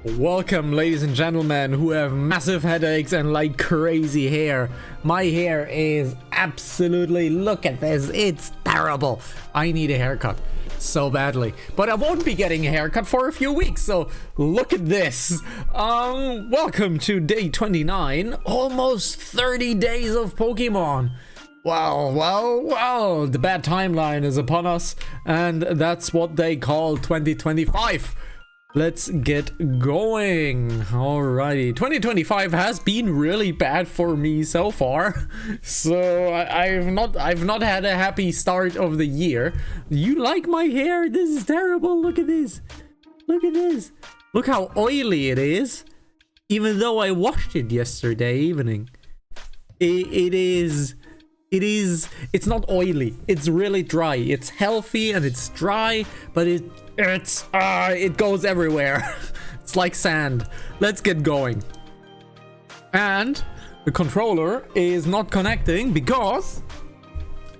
Welcome, ladies and gentlemen who have massive headaches and like crazy hair. My hair is absolutely, look at this, it's terrible. I need a haircut so badly, but I won't be getting a haircut for a few weeks, so look at this. Welcome to day 29, almost 30 days of Pokemon. Well, the bad timeline is upon us, and that's what they call 2025. Let's get going. Alrighty, 2025 has been really bad for me so far, so I've not had a happy start of the year. You like my hair? This is terrible. Look at this. Look at this. Look how oily it is. Even though I washed it yesterday evening, it's not oily. It's really dry. It's healthy and it's dry, but it goes everywhere. It's like sand. Let's get going. And the controller is not connecting because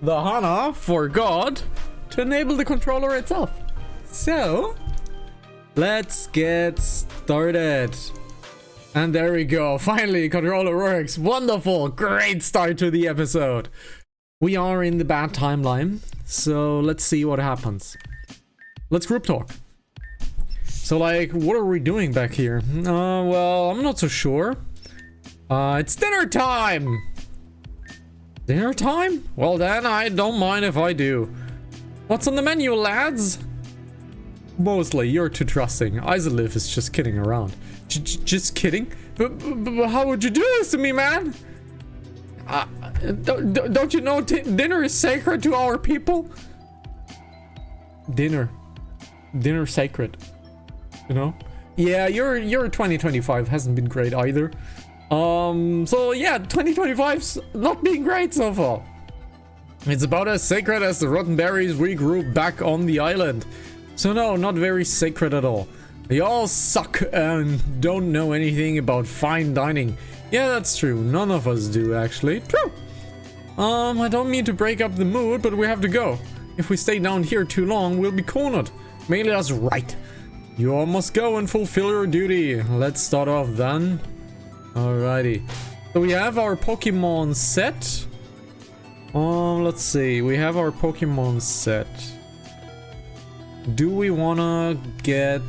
the Hana forgot to enable the controller itself. So let's get started. And there we go. Finally, controller works. Wonderful. Great start to the episode. We are in the bad timeline, so let's see what happens. Let's group talk. So, like, what are we doing back here? Well, I'm not so sure. It's dinner time! Dinner time? Well then, I don't mind if I do. What's on the menu, lads? Mostly, you're too trusting. Isolive is just kidding around. Just kidding? But how would you do this to me, man? Don't you know dinner is sacred to our people? Dinner sacred, you know? Yeah, your 2025 hasn't been great either. So yeah, 2025's not been great so far. It's about as sacred as the rotten berries regroup back on the island. So no, not very sacred at all. They all suck and don't know anything about fine dining. Yeah, that's true. None of us do, actually. True. I don't mean to break up the mood, but we have to go. If we stay down here too long, we'll be cornered. Mainly us, right. You all must go and fulfill your duty. Let's start off then. Alrighty. So we have our Pokemon set. Let's see. We have our Pokemon set. Do we wanna get...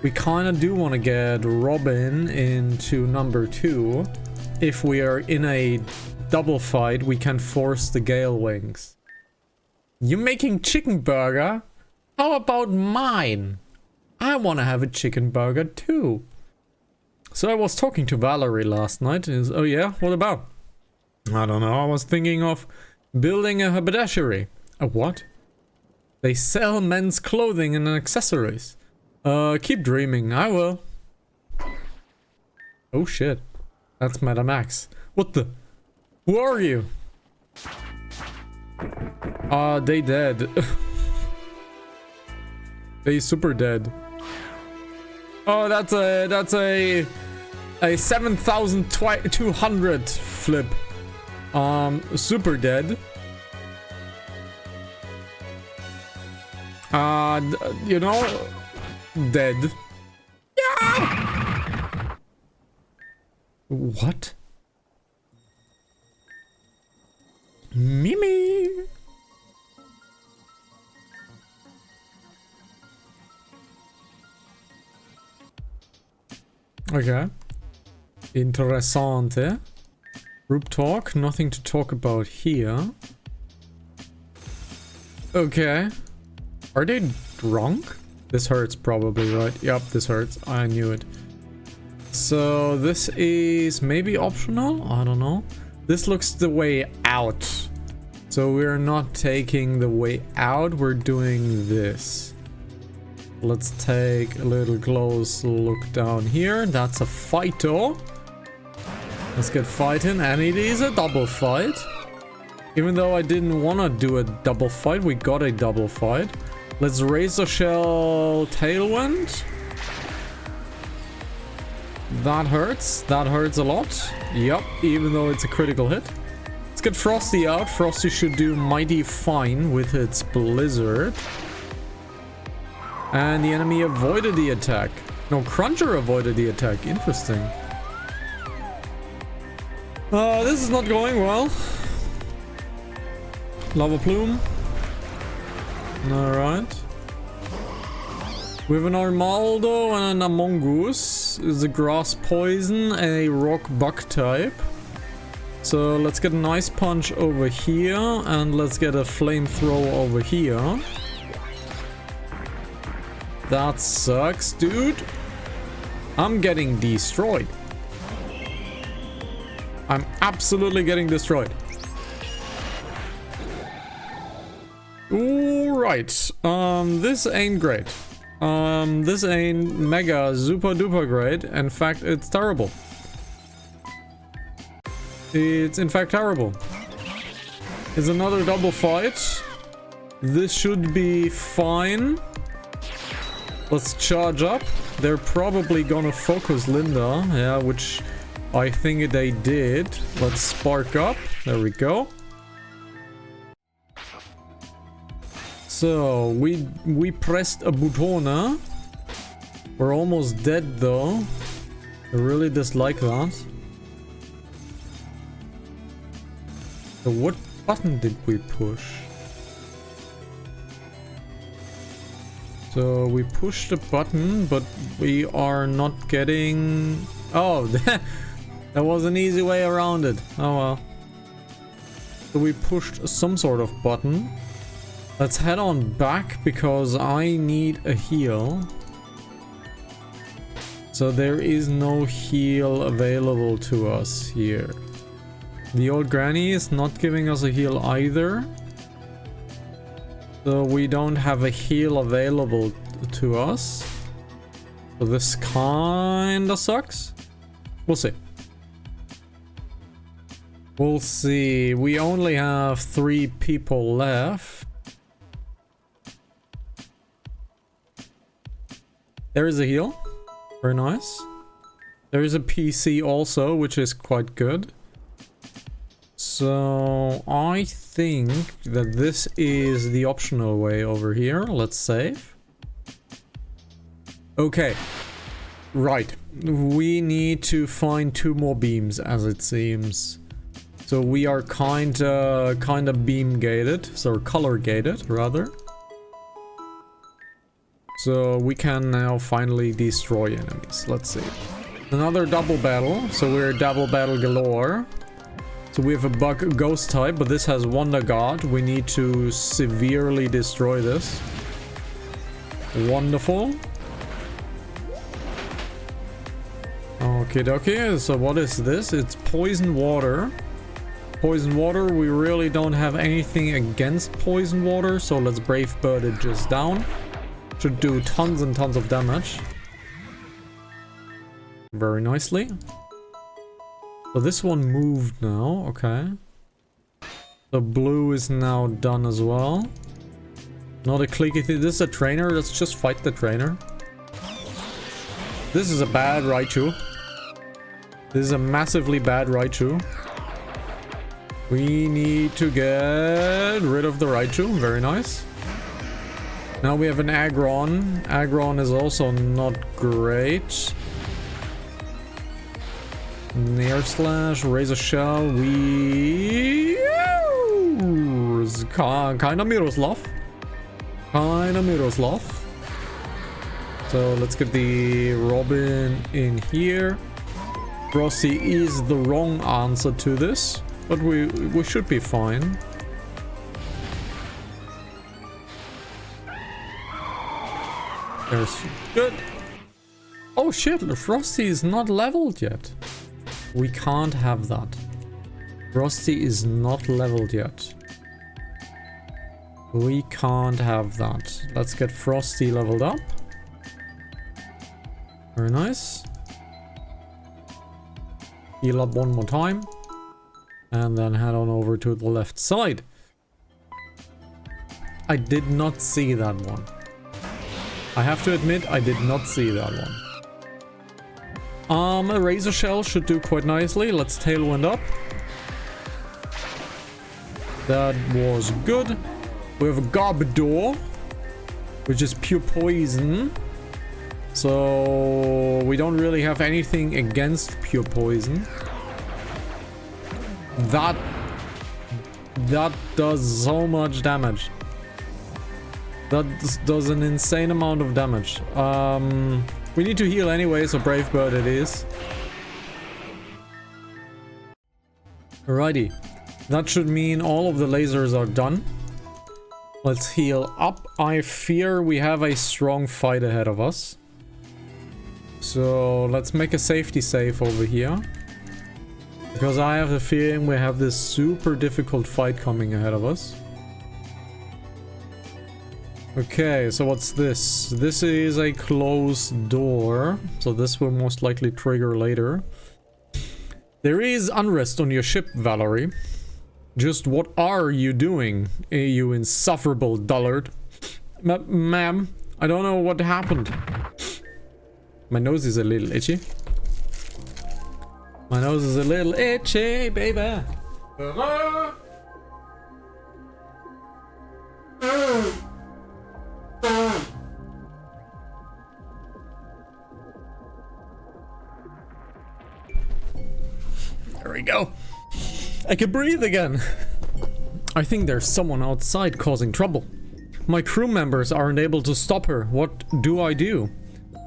We kind of do want to get Robin into number 2. If we are in a double fight, we can force the Gale Wings. You making chicken burger? How about mine? I want to have a chicken burger too. So I was talking to Valerie last night. Oh yeah? What about? I don't know. I was thinking of building a haberdashery. A what? They sell men's clothing and accessories. Keep dreaming. I will. Oh shit. That's Madam Max. What the? Who are you? They dead. They super dead. Oh, that's a 7,200 flip. Super dead. You know, dead. Yeah! What? Mimi. Okay. Interessante. Group talk. Nothing to talk about here. Okay. Are they drunk? This hurts probably, right? Yep, this hurts. I knew it. So this is maybe optional? I don't know. This looks the way out. So we're not taking the way out. We're doing this. Let's take a little close look down here. That's a Fighto. Let's get fighting. And it is a double fight. Even though I didn't want to do a double fight, we got a double fight. Let's Razor Shell Tailwind. That hurts. That hurts a lot. Yup, even though it's a critical hit. Let's get Frosty out. Frosty should do mighty fine with its Blizzard. And the enemy avoided the attack. No, Cruncher avoided the attack. Interesting. This is not going well. Lava Plume. Alright. We have an Armaldo and an Amongoose. Is a Grass Poison, a Rock Bug type. So let's get an Ice Punch over here, and let's get a Flamethrower over here. That sucks, dude. I'm getting destroyed. I'm absolutely getting destroyed. Alright. This ain't great. This ain't mega super duper great. In fact, it's terrible. It's in fact terrible. It's another double fight. This should be fine. Let's charge up. They're probably gonna focus Linda. Yeah, which I think they did. Let's spark up. There we go. So, we pressed a button. We're almost dead though. I really dislike that. So what button did we push? So we pushed a button, but we are not getting... Oh, that was an easy way around it. Oh well. So we pushed some sort of button. Let's head on back because I need a heal. So there is no heal available to us here. The old granny is not giving us a heal either. So we don't have a heal available to us. So this kinda sucks. We'll see. We'll see. We only have 3 people left. There is a heal. Very nice. There is a PC also, which is quite good. So I think that this is the optional way over here. Let's save. Okay. Right. We need to find 2 more beams, as it seems. So we are kinda beam gated, so color gated rather. So we can now finally destroy enemies. Let's see. Another double battle. So we're double battle galore. So we have a bug ghost type, but this has Wonder God. We need to severely destroy this. Wonderful. Okay, dokie. So what is this? It's poison water. Poison water. We really don't have anything against poison water, so let's brave bird it just down. Should do tons and tons of damage. Very nicely. So this one moved now, okay. The blue is now done as well. Not a clicky thing. This is a trainer. Let's just fight the trainer. This is a bad Raichu. This is a massively bad Raichu. We need to get rid of the Raichu. Very nice. Now we have an Aggron. Aggron is also not great. Nair Slash, Razor Shell, kinda Miroslav. Kinda Miroslav. So let's get the Robin in here. Frosty is the wrong answer to this, but we should be fine. There's good. Oh shit, Frosty is not leveled yet. We can't have that. Frosty is not leveled yet. We can't have that. Let's get Frosty leveled up. Very nice. Heal up one more time. And then head on over to the left side. I did not see that one. I have to admit, I did not see that one. A Razor Shell should do quite nicely. Let's Tailwind up. That was good. We have a Garbodor, which is pure poison. So we don't really have anything against pure poison. That does so much damage. That does an insane amount of damage. We need to heal anyway, so Brave Bird it is. Alrighty. That should mean all of the lasers are done. Let's heal up. I fear we have a strong fight ahead of us. So let's make a safety save over here. Because I have the feeling we have this super difficult fight coming ahead of us. Okay, so what's this? This is a closed door. So this will most likely trigger later. There is unrest on your ship, Valerie. Just what are you doing, you insufferable dullard? Ma'am, I don't know what happened. My nose is a little itchy. My nose is a little itchy, baby. There we go. I can breathe again. I think there's someone outside causing trouble. My crew members aren't able to stop her. What do I do?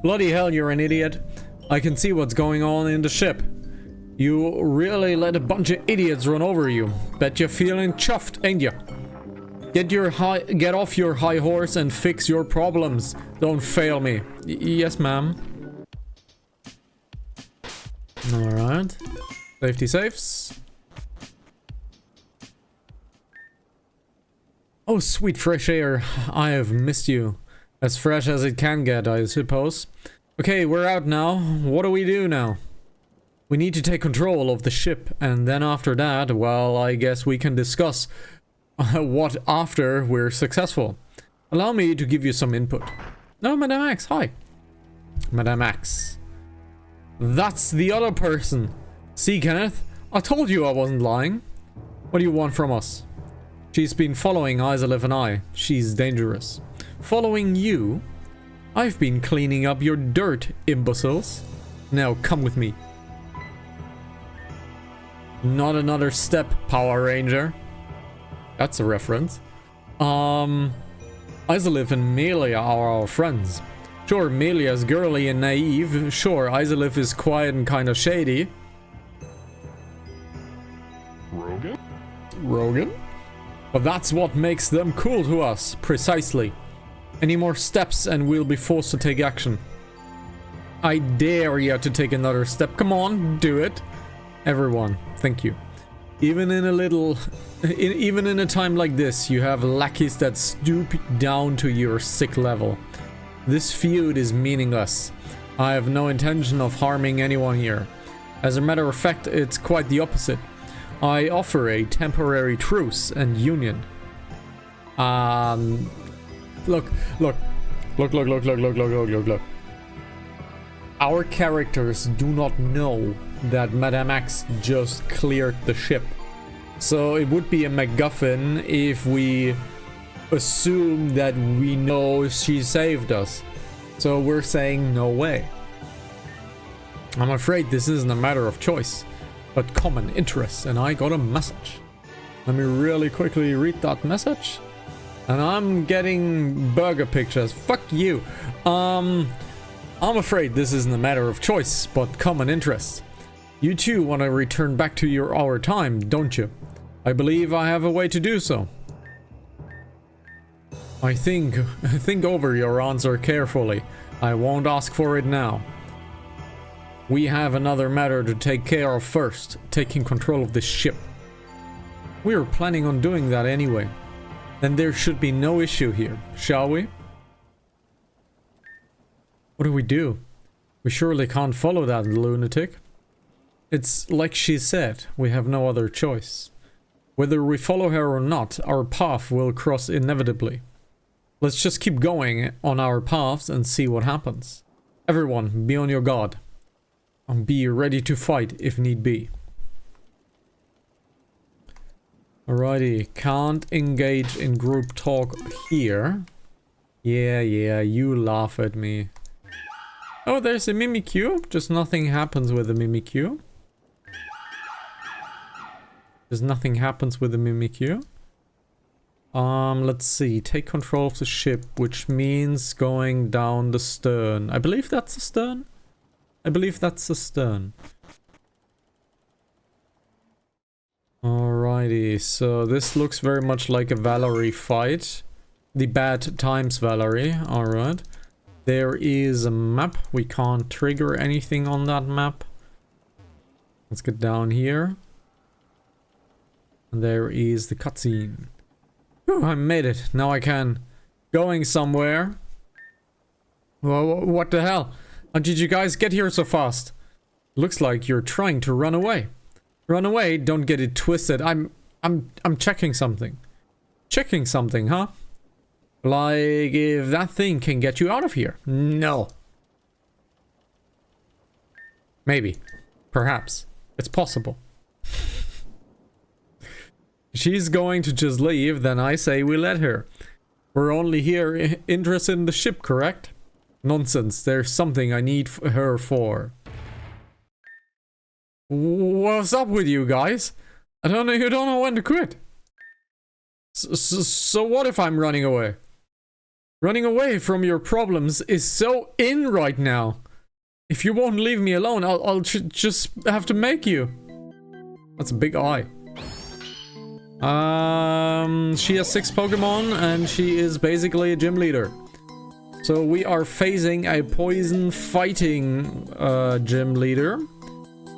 Bloody hell, you're an idiot. I can see what's going on in the ship. You really let a bunch of idiots run over you. Bet you're feeling chuffed, ain't you? Get off your high horse and fix your problems. Don't fail me. Yes, ma'am. Alright. Safety safes. Oh, sweet fresh air. I have missed you. As fresh as it can get, I suppose. Okay, we're out now. What do we do now? We need to take control of the ship, and then after that, well, I guess we can discuss what after we're successful. Allow me to give you some input. No, Madame X, hi. Madame X. That's the other person. See, Kenneth? I told you I wasn't lying. What do you want from us? She's been following Isolith and I. She's dangerous. Following you? I've been cleaning up your dirt, imbeciles. Now come with me. Not another step, Power Ranger. That's a reference. Isolith and Melia are our friends. Sure, Melia's girly and naive. Sure, Isolith is quiet and kind of shady. Rogan? But that's what makes them cool to us, precisely. Any more steps and we'll be forced to take action. I dare you to take another step. Come on, do it. Everyone, thank you. Even in a time like this, you have lackeys that stoop down to your sick level. This feud is meaningless. I have no intention of harming anyone here. As a matter of fact, it's quite the opposite. I offer a temporary truce and union. Look. Our characters do not know that Madame X just cleared the ship. So it would be a MacGuffin if we assume that we know she saved us. So we're saying no way. I'm afraid this isn't a matter of choice, but common interest, and I got a message. Let me really quickly read that message. And I'm getting burger pictures. Fuck you. I'm afraid this isn't a matter of choice, but common interest. You too want to return back to our time, don't you? I believe I have a way to do so. I think over your answer carefully. I won't ask for it now. We have another matter to take care of first, taking control of this ship. We are planning on doing that anyway. Then there should be no issue here, shall we? What do we do? We surely can't follow that lunatic. It's like she said, we have no other choice. Whether we follow her or not, our path will cross inevitably. Let's just keep going on our paths and see what happens. Everyone, be on your guard. And be ready to fight if need be. Alrighty, can't engage in group talk here. Yeah, you laugh at me. Oh, there's a Mimikyu. Just nothing happens with the Mimikyu. Just nothing happens with the Mimikyu. Let's see. Take control of the ship, which means going down the stern. I believe that's the stern. I believe that's the stern. Alrighty, so this looks very much like a Valerie fight. The bad times Valerie, alright. There is a map. We can't trigger anything on that map. Let's get down here. And there is the cutscene. Whew, I made it. Now I can. Going somewhere. Well, what the hell? How did you guys get here so fast? Looks like you're trying to run away. Run away, don't get it twisted. I'm checking something. Checking something, huh? Like if that thing can get you out of here. No. Maybe. Perhaps. It's possible. She's going to just leave, then I say we let her. We're only here interested in the ship, correct? Nonsense, there's something I need her for. What's up with you guys? I don't know, you don't know when to quit. So what if I'm running away? Running away from your problems is so in right now. If you won't leave me alone, I'll just have to make you. That's a big eye. She has 6 Pokemon and she is basically a gym leader. So we are facing a poison fighting gym leader.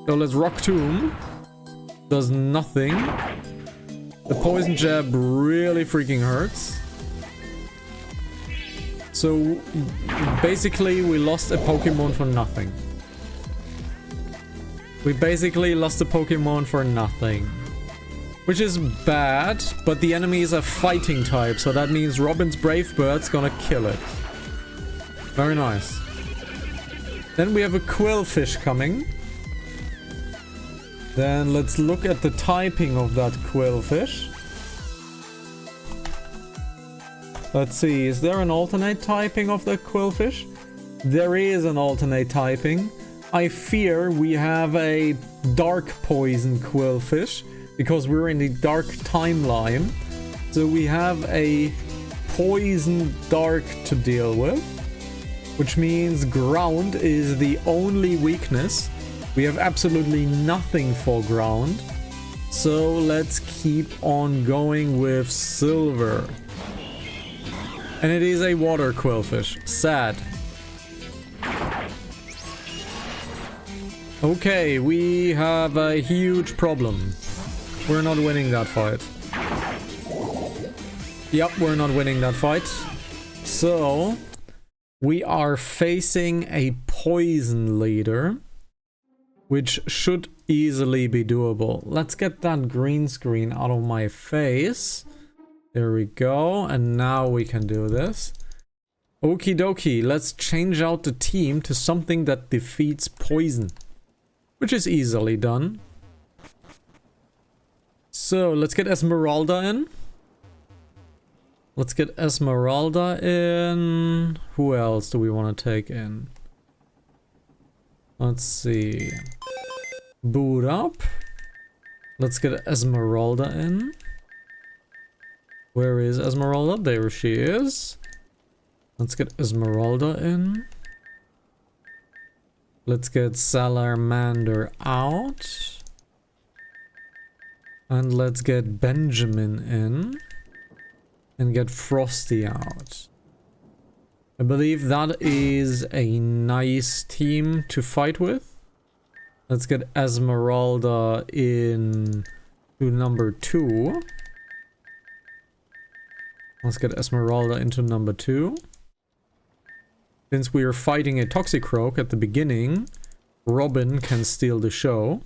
So let's Rock Tomb. Does nothing. The poison jab really freaking hurts. So basically we lost a Pokemon for nothing. We basically lost a Pokemon for nothing. Which is bad, but the enemy is a fighting type, so that means Robin's Brave Bird's gonna kill it. Very nice. Then we have a Quillfish coming. Then let's look at the typing of that Quillfish. Let's see, is there an alternate typing of the Quillfish? There is an alternate typing. I fear we have a dark poison Quillfish, because we're in the dark timeline. So we have a poison dark to deal with, which means ground is the only weakness. We have absolutely nothing for ground. So let's keep on going with silver. And it is a water Quillfish. Sad. Okay, we have a huge problem. We're not winning that fight. Yep, we're not winning that fight. So, we are facing a poison leader, which should easily be doable. Let's get that green screen out of my face. There we go. And now we can do this. Okie dokie, let's change out the team to something that defeats poison, which is easily done. So, let's get Esmeralda in. Let's get Esmeralda in. Who else do we want to take in? Let's see. Boot up. Let's get Esmeralda in. Where is Esmeralda? There she is. Let's get Esmeralda in. Let's get Salamander out. And let's get Benjamin in. And get Frosty out. I believe that is a nice team to fight with. Let's get Esmeralda in to number 2. Let's get Esmeralda into number 2. Since we are fighting a Toxicroak at the beginning, Robin can steal the show.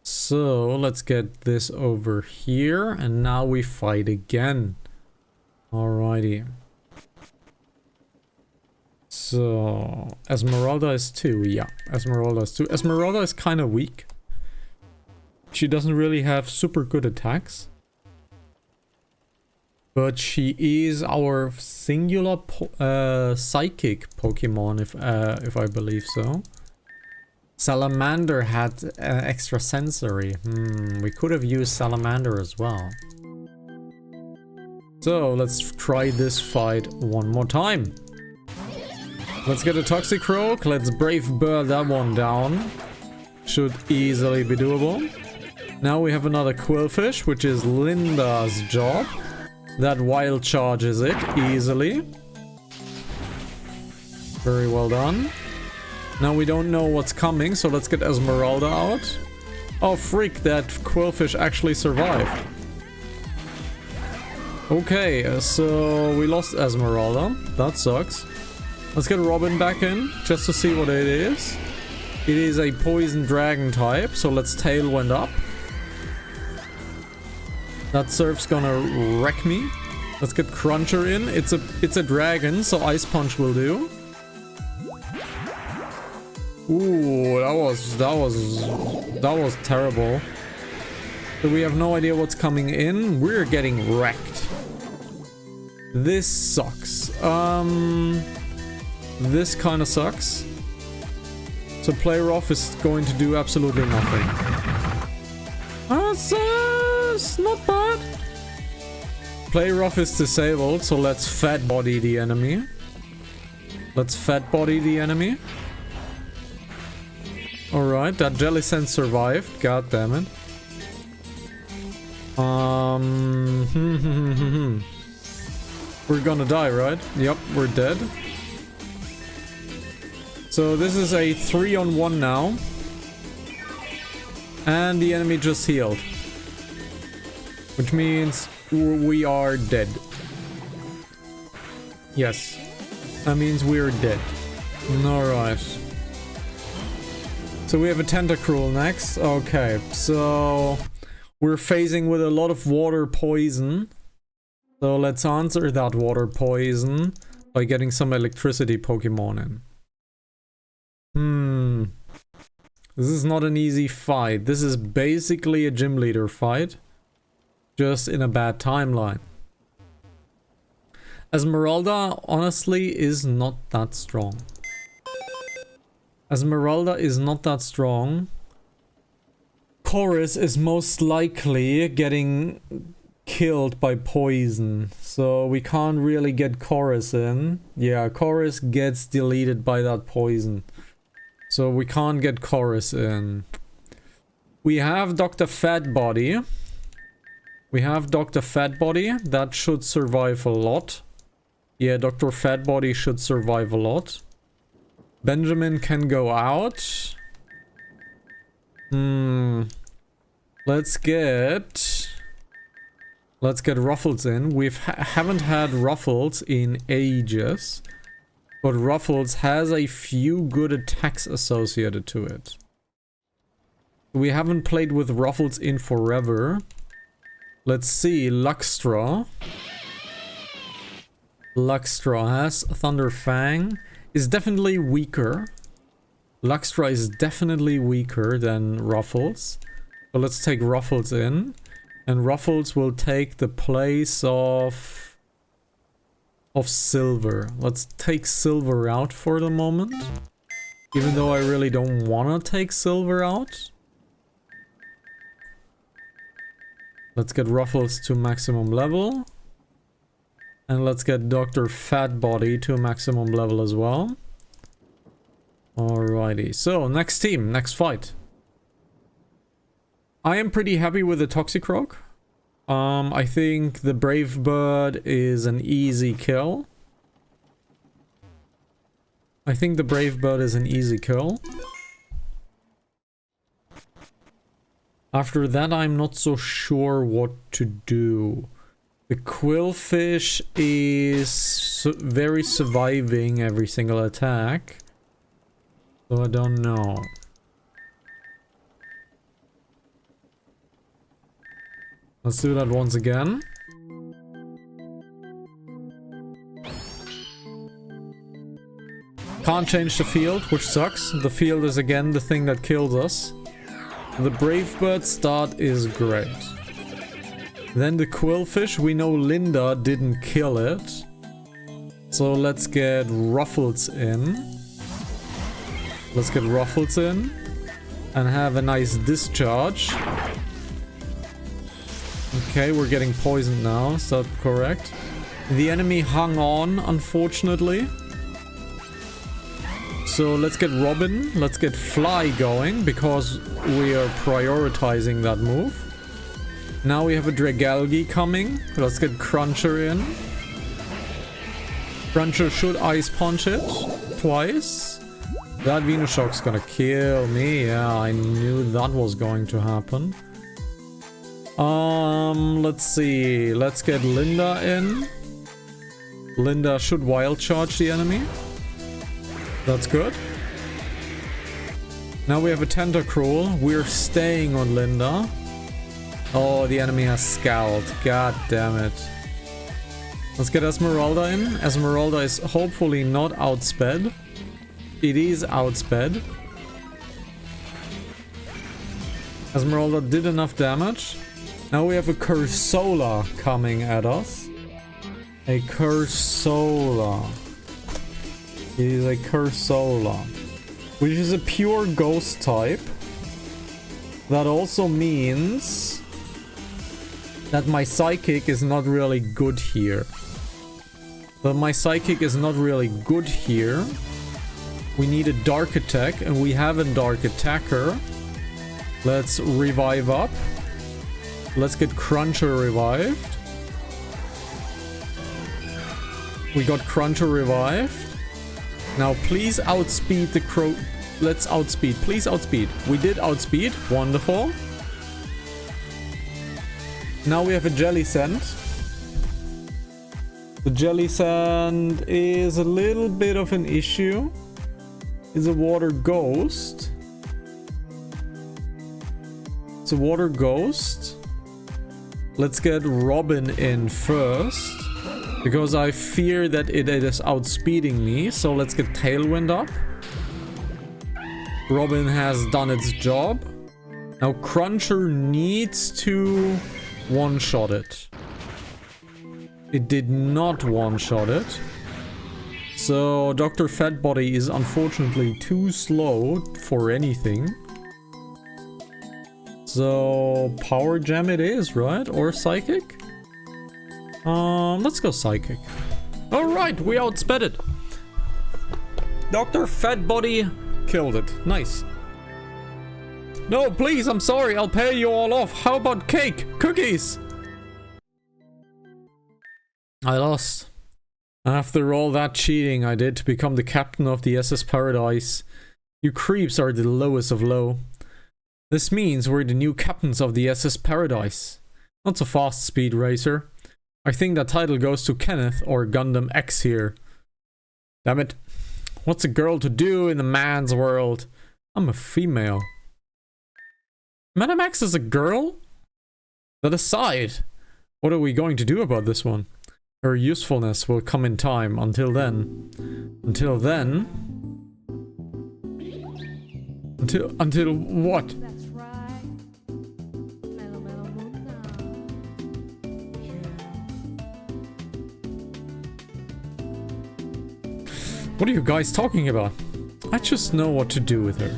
So let's get this over here, and now we fight again. Alrighty. So Esmeralda is 2, yeah. Esmeralda is 2. Esmeralda is kind of weak. She doesn't really have super good attacks. But she is our singular psychic Pokemon, if I believe so. Salamander had extra sensory. We could have used Salamander as well. So let's try this fight one more time. Let's get a Toxicroak. Let's Brave Bird that one down. Should easily be doable. Now we have another Quillfish, which is Linda's job. That wild charges it easily. Very well done. Now we don't know what's coming, so let's get Esmeralda out. Oh freak, that Quillfish actually survived. Okay, so we lost Esmeralda. That sucks. Let's get Robin back in, just to see what it is. It is a poison dragon type, so let's Tailwind up. That Surf's gonna wreck me. Let's get Cruncher in. It's a dragon, so Ice Punch will do. Ooh, that was terrible. So we have no idea what's coming in. We're getting wrecked. This sucks. This kind of sucks. So Play Rough is going to do absolutely nothing. It's not bad. Play Rough is disabled, so let's Fat Body the enemy. Alright, that Jelly Sense survived. God damn it. We're gonna die, right? Yep, we're dead. So this is a 3-on-1 now. And the enemy just healed. Which means we are dead. Yes. That means we're dead. Alright. So we have a Tentacruel next. Okay, so we're facing with a lot of water poison. So let's answer that water poison by getting some electricity Pokemon in. This is not an easy fight. This is basically a gym leader fight. Just in a bad timeline. Esmeralda, honestly, is not that strong. Chorus is most likely getting killed by poison. So we can't really get Chorus in. Yeah, Chorus gets deleted by that poison. So we can't get Chorus in. We have Dr. Fatbody. That should survive a lot. Yeah, Dr. Fatbody should survive a lot. Benjamin can go out. Let's get Ruffles in. We haven't had Ruffles in ages. But Ruffles has a few good attacks associated to it. We haven't played with Ruffles in forever. Let's see, Luxtra. Luxtra has Thunder Fang. Is definitely weaker. Luxtra is definitely weaker than Ruffles. So let's take Ruffles in. And Ruffles will take the place of Silver. Let's take Silver out for the moment. Even though I really don't want to take Silver out. Let's get Ruffles to maximum level. And let's get Dr. Fatbody to maximum level as well. Alrighty, so next team, next fight. I am pretty happy with the Toxicroak. I think the Brave Bird is an easy kill. After that, I'm not so sure what to do. The Quillfish is very surviving every single attack. So I don't know. Let's do that once again. Can't change the field, which sucks. The field is again the thing that kills us. The Brave Bird start is great. Then the quillfish. We know Linda didn't kill it. So let's get Ruffles in. Let's get Ruffles in. And have a nice discharge. Okay, we're getting poisoned now. Is that correct? The enemy hung on, unfortunately. So let's get Robin. Let's get Fly going, because we are prioritizing that move. Now we have a Dragalge coming. Let's get Cruncher in. Cruncher should Ice Punch it twice. That Venoshock's gonna kill me. Yeah, I knew that was going to happen. Let's see. Let's get Linda in. Linda should wild charge the enemy. That's good. Now we have a Tentacruel. We're staying on Linda. Oh, the enemy has Scowled. God damn it. Let's get Esmeralda in. Esmeralda is hopefully not outsped. It is outsped. Esmeralda did enough damage. Now we have a Cursola coming at us. A Cursola. It is a Cursola, which is a pure ghost type. That also means that my psychic is not really good here. But my psychic is not really good here. We need a dark attack, and we have a dark attacker. Let's revive up. Let's get Cruncher revived. We got Cruncher revived. Now please outspeed the crow. Let's outspeed. Please outspeed. We did outspeed. Wonderful. Now we have a Jelly Sand. The Jelly Sand is a little bit of an issue. It's a Water Ghost. It's a Water Ghost. Let's get Robin in first, because I fear that it is outspeeding me. So let's get Tailwind up. Robin has done its job. Now Cruncher needs to one-shot it. It did not one-shot it. So Dr. Fatbody is unfortunately too slow for anything. So Power Gem it is, right? Or Psychic? Let's go Psychic. Alright, we outsped it. Dr. Fatbody killed it. Nice. No, please, I'm sorry. I'll pay you all off. How about cake? Cookies? I lost. After all that cheating I did to become the captain of the SS Paradise, you creeps are the lowest of low. This means we're the new captains of the SS Paradise. Not so fast, Speed Racer. I think that title goes to Kenneth or Gundam X here. Damn it. What's a girl to do in a man's world? I'm a female. Madame X is a girl? That aside, what are we going to do about this one? Her usefulness will come in time. Until then... Until what? That's right. Mellow, mellow moon now. What are you guys talking about? I just know what to do with her.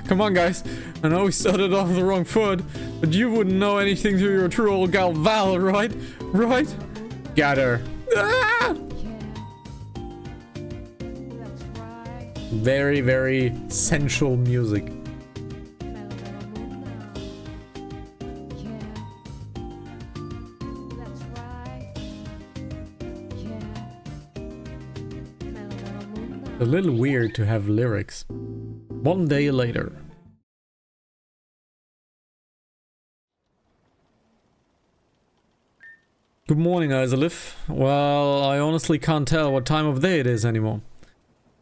Come on, guys. I know we started off the wrong foot, but you wouldn't know anything to your true old gal Val, right? Right? Got her. Ah! That's right. Very, very sensual music. Mellow, mellow moon now. Yeah. That's right. Yeah. Mellow, mellow moon now. A little weird to have lyrics. One day later. Good morning, Isalif. Well, I honestly can't tell what time of day it is anymore.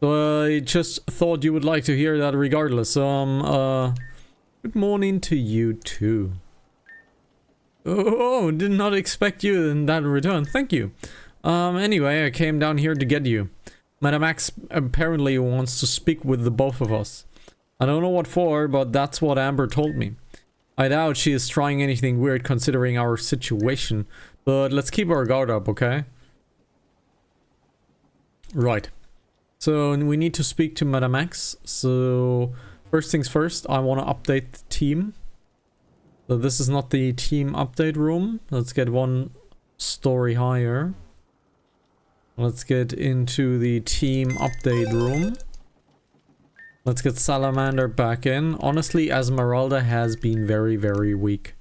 So I just thought you would like to hear that regardless. Good morning to you too. Oh, did not expect you in that return. Thank you. Anyway, I came down here to get you. Madame X apparently wants to speak with the both of us. I don't know what for, but that's what Amber told me. I doubt she is trying anything weird considering our situation. But let's keep our guard up, okay? Right. So we need to speak to Madame X. So first things first, I want to update the team. So this is not the team update room. Let's get one story higher. Let's get into the team update room. Let's get Salamander back in. Honestly, Esmeralda has been very, very weak.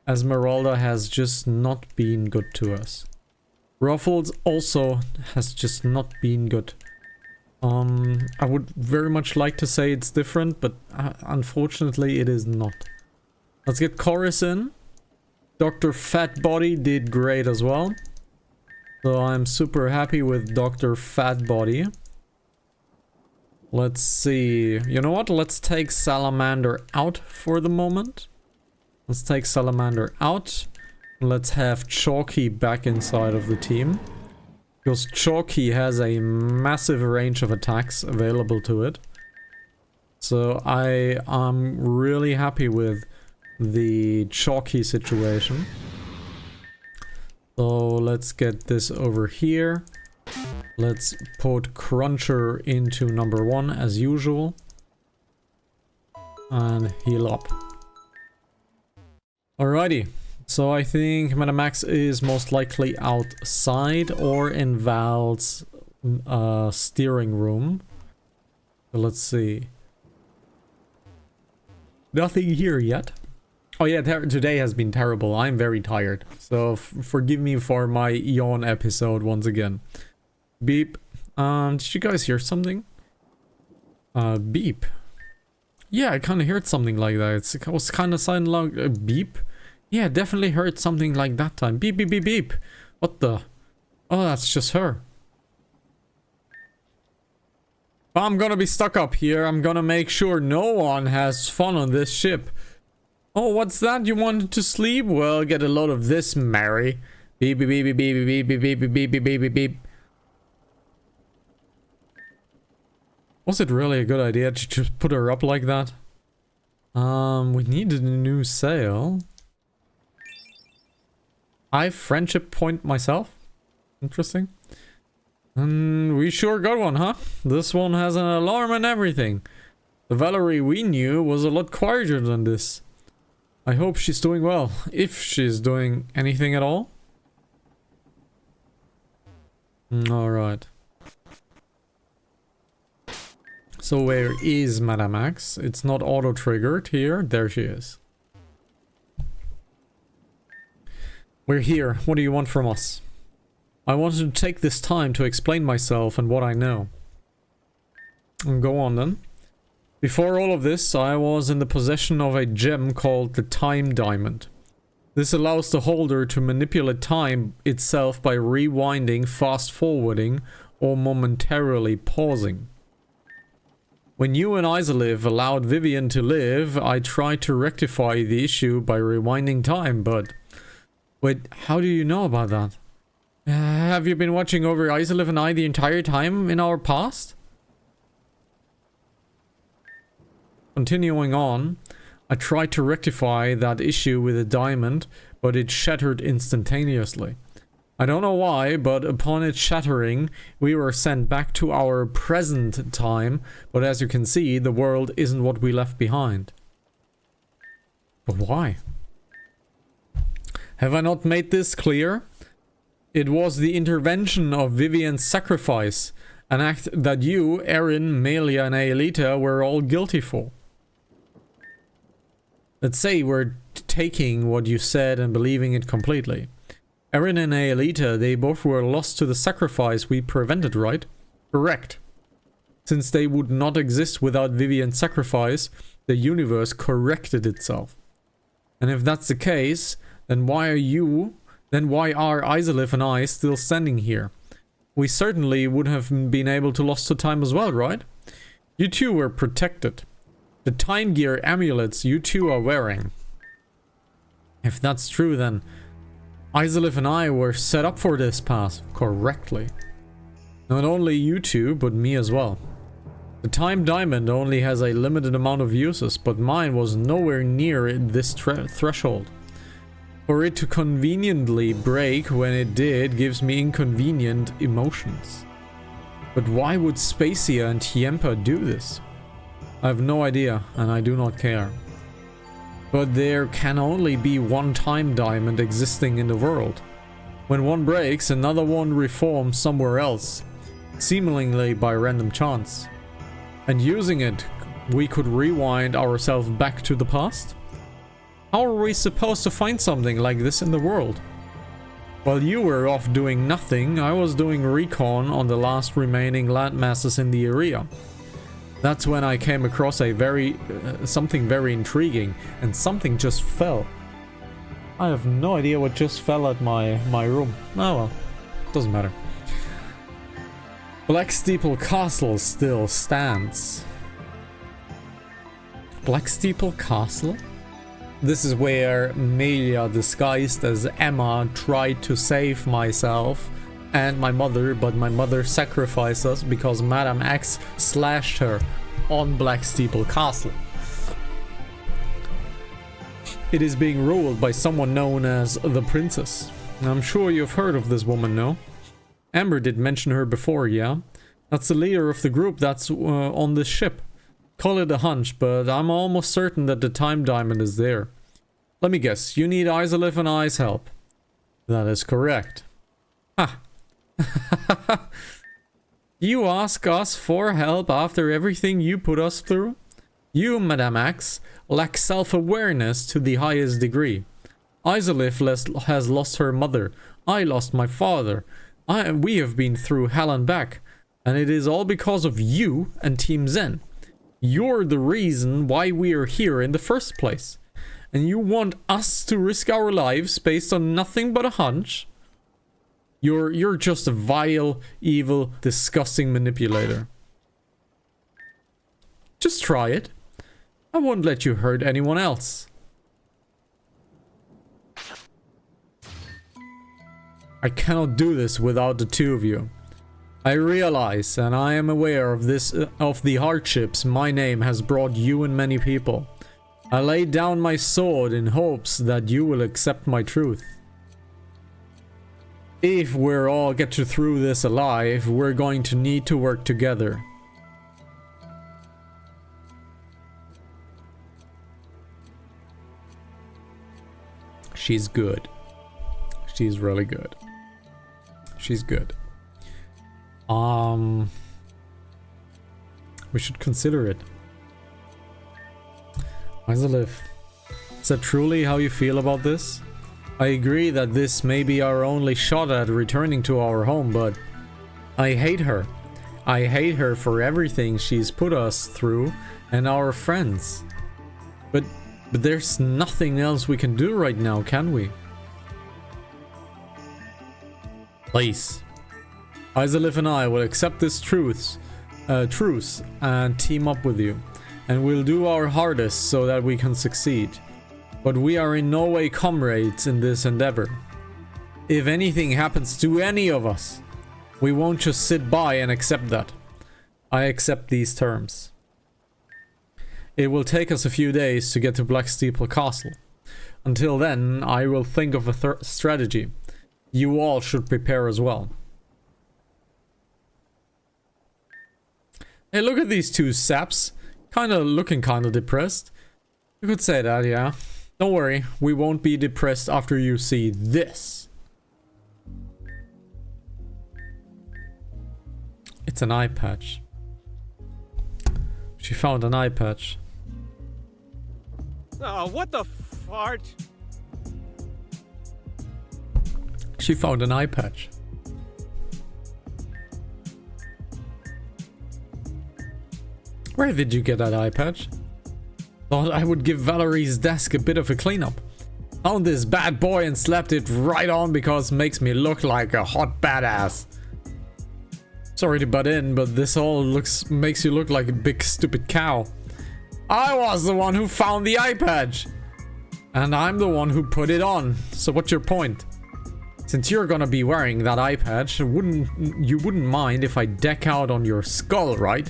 Esmeralda has just not been good to us. Ruffles also has just not been good. I would very much like to say it's different, but unfortunately it is not. Let's get Chorus in. Dr. Fatbody did great as well. So I'm super happy with Dr. Fatbody. Let's see. You know what? Let's take Salamander out for the moment. Let's take Salamander out. Let's have Chalky back inside of the team. Because Chalky has a massive range of attacks available to it. So I am really happy with the Chalky situation. So let's get this over here. Let's put Cruncher into number 1 as usual. And heal up. Alrighty. So I think Madame Max is most likely outside or in Val's steering room. So let's see. Nothing here yet. Oh yeah, today has been terrible. I'm very tired. So forgive me for my yawn episode once again. Beep. Did you guys hear something? Beep. Yeah, I kind of heard something like that. It was kind of sounding like beep. Yeah, definitely heard something like that time. Beep, beep, beep, beep. What the? Oh, that's just her. I'm gonna be stuck up here. I'm gonna make sure no one has fun on this ship. Oh, what's that? You wanted to sleep? Well, get a load of this, Mary. Beep, beep, beep, beep, beep, beep, beep, beep, beep, beep, beep, beep, beep. Was it really a good idea to just put her up like that? We needed a new sail. I friendship point myself. Interesting. And we sure got one, huh? This one has an alarm and everything. The Valerie we knew was a lot quieter than this. I hope she's doing well, if she's doing anything at all. Alright. So where is Madame X? It's not auto-triggered here. There she is. We're here. What do you want from us? I wanted to take this time to explain myself and what I know. Go on then. Before all of this, I was in the possession of a gem called the Time Diamond. This allows the holder to manipulate time itself by rewinding, fast-forwarding, or momentarily pausing. When you and Isolive allowed Vivian to live, I tried to rectify the issue by rewinding time, but... Wait, how do you know about that? Have you been watching over Isolive and I the entire time in our past? Continuing on, I tried to rectify that issue with a diamond, but it shattered instantaneously. I don't know why, but upon its shattering, we were sent back to our present time, but as you can see, the world isn't what we left behind. But why? Have I not made this clear? It was the intervention of Vivian's sacrifice, an act that you, Erin, Melia, and Aelita were all guilty for. Let's say we're taking what you said and believing it completely. Erin and Aelita, they both were lost to the sacrifice we prevented, right? Correct. Since they would not exist without Vivian's sacrifice, the universe corrected itself. And if that's the case, then why are Isolive and I still standing here? We certainly would have been able to lost to time as well, right? You two were protected. The time gear amulets you two are wearing. If that's true, then Isolive and I were set up for this path correctly. Not only you two, but me as well. The time diamond only has a limited amount of uses, but mine was nowhere near this threshold. For it to conveniently break when it did gives me inconvenient emotions. But why would Spacia and Tiempa do this? I have no idea, and I do not care. But there can only be one time diamond existing in the world. When one breaks, another one reforms somewhere else, seemingly by random chance. And using it, we could rewind ourselves back to the past? How are we supposed to find something like this in the world? While you were off doing nothing, I was doing recon on the last remaining landmasses in the area. That's when I came across something very intriguing, and something just fell. I have no idea what just fell at my room. Oh well, doesn't matter. Black Steeple Castle still stands. Black Steeple Castle? This is where Melia, disguised as Emma, tried to save myself and my mother, but my mother sacrificed us because Madame X slashed her on Black Steeple Castle. It is being ruled by someone known as the Princess. I'm sure you've heard of this woman, no? Amber did mention her before, yeah? That's the leader of the group that's on this ship. Call it a hunch, but I'm almost certain that the time diamond is there. Let me guess, you need Izalith and I's help. That is correct. Ha! You ask us for help after everything you put us through? You, Madame X, lack self-awareness to the highest degree. Izalith has lost her mother. I lost my father. We have been through hell and back. And it is all because of you and Team Zen. You're the reason why we are here in the first place. And you want us to risk our lives based on nothing but a hunch? You're just a vile, evil, disgusting manipulator. Just try it. I won't let you hurt anyone else. I cannot do this without the two of you. I realize, and I am aware of the hardships my name has brought you and many people. I laid down my sword in hopes that you will accept my truth. If we're all get through this alive, we're going to need to work together. She's good. She's really good. She's good. We should consider it. Izalith, is that truly how you feel about this? I agree that this may be our only shot at returning to our home, but I hate her. I hate her for everything she's put us through and our friends. But there's nothing else we can do right now, can we? Please. Izalith and I will accept this truce and team up with you. And we'll do our hardest so that we can succeed. But we are in no way comrades in this endeavor. If anything happens to any of us, we won't just sit by and accept that. I accept these terms. It will take us a few days to get to Black Steeple Castle. Until then, I will think of a strategy. You all should prepare as well. Hey, look at these two saps. Looking kinda depressed. You could say that, yeah. Don't worry, we won't be depressed after you see this. It's an eye patch. She found an eye patch. Oh, what the fart? She found an eye patch. Where did you get that eye patch? Thought I would give Valerie's desk a bit of a cleanup. Found this bad boy and slapped it right on because it makes me look like a hot badass. Sorry to butt in, but this all makes you look like a big stupid cow. I was the one who found the eye patch. And I'm the one who put it on. So what's your point? Since you're gonna be wearing that eye patch, you wouldn't mind if I deck out on your skull, right?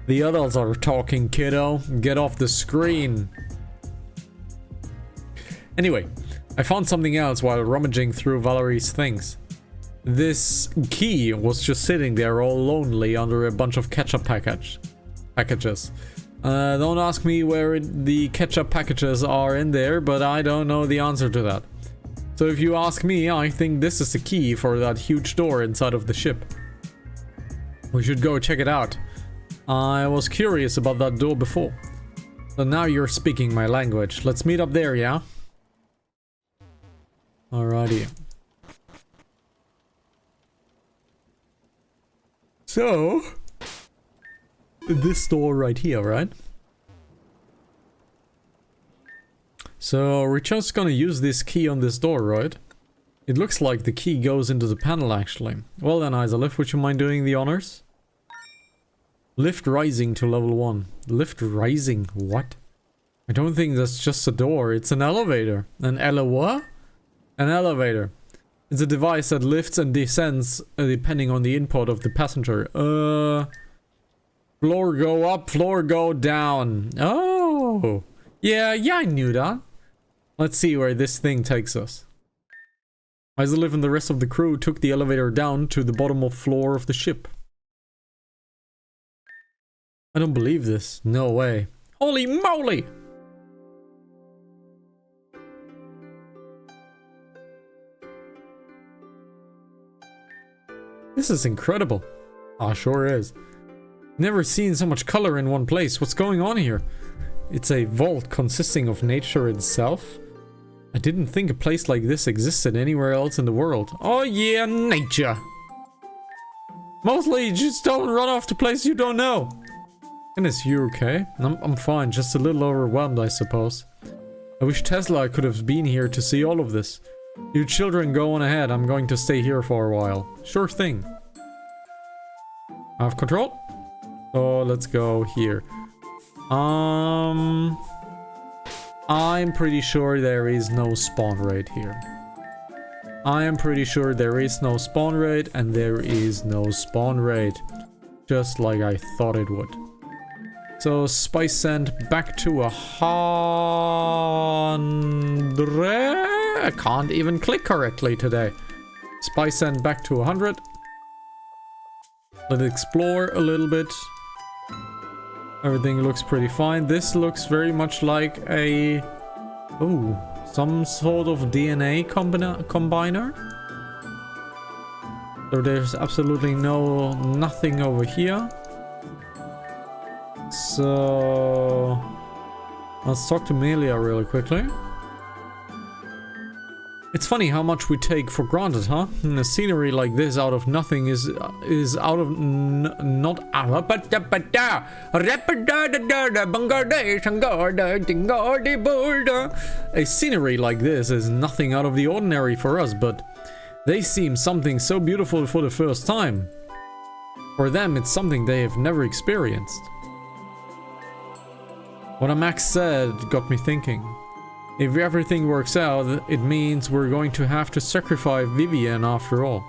The adults are talking, kiddo. Get off the screen. Anyway, I found something else while rummaging through Valerie's things. This key was just sitting there all lonely under a bunch of ketchup packages. Don't ask me where the ketchup packages are in there, but I don't know the answer to that. So if you ask me, I think this is the key for that huge door inside of the ship. We should go check it out. I was curious about that door before. So now you're speaking my language. Let's meet up there, yeah? Alrighty. So, this door right here, right? So, we're just gonna use this key on this door, right? It looks like the key goes into the panel, actually. Well then, Isolif, would you mind doing the honors? Lift rising to level 1. Lift rising? What? I don't think that's just a door, it's an elevator. An what? An elevator. It's a device that lifts and descends depending on the input of the passenger. Floor go up, floor go down. Oh! Yeah, I knew that. Let's see where this thing takes us. Isolif and the rest of the crew took the elevator down to the bottom floor of the ship. I don't believe this. No way. Holy moly! This is incredible. Ah, sure is. Never seen so much color in one place. What's going on here? It's a vault consisting of nature itself. I didn't think a place like this existed anywhere else in the world. Oh yeah, nature. Mostly just don't run off to places you don't know. Goodness, you okay? I'm fine, just a little overwhelmed, I suppose. I wish Tesla could have been here to see all of this. You children go on ahead, I'm going to stay here for a while. Sure thing. I have control? So let's go here. I'm pretty sure there is no spawn rate here. I am pretty sure there is no spawn rate, and there is no spawn rate. Just like I thought it would. So spice send back to 100. I can't even click correctly today. Spice send back to 100. Let's explore a little bit. Everything looks pretty fine. This looks very much like a... ooh, some sort of DNA combiner. So there's absolutely nothing over here. So... let's talk to Melia really quickly. It's funny how much we take for granted, huh? And a scenery like this out of nothing is out of not a scenery like this is nothing out of the ordinary for us, but they seem something so beautiful for the first time. For them, it's something they have never experienced. What Max said got me thinking. If everything works out, it means we're going to have to sacrifice Vivian after all.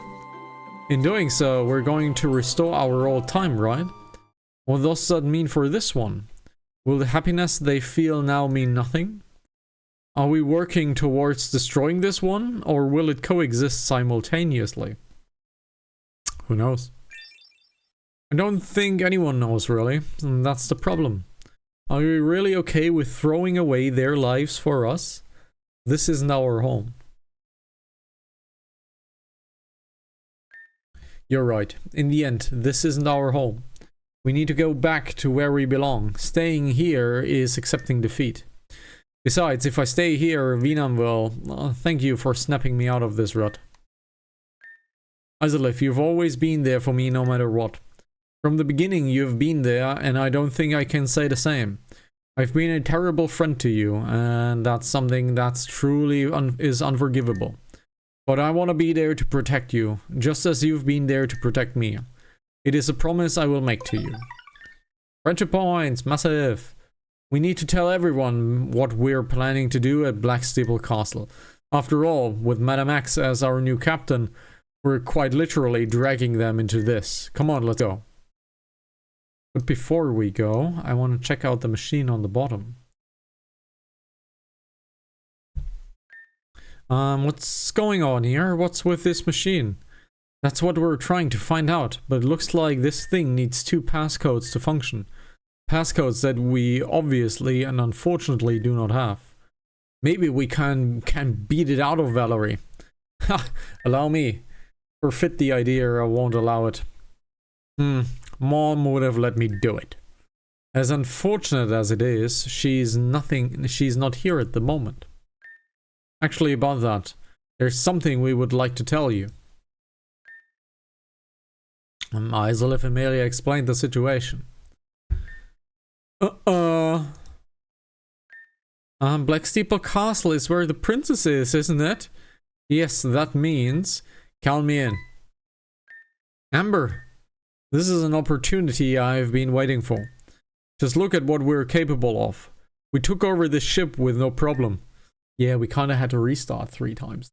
In doing so, we're going to restore our old time, right? What does that mean for this one? Will the happiness they feel now mean nothing? Are we working towards destroying this one, or will it coexist simultaneously? Who knows? I don't think anyone knows, really, and that's the problem. Are we really okay with throwing away their lives for us? This isn't our home. You're right. In the end, this isn't our home. We need to go back to where we belong. Staying here is accepting defeat. Besides, if I stay here, Vinam will... thank you for snapping me out of this rut. Isolif, you've always been there for me no matter what. From the beginning you've been there, and I don't think I can say the same. I've been a terrible friend to you, and that's something that's truly is unforgivable. But I want to be there to protect you, just as you've been there to protect me. It is a promise I will make to you. Friendship points, massive. We need to tell everyone what we're planning to do at Black Steeple Castle. After all, with Madame X as our new captain, we're quite literally dragging them into this. Come on, let's go. But before we go, I want to check out the machine on the bottom. What's going on here? What's with this machine? That's what we're trying to find out, but it looks like this thing needs 2 passcodes to function. Passcodes that we obviously and unfortunately do not have. Maybe we can beat it out of Valerie. Ha! Allow me. Forfeit the idea, I won't allow it. Mom would have let me do it. As unfortunate as it is, she's not here at the moment. Actually, about that, there's something we would like to tell you. Isolif Amelia explained the situation. Black Steeple Castle is where the princess is, isn't it? Yes, that means... Count me in. Amber, this is an opportunity I've been waiting for. Just look at what we're capable of. We took over this ship with no problem. Yeah, we kinda had to restart 3 times.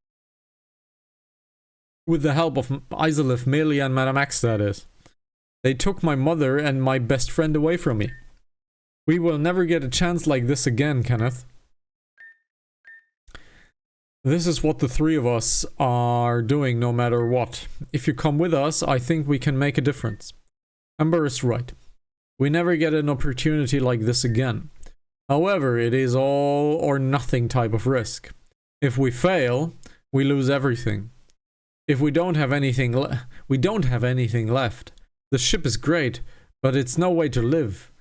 With the help of Isolif, Melia, and Madame X, that is. They took my mother and my best friend away from me. We will never get a chance like this again, Kenneth. This is what the 3 of us are doing no matter what. If you come with us, I think we can make a difference. Amber is right. We never get an opportunity like this again. However, it is all or nothing type of risk. If we fail, we lose everything. If we don't have anything left. The ship is great, but it's no way to live.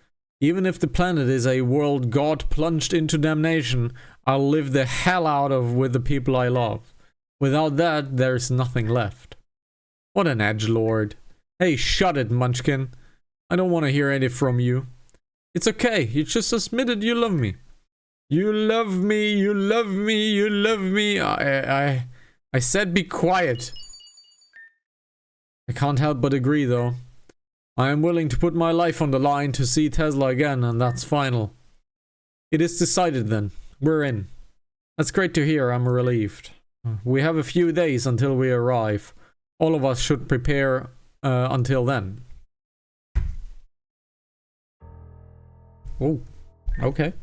Even if the planet is a world God plunged into damnation, I'll live the hell out of with the people I love. Without that, there's nothing left. What an edgelord. Hey, shut it, Munchkin. I don't want to hear any from you. It's okay, you just admitted you love me. You love me, you love me, you love me. I said be quiet. I can't help but agree though. I am willing to put my life on the line to see Tesla again, and that's final. It is decided then. We're in. That's great to hear, I'm relieved. We have a few days until we arrive. All of us should prepare until then. Oh, okay.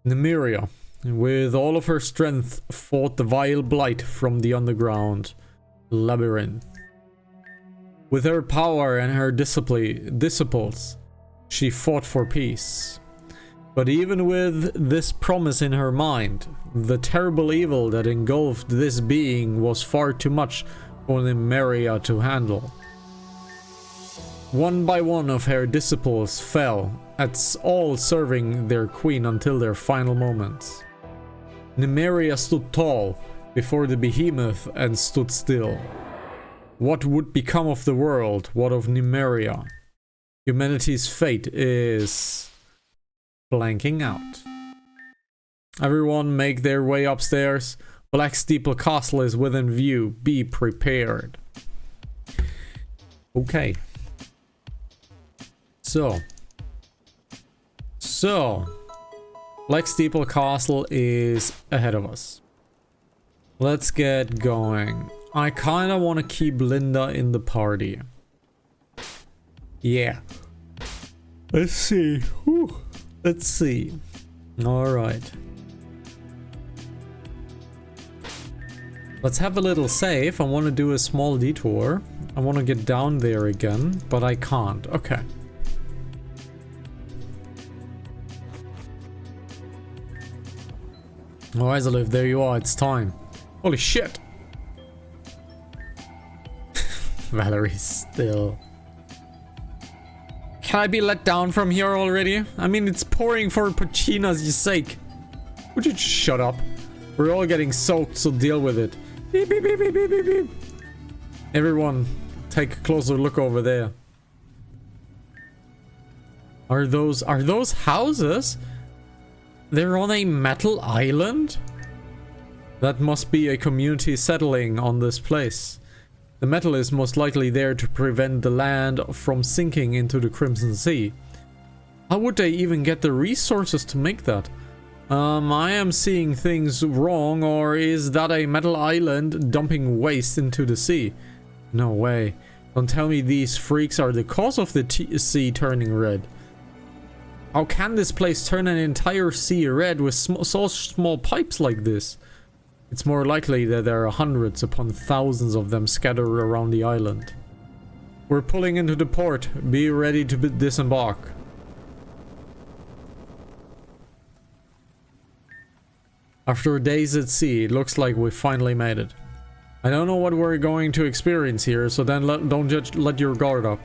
Nymeria, with all of her strength, fought the vile blight from the underground labyrinth. With her power and her disciples, she fought for peace. But even with this promise in her mind, the terrible evil that engulfed this being was far too much for Nymeria to handle. One by one of her disciples fell, all serving their queen until their final moments. Nymeria stood tall before the behemoth and stood still. What would become of the world? What of Nymeria? Humanity's fate is... blanking out. Everyone make their way upstairs. Black Steeple Castle is within view. Be prepared. Okay. So, Black Steeple Castle is ahead of us. Let's get going. I kind of want to keep Linda in the party. Yeah. Let's see. Whew. Let's see. Alright. Let's have a little save. I want to do a small detour. I want to get down there again, but I can't. Okay. Oh, Isolif, there you are. It's time. Holy shit. Valerie's still... Can I be let down from here already? I mean, it's pouring for Pachina's sake. Would you just shut up? We're all getting soaked, so deal with it. Beep, beep, beep, beep, beep, beep, beep. Everyone, take a closer look over there. Are those houses? They're on a metal island? That must be a community settling on this place. The metal is most likely there to prevent the land from sinking into the Crimson Sea. How would they even get the resources to make that? I am seeing things wrong, or is that a metal island dumping waste into the sea? No way. Don't tell me these freaks are the cause of the sea turning red. How can this place turn an entire sea red with so small pipes like this? It's more likely that there are hundreds upon thousands of them scattered around the island. We're pulling into the port. Be ready to disembark. After days at sea, it looks like we finally made it. I don't know what we're going to experience here, so then don't let your guard up.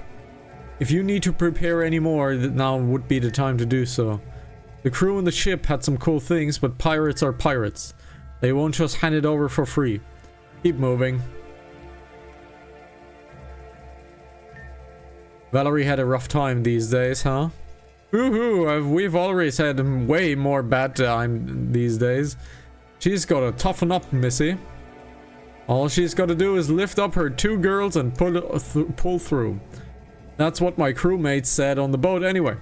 If you need to prepare any more, now would be the time to do so. The crew on the ship had some cool things, but pirates are pirates. They won't just hand it over for free. Keep moving. Valerie had a rough time these days, huh? Woohoo, we've always had way more bad time these days. She's gotta toughen up, Missy. All she's gotta do is lift up her 2 girls and pull through. That's what my crewmates said on the boat anyway.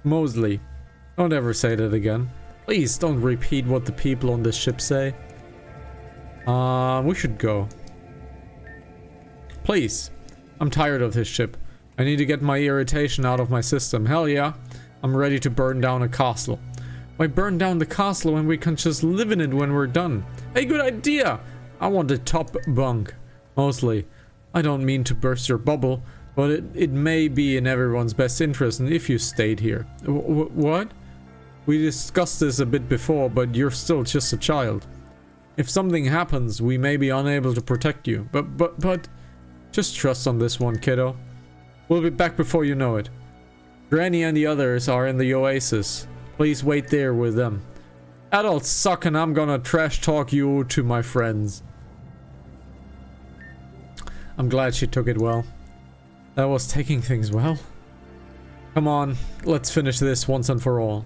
Mosley, don't ever say that again. Please don't repeat what the people on this ship say. We should go. Please. I'm tired of this ship. I need to get my irritation out of my system. Hell yeah. I'm ready to burn down a castle. Why burn down the castle when we can just live in it when we're done? Hey, good idea! I want the top bunk. Mostly. I don't mean to burst your bubble, but it may be in everyone's best interest and if you stayed here. What? We discussed this a bit before, but you're still just a child. If something happens, we may be unable to protect you. But... Just trust on this one, kiddo. We'll be back before you know it. Granny and the others are in the oasis. Please wait there with them. Adults suck and I'm gonna trash talk you to my friends. I'm glad she took it well. That was taking things well. Come on, let's finish this once and for all.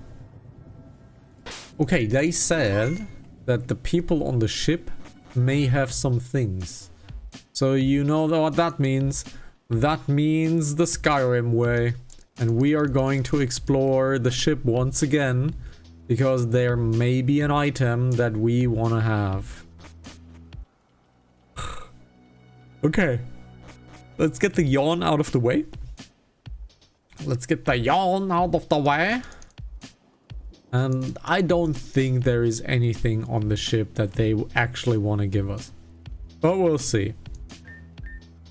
Okay, they said that the people on the ship may have some things. So you know what that means. That means the Skyrim way. And we are going to explore the ship once again. Because there may be an item that we want to have. Okay. Let's get the yawn out of the way. Let's get the yawn out of the way. And I don't think there is anything on the ship that they actually want to give us. But we'll see.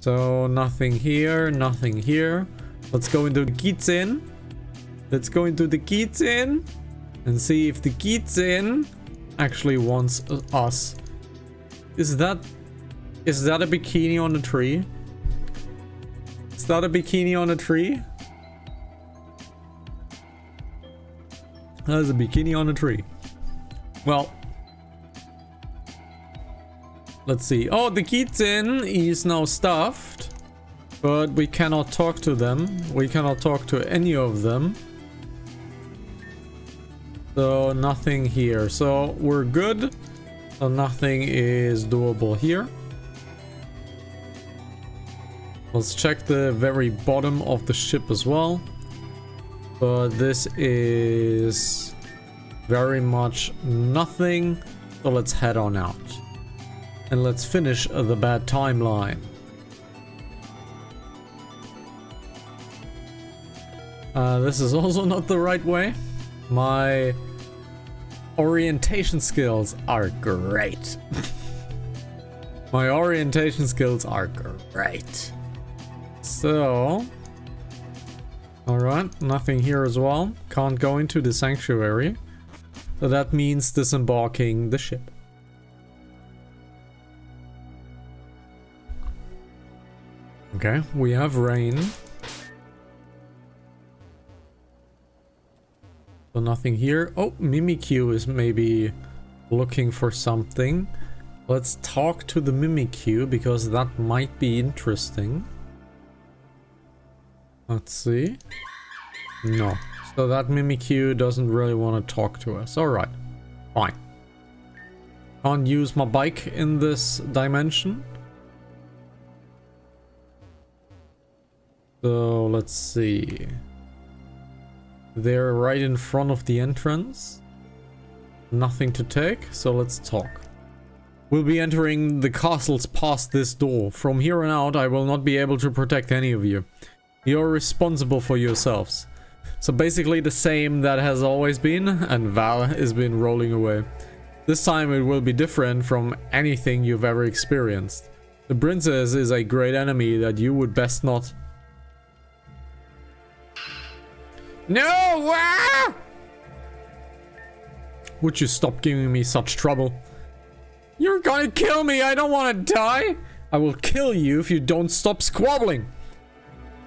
So nothing here, nothing here. Let's go into the Kitchen. Let's go into the Kitchen and see if the Kitchen actually wants us. Is that a bikini on a tree? Is that a bikini on a tree? That is a bikini on a tree. Well, let's see. Oh, the Kitchen is now stuffed. But we cannot talk to them. We cannot talk to any of them. So nothing here. So we're good. So nothing is doable here. Let's check the very bottom of the ship as well. But this is very much nothing. So let's head on out. And let's finish the bad timeline. This is also not the right way. My orientation skills are great. My orientation skills are great. So... Alright, nothing here as well. Can't go into the sanctuary. So that means disembarking the ship. Okay, we have rain. So nothing here. Oh, Mimikyu is maybe looking for something. Let's talk to the Mimikyu because that might be interesting. Let's see. No. So that Mimikyu doesn't really want to talk to us. Alright. Fine. Can't use my bike in this dimension. So let's see. They're right in front of the entrance. Nothing to take, so let's talk. We'll be entering the castles past this door. From here on out, I will not be able to protect any of you. You're responsible for yourselves. So basically the same that has always been, and Val has been rolling away. This time it will be different from anything you've ever experienced. The princess is a great enemy that you would best not... No! Ah! Would you stop giving me such trouble? You're gonna kill me! I don't want to die! I will kill you if you don't stop squabbling!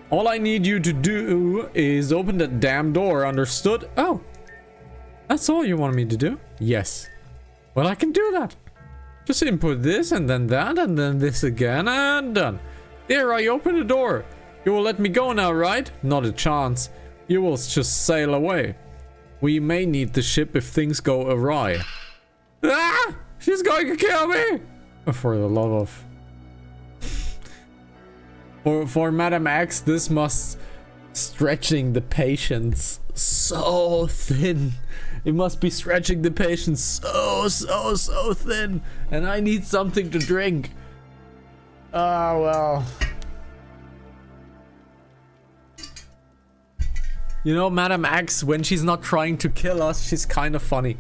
All I need you to do is open that damn door, understood? Oh. That's all you wanted me to do? Yes. Well, I can do that. Just input this and then that and then this again and done. There, I opened the door. You will let me go now, right? Not a chance. You will just sail away. We may need the ship if things go awry. Ah! She's going to kill me! For the love of... For Madame X, this must... Stretching the patience so thin. It must be stretching the patience so thin. And I need something to drink. Ah, well. You know, Madame X, when she's not trying to kill us, she's kind of funny.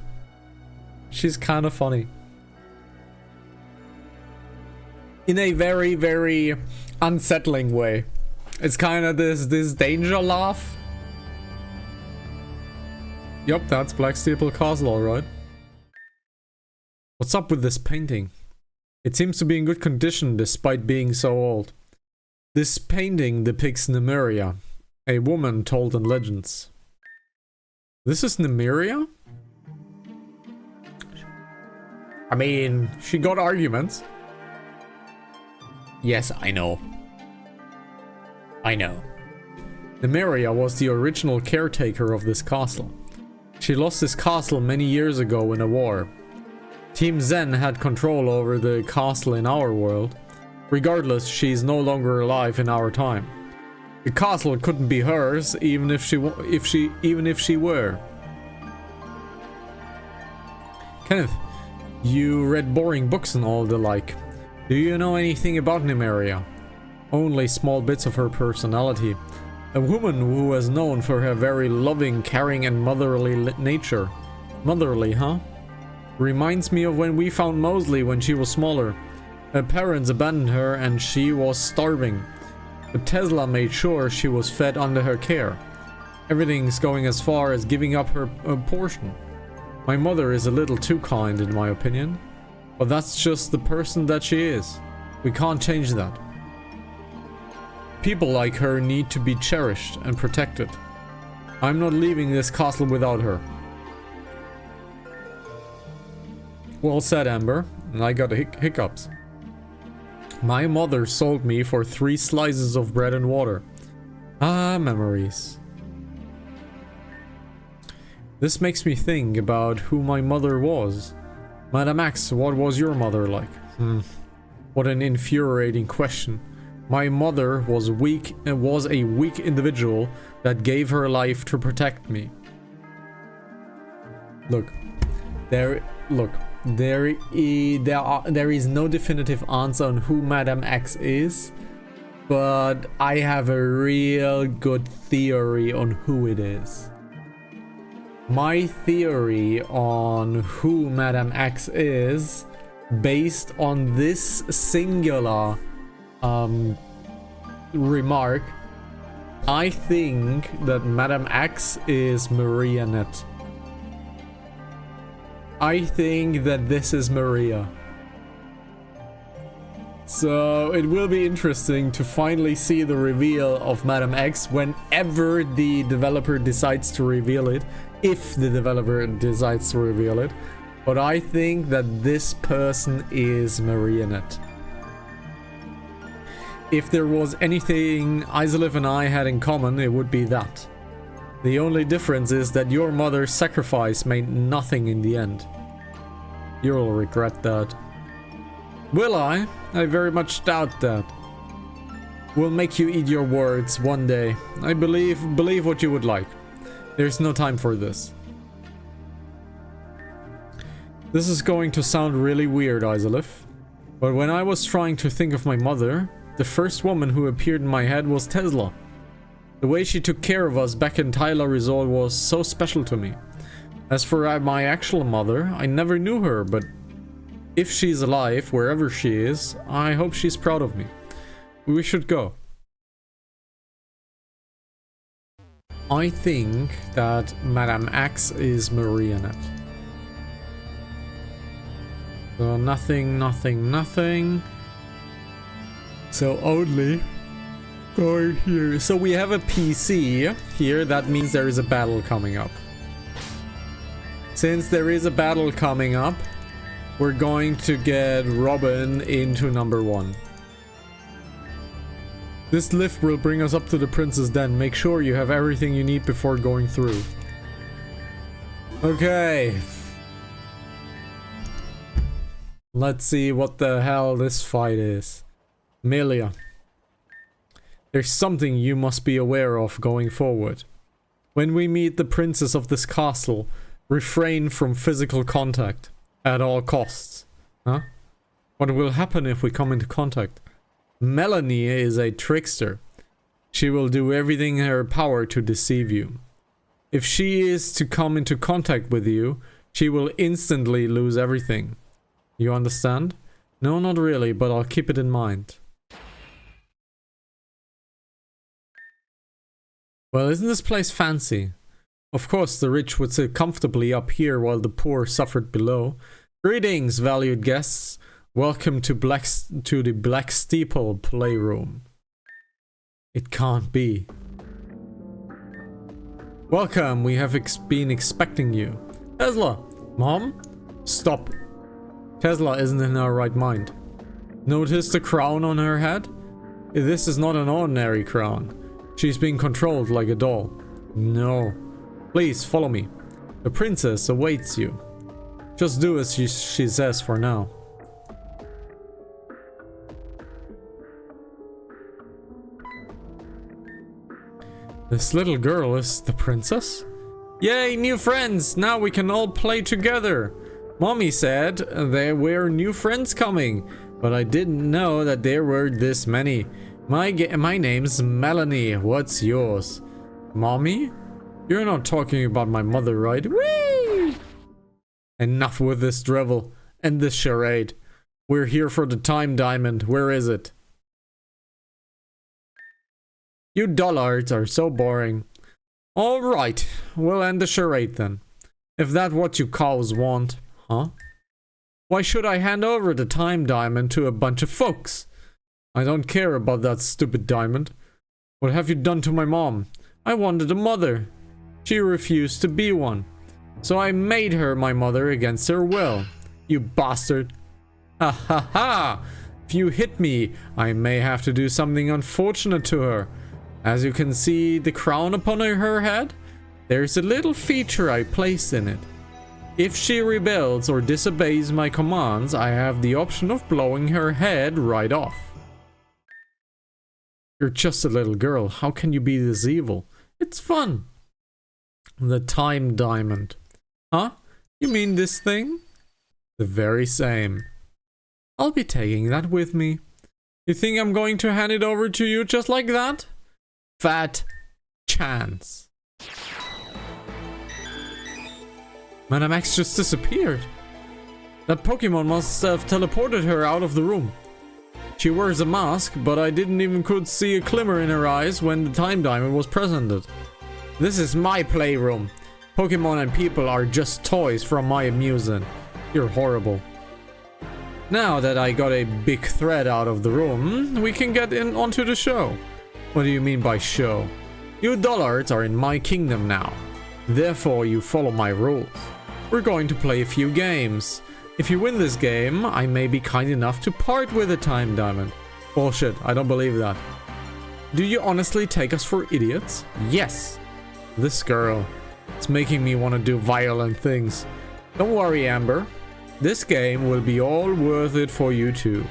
She's kind of funny. In a very, very unsettling way. It's kind of this danger laugh. Yup, that's Black Steeple Castle, alright. What's up with this painting? It seems to be in good condition despite being so old. This painting depicts Nymeria, a woman told in legends. This is Nymeria? I mean, she got arguments. Yes, I know. I know. Nymeria was the original caretaker of this castle. She lost this castle many years ago in a war. Team Zen had control over the castle in our world. Regardless, she's no longer alive in our time. The castle couldn't be hers, even if she were. Kenneth, you read boring books and all the like. Do you know anything about Nymeria? Only small bits of her personality. A woman who was known for her very loving, caring and motherly nature. Motherly, huh? Reminds me of when we found Mosley when she was smaller. Her parents abandoned her and she was starving. But Tesla made sure she was fed under her care. Everything's going as far as giving up her portion. My mother is a little too kind in my opinion. But that's just the person that she is. We can't change that. People like her need to be cherished and protected. I'm not leaving this castle without her. Well said, Amber. And I got hiccups. My mother sold me for 3 slices of bread and water. Ah, memories. This makes me think about who my mother was. Madame X, what was your mother like? What an infuriating question. My mother was weak and was a weak individual that gave her life to protect me. There is no definitive answer on who Madame X is, but I have a real good theory on who it is. My theory on who Madame X is, based on this singular remark, I think that Madame X is Maria Net. I think that this is Maria. So it will be interesting to finally see the reveal of Madame X whenever the developer decides to reveal it. If the developer decides to reveal it. But I think that this person is Maria Net. If there was anything Isolive and I had in common, it would be that. The only difference is that your mother's sacrifice made nothing in the end. You'll regret that. Will I? I very much doubt that. We'll make you eat your words one day. I believe what you would like. There's no time for this. This is going to sound really weird, Isolith. But when I was trying to think of my mother, the first woman who appeared in my head was Tesla. The way she took care of us back in Tyler Resort was so special to me. As for my actual mother, I never knew her, but if she's alive, wherever she is, I hope she's proud of me. We should go. I think that Madame X is Marionette. So nothing, nothing, nothing. So only going here. So we have a PC here. That means there is a battle coming up. Since there is a battle coming up, we're going to get Robin into number 1. This lift will bring us up to the Prince's Den. Make sure you have everything you need before going through. Okay. Let's see what the hell this fight is. Melia. There's something you must be aware of going forward. When we meet the princess of this castle, refrain from physical contact at all costs. Huh? What will happen if we come into contact? Melanie is a trickster. She will do everything in her power to deceive you. If she is to come into contact with you, she will instantly lose everything. You understand? No, not really, but I'll keep it in mind. Well, isn't this place fancy? Of course, the rich would sit comfortably up here while the poor suffered below. Greetings, valued guests. Welcome to the Black Steeple Playroom. It can't be. Welcome, we have been expecting you. Tesla! Mom? Stop. Tesla isn't in her right mind. Notice the crown on her head? This is not an ordinary crown. She's being controlled like a doll. No. Please, follow me. The princess awaits you. Just do as she says for now. This little girl is the princess? Yay, new friends! Now we can all play together! Mommy said there were new friends coming, but I didn't know that there were this many. My name's Melanie. What's yours? Mommy? You're not talking about my mother, right? Whee! Enough with this drivel and this charade. We're here for the time diamond. Where is it? You dullards are so boring. Alright, we'll end the charade then. If that's what you cows want. Huh? Why should I hand over the time diamond to a bunch of folks? I don't care about that stupid diamond. What have you done to my mom? I wanted a mother. She refused to be one. So I made her my mother against her will. You bastard. Ha ha ha! If you hit me, I may have to do something unfortunate to her. As you can see the crown upon her head, there's a little feature I placed in it. If she rebels or disobeys my commands, I have the option of blowing her head right off. You're just a little girl. How can you be this evil? It's fun. The time diamond. Huh? You mean this thing? The very same. I'll be taking that with me. You think I'm going to hand it over to you just like that? Fat chance. Madame X just disappeared. That Pokemon must have teleported her out of the room. She wears a mask, but I didn't even could see a glimmer in her eyes when the time diamond was presented. This is my playroom. Pokemon and people are just toys from my amusement. You're horrible. Now that I got a big thread out of the room, we can get in onto the show. What do you mean by show? You dullards are in my kingdom now. Therefore, you follow my rules. We're going to play a few games. If you win this game, I may be kind enough to part with a time diamond. Bullshit, I don't believe that. Do you honestly take us for idiots? Yes. This girl. It's making me want to do violent things. Don't worry, Amber. This game will be all worth it for you too.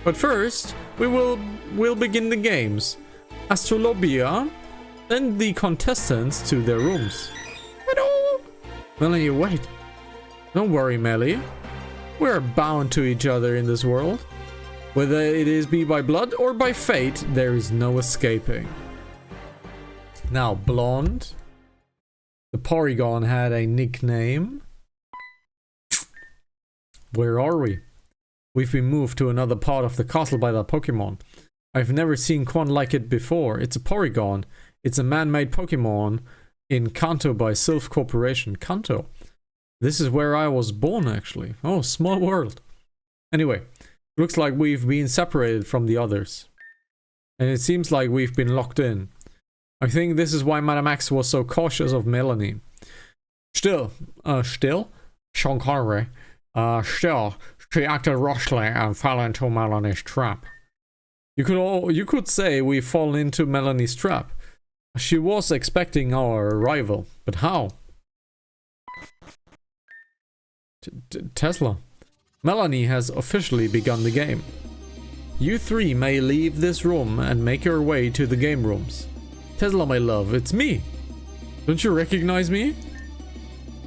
But first, we'll begin the games. Astrolobia, send the contestants to their rooms. Hello. Melanie, wait. Don't worry, Melly. We're bound to each other in this world. Whether it is be by blood or by fate, there is no escaping. Now, blonde. The Porygon had a nickname. Where are we? We've been moved to another part of the castle by that Pokemon. I've never seen one like it before. It's a Porygon. It's a man-made Pokemon in Kanto by Sylph Corporation. Kanto. This is where I was born, actually. Oh, small world. Anyway, looks like we've been separated from the others. And it seems like we've been locked in. I think this is why Madame X was so cautious of Melanie. Still, Sean Connery, still, she acted rashly and fell into Melanie's trap. You could say we've fallen into Melanie's trap. She was expecting our arrival, but how? Tesla. Melanie has officially begun the game. You three may leave this room and make your way to the game rooms. Tesla, my love, it's me. Don't you recognize me?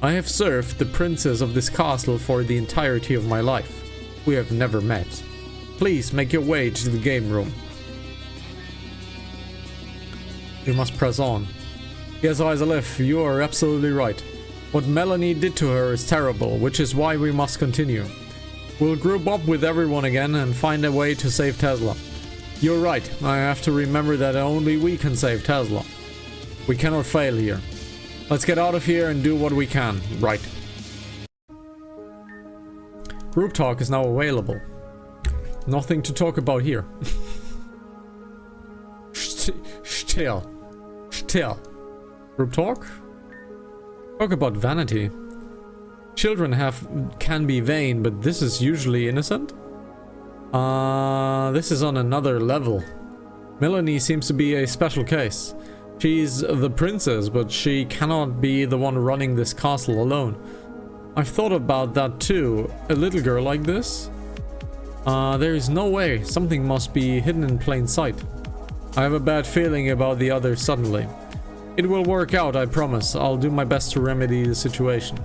I have served the princess of this castle for the entirety of my life. We have never met. Please make your way to the game room. You must press on. Yes, Izalef, you are absolutely right. What Melanie did to her is terrible, which is why we must continue. We'll group up with everyone again and find a way to save Tesla. You're right, I have to remember that only we can save Tesla. We cannot fail here. Let's get out of here and do what we can. Right. Group talk is now available. Nothing to talk about here. Still. Group talk? Talk about vanity. Children can be vain, but this is usually innocent? This is on another level. Melanie seems to be a special case. She's the princess, but she cannot be the one running this castle alone. I've thought about that too. A little girl like this? There is no way. Something must be hidden in plain sight. I have a bad feeling about the others suddenly. It will work out, I promise. I'll do my best to remedy the situation.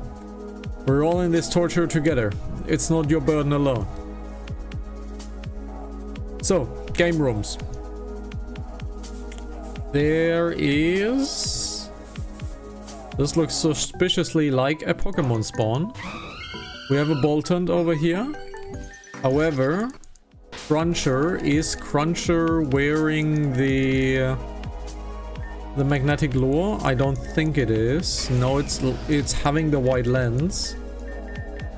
We're all in this torture together. It's not your burden alone. So, game rooms. There is... This looks suspiciously like a Pokemon spawn. We have a Boltund over here. However, is Cruncher wearing the magnetic lure? I don't think it is. No, it's having the white lens.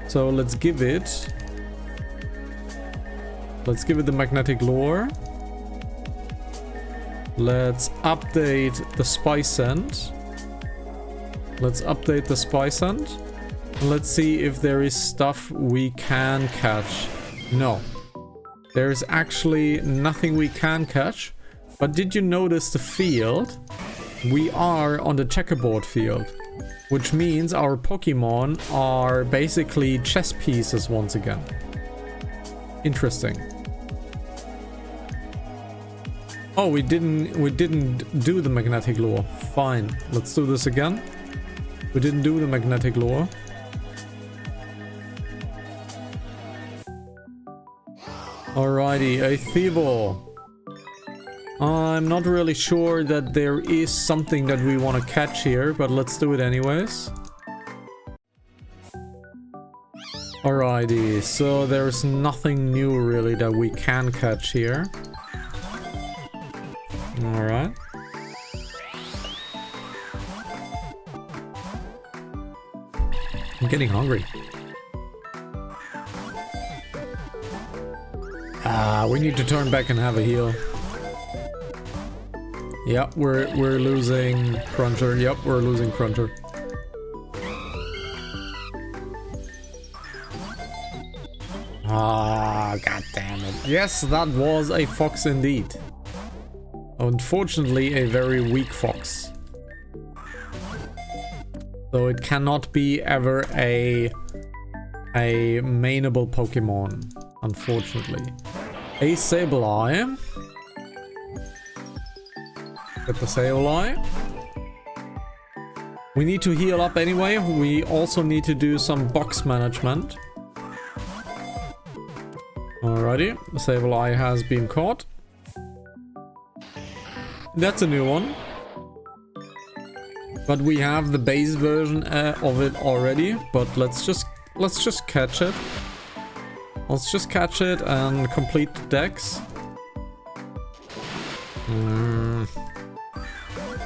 So let's give it the magnetic lure. Let's update the spy scent. Let's see if there is stuff we can catch. No. There's actually nothing we can catch. But did you notice the field? We are on the checkerboard field. Which means our Pokemon are basically chess pieces once again. Interesting. Oh, we didn't do the magnetic lure. Fine. Let's do this again. We didn't do the magnetic lure. Alrighty, a Thievul. I'm not really sure that there is something that we want to catch here, but let's do it anyways. Alrighty, so there's nothing new really that we can catch here. Alright. I'm getting hungry. We need to turn back and have a heal. Yep, we're losing Cruncher. Yep, we're losing Cruncher. Ah, god damn it. Yes, that was a fox indeed. Unfortunately, a very weak fox. So it cannot be ever a mainable Pokemon, unfortunately. A Sableye. Get the Sableye. We need to heal up anyway. We also need to do some box management. Alrighty, Sableye has been caught. That's a new one. But we have the base version of it already. But let's just catch it. Let's just catch it and complete the decks.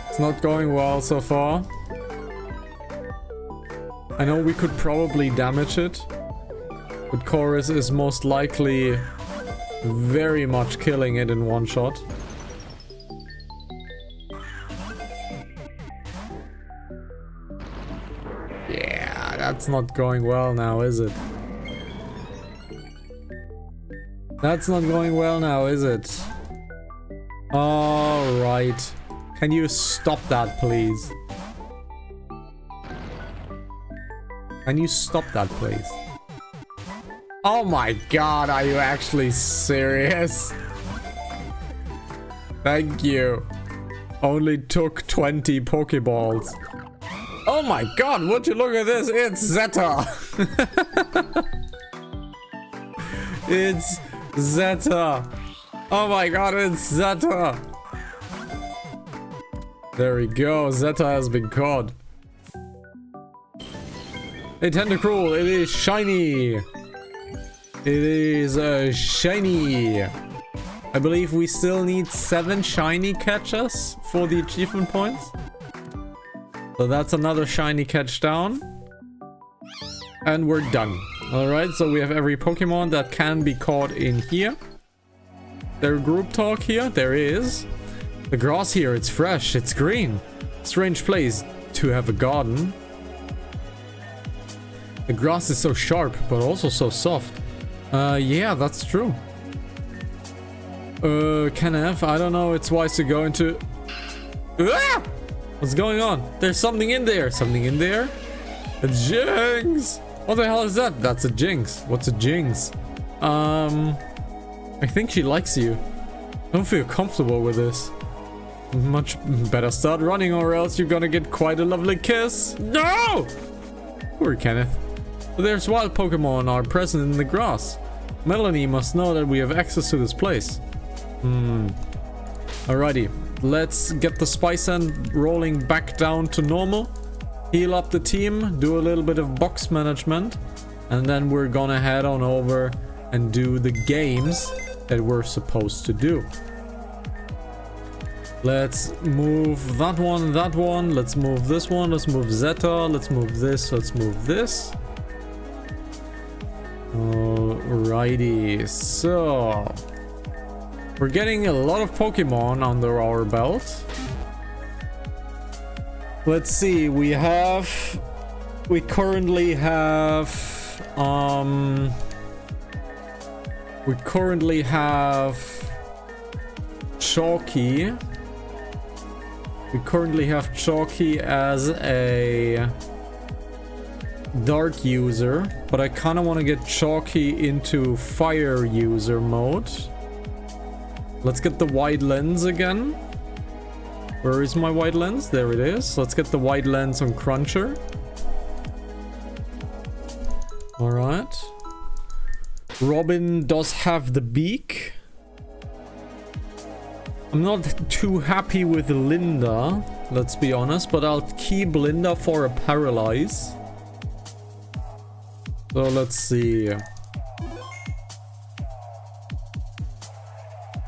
It's not going well so far. I know we could probably damage it, but Chorus is most likely very much killing it in one shot. Yeah, that's not going well now, is it? That's not going well now, is it? Alright. Can you stop that, please? Can you stop that, please? Oh my god, are you actually serious? Thank you. Only took 20 Pokeballs. Oh my god, would you look at this? It's Zeta! It's Zeta! Oh my god, it's Zeta! There we go, Zeta has been caught. Hey Tentacruel, it is shiny! It is shiny! I believe we still need 7 shiny catches for the achievement points. So that's another shiny catch down. And we're done. Alright, so we have every Pokemon that can be caught in here. Their group talk here, there is. The grass here, it's fresh, it's green. Strange place to have a garden. The grass is so sharp, but also so soft. Yeah, that's true. Kenneth, I don't know, it's wise to go into... Ah! What's going on? There's something in there. Something in there? A Jinx! What the hell is that? That's a Jinx. What's a Jinx? I think she likes you. I don't feel comfortable with this. Much better start running or else you're gonna get quite a lovely kiss. No! Poor Kenneth. There's wild Pokemon are present in the grass. Melanie must know that we have access to this place. Alrighty. Let's get the Spice End rolling back down to normal. Heal up the team. Do a little bit of box management. And then we're gonna head on over and do the games that we're supposed to do. Let's move that one, that one. Let's move this one. Let's move Zeta. Let's move this. Let's move this. Alrighty, so we're getting a lot of Pokemon under our belt. Let's see, we currently have Chalky. We currently have Chalky as a dark user, but I kind of want to get Chalky into fire user mode. Let's get the wide lens again. Where is my wide lens? There it is. Let's get the wide lens on Cruncher. Alright. Robin does have the beak. I'm not too happy with Linda, let's be honest, but I'll keep Linda for a paralyze. So let's see.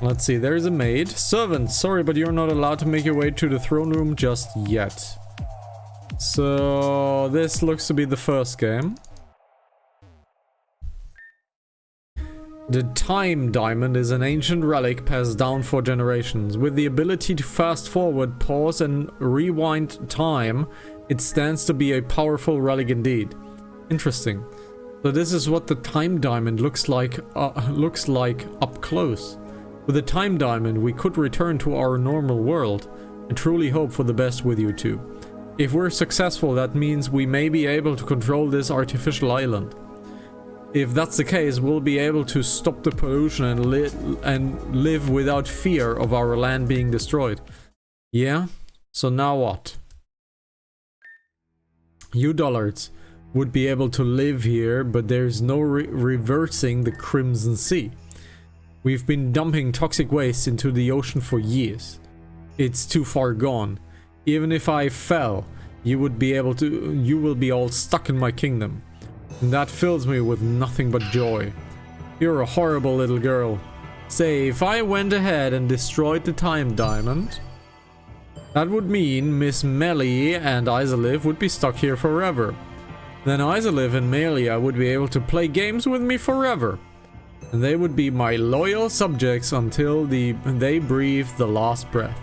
Let's see, there's a maid. Servant, sorry, but you're not allowed to make your way to the throne room just yet. So this looks to be the first game. The Time Diamond is an ancient relic passed down for generations. With the ability to fast forward, pause, and rewind time, it stands to be a powerful relic indeed. Interesting. So this is what the Time Diamond looks like up close. With the Time Diamond, we could return to our normal world. I truly hope for the best with you two. If we're successful, that means we may be able to control this artificial island. If that's the case, we'll be able to stop the pollution and live without fear of our land being destroyed. Yeah? So now what? You dullards. would be able to live here, but there's no reversing the Crimson Sea. We've been dumping toxic waste into the ocean for years. It's too far gone. Even if I fell, you will be all stuck in my kingdom. And that fills me with nothing but joy. You're a horrible little girl. Say, if I went ahead and destroyed the time diamond, that would mean Miss Melly and Izaliv would be stuck here forever. Then Izaliv and Melia would be able to play games with me forever. And they would be my loyal subjects until they breathe the last breath.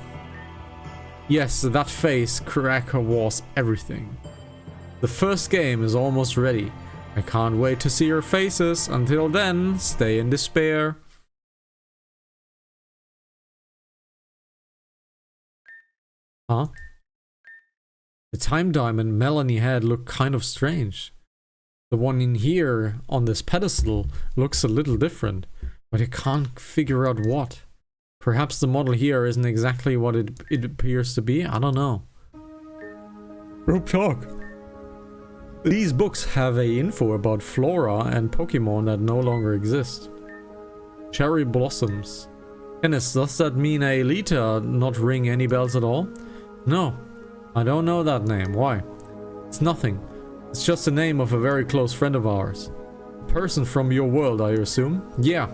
Yes, that face cracker was everything. The first game is almost ready. I can't wait to see your faces. Until then, stay in despair. Huh? The time diamond Melanie had looked kind of strange. The one in here on this pedestal looks a little different, but I can't figure out what. Perhaps the model here isn't exactly what it appears to be? I don't know. Rope talk. These books have a info about flora and Pokemon that no longer exist. Cherry blossoms. Dennis, does that mean Aelita not ring any bells at all? No, I don't know that name. Why? It's nothing. It's just the name of a very close friend of ours. A person from your world, I assume? Yeah,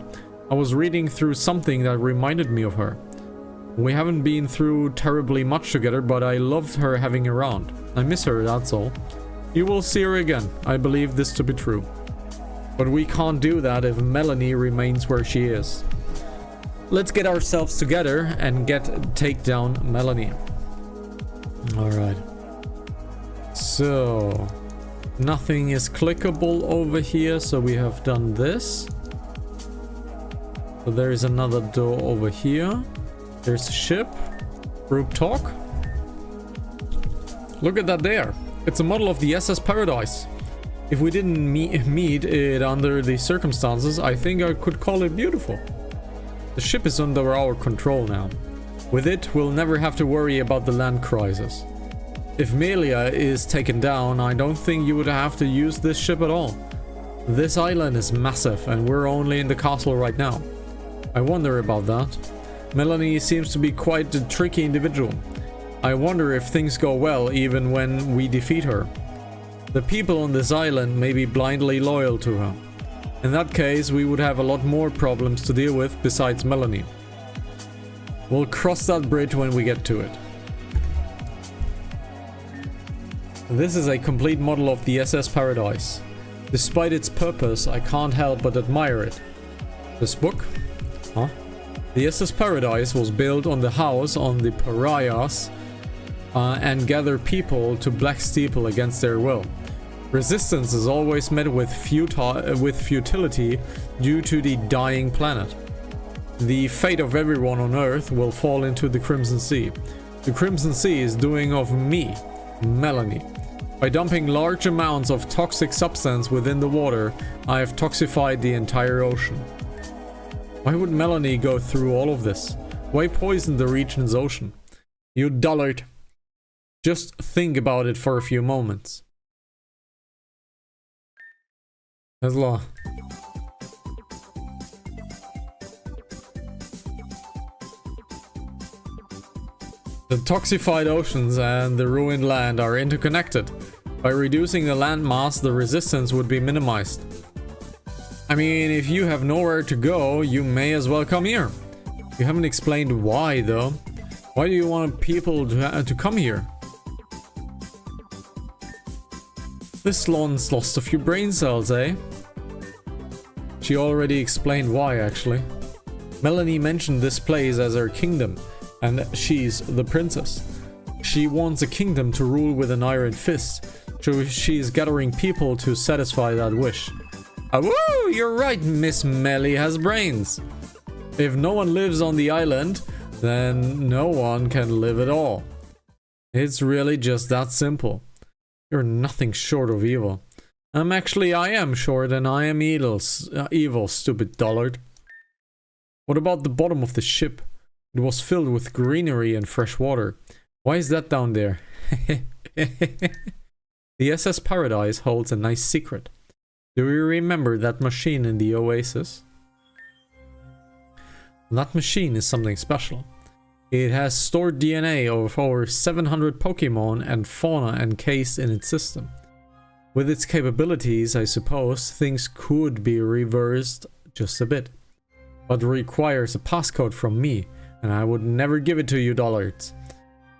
I was reading through something that reminded me of her. We haven't been through terribly much together, but I loved her having around. I miss her, that's all. You will see her again. I believe this to be true. But we can't do that if Melanie remains where she is. Let's get ourselves together and take down Melanie. Alright. So, nothing is clickable over here, so we have done this. So there is another door over here. There's a ship. Group talk. Look at that there. It's a model of the SS Paradise. If we didn't meet it under the circumstances, I think I could call it beautiful. The ship is under our control now. With it, we'll never have to worry about the land crisis. If Melia is taken down, I don't think you would have to use this ship at all. This island is massive and we're only in the castle right now. I wonder about that. Melanie seems to be quite a tricky individual. I wonder if things go well even when we defeat her. The people on this island may be blindly loyal to her. In that case, we would have a lot more problems to deal with besides Melanie. We'll cross that bridge when we get to it. This is a complete model of the SS Paradise. Despite its purpose, I can't help but admire it. This book? Huh? The SS Paradise was built on the house on the pariahs and gather people to Black Steeple against their will. Resistance is always met with futility due to the dying planet. The fate of everyone on Earth will fall into the Crimson Sea. The Crimson Sea is doing of me, Melanie. By dumping large amounts of toxic substance within the water, I have toxified the entire ocean. Why would Melanie go through all of this? Why poison the region's ocean? You dullard. Just think about it for a few moments. Tesla. The toxified oceans and the ruined land are interconnected. By reducing the landmass, the resistance would be minimized. I mean, if you have nowhere to go, you may as well come here. You haven't explained why, though. Why do you want people to come here? This one's lost a few brain cells, eh? She already explained why, actually. Melanie mentioned this place as her kingdom, and she's the princess. She wants a kingdom to rule with an iron fist, so she's gathering people to satisfy that wish. Ah, woo! You're right, Miss Melly has brains. If no one lives on the island, then no one can live at all. It's really just that simple. You're nothing short of evil. I am short and I am evil, stupid dullard. What about the bottom of the ship? It was filled with greenery and fresh water. Why is that down there? The SS Paradise holds a nice secret. Do you remember that machine in the Oasis? That machine is something special. It has stored DNA of over 700 Pokemon and fauna encased in its system. With its capabilities, I suppose, things could be reversed just a bit. But it requires a passcode from me, and I would never give it to you, Dollards.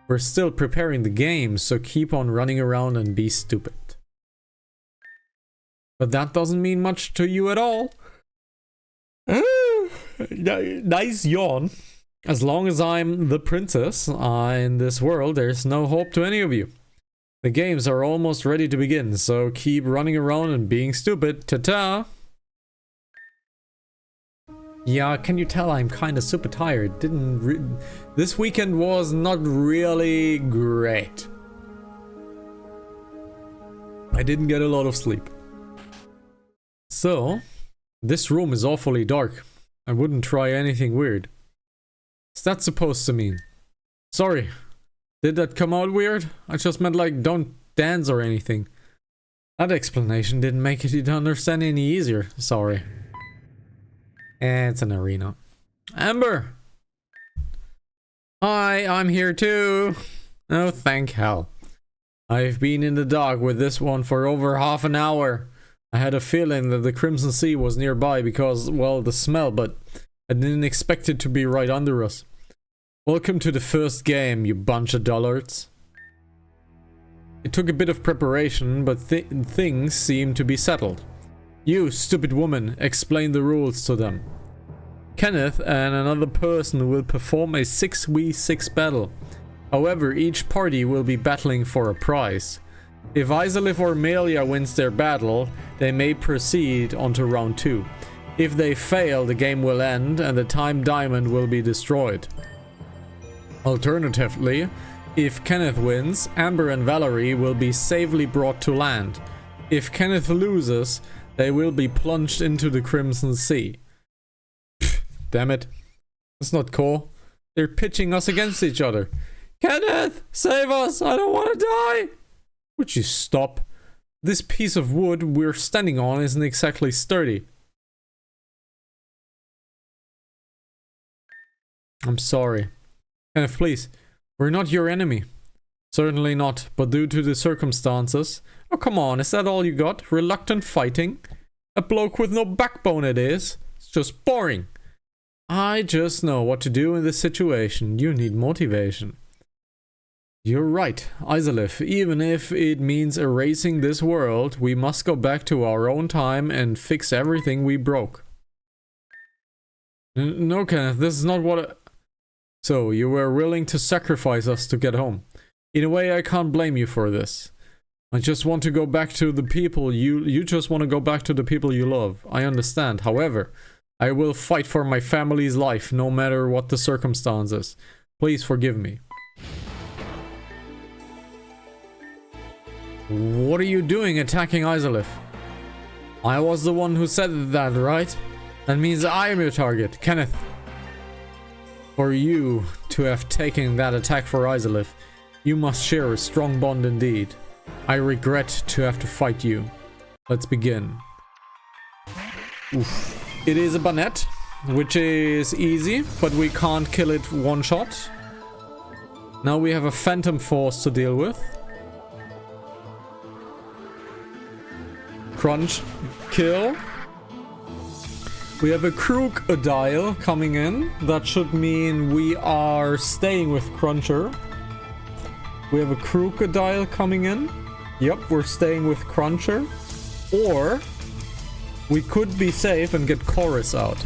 We're still preparing the game, so keep on running around and be stupid. But that doesn't mean much to you at all. Nice yawn. As long as I'm the princess in this world, there's no hope to any of you. The games are almost ready to begin, so keep running around and being stupid. Ta-ta! Yeah, can you tell I'm kinda super tired? This weekend was not really great. I didn't get a lot of sleep. So, this room is awfully dark. I wouldn't try anything weird. What's that supposed to mean? Sorry. Did that come out weird? I just meant like don't dance or anything. That explanation didn't make it understand any easier. Sorry. It's an arena. Amber! Hi, I'm here too. Oh, thank hell. I've been in the dark with this one for over half an hour. I had a feeling that the Crimson Sea was nearby because, well, the smell, but I didn't expect it to be right under us. Welcome to the first game, you bunch of dullards. It took a bit of preparation, but things seem to be settled. You, stupid woman, explain the rules to them. Kenneth and another person will perform a 6v6 battle. However, each party will be battling for a prize. If Izalith or Melia wins their battle, they may proceed on to round 2. If they fail, the game will end and the time diamond will be destroyed. Alternatively, if Kenneth wins, Amber and Valerie will be safely brought to land. If Kenneth loses, they will be plunged into the Crimson Sea. Pfft, damn it. That's not cool. They're pitching us against each other. Kenneth, save us! I don't want to die! Would you stop? This piece of wood we're standing on isn't exactly sturdy. I'm sorry. Kenneth, please. We're not your enemy. Certainly not, but due to the circumstances... Oh, come on, is that all you got? Reluctant fighting? A bloke with no backbone it is. It's just boring. I just know what to do in this situation. You need motivation. You're right, Izalith. Even if it means erasing this world, we must go back to our own time and fix everything we broke. No, Kenneth, this is not what... So, you were willing to sacrifice us to get home. In a way, I can't blame you for this. I just want to go back to the people you just want to go back to the people you love. I understand. However, I will fight for my family's life no matter what the circumstances. Please forgive me. What are you doing attacking Izalith? I was the one who said that, right? That means I am your target, Kenneth. For you to have taken that attack for Izalith, you must share a strong bond indeed. I regret to have to fight you. Let's begin. Oof. It is a Banette, which is easy, but we can't kill it one shot. Now we have a Phantom Force to deal with. Crunch, kill. We have a Crocodile coming in. That should mean we are staying with Cruncher. We have a Crocodile coming in. Yep, we're staying with Cruncher. Or we could be safe and get Chorus out.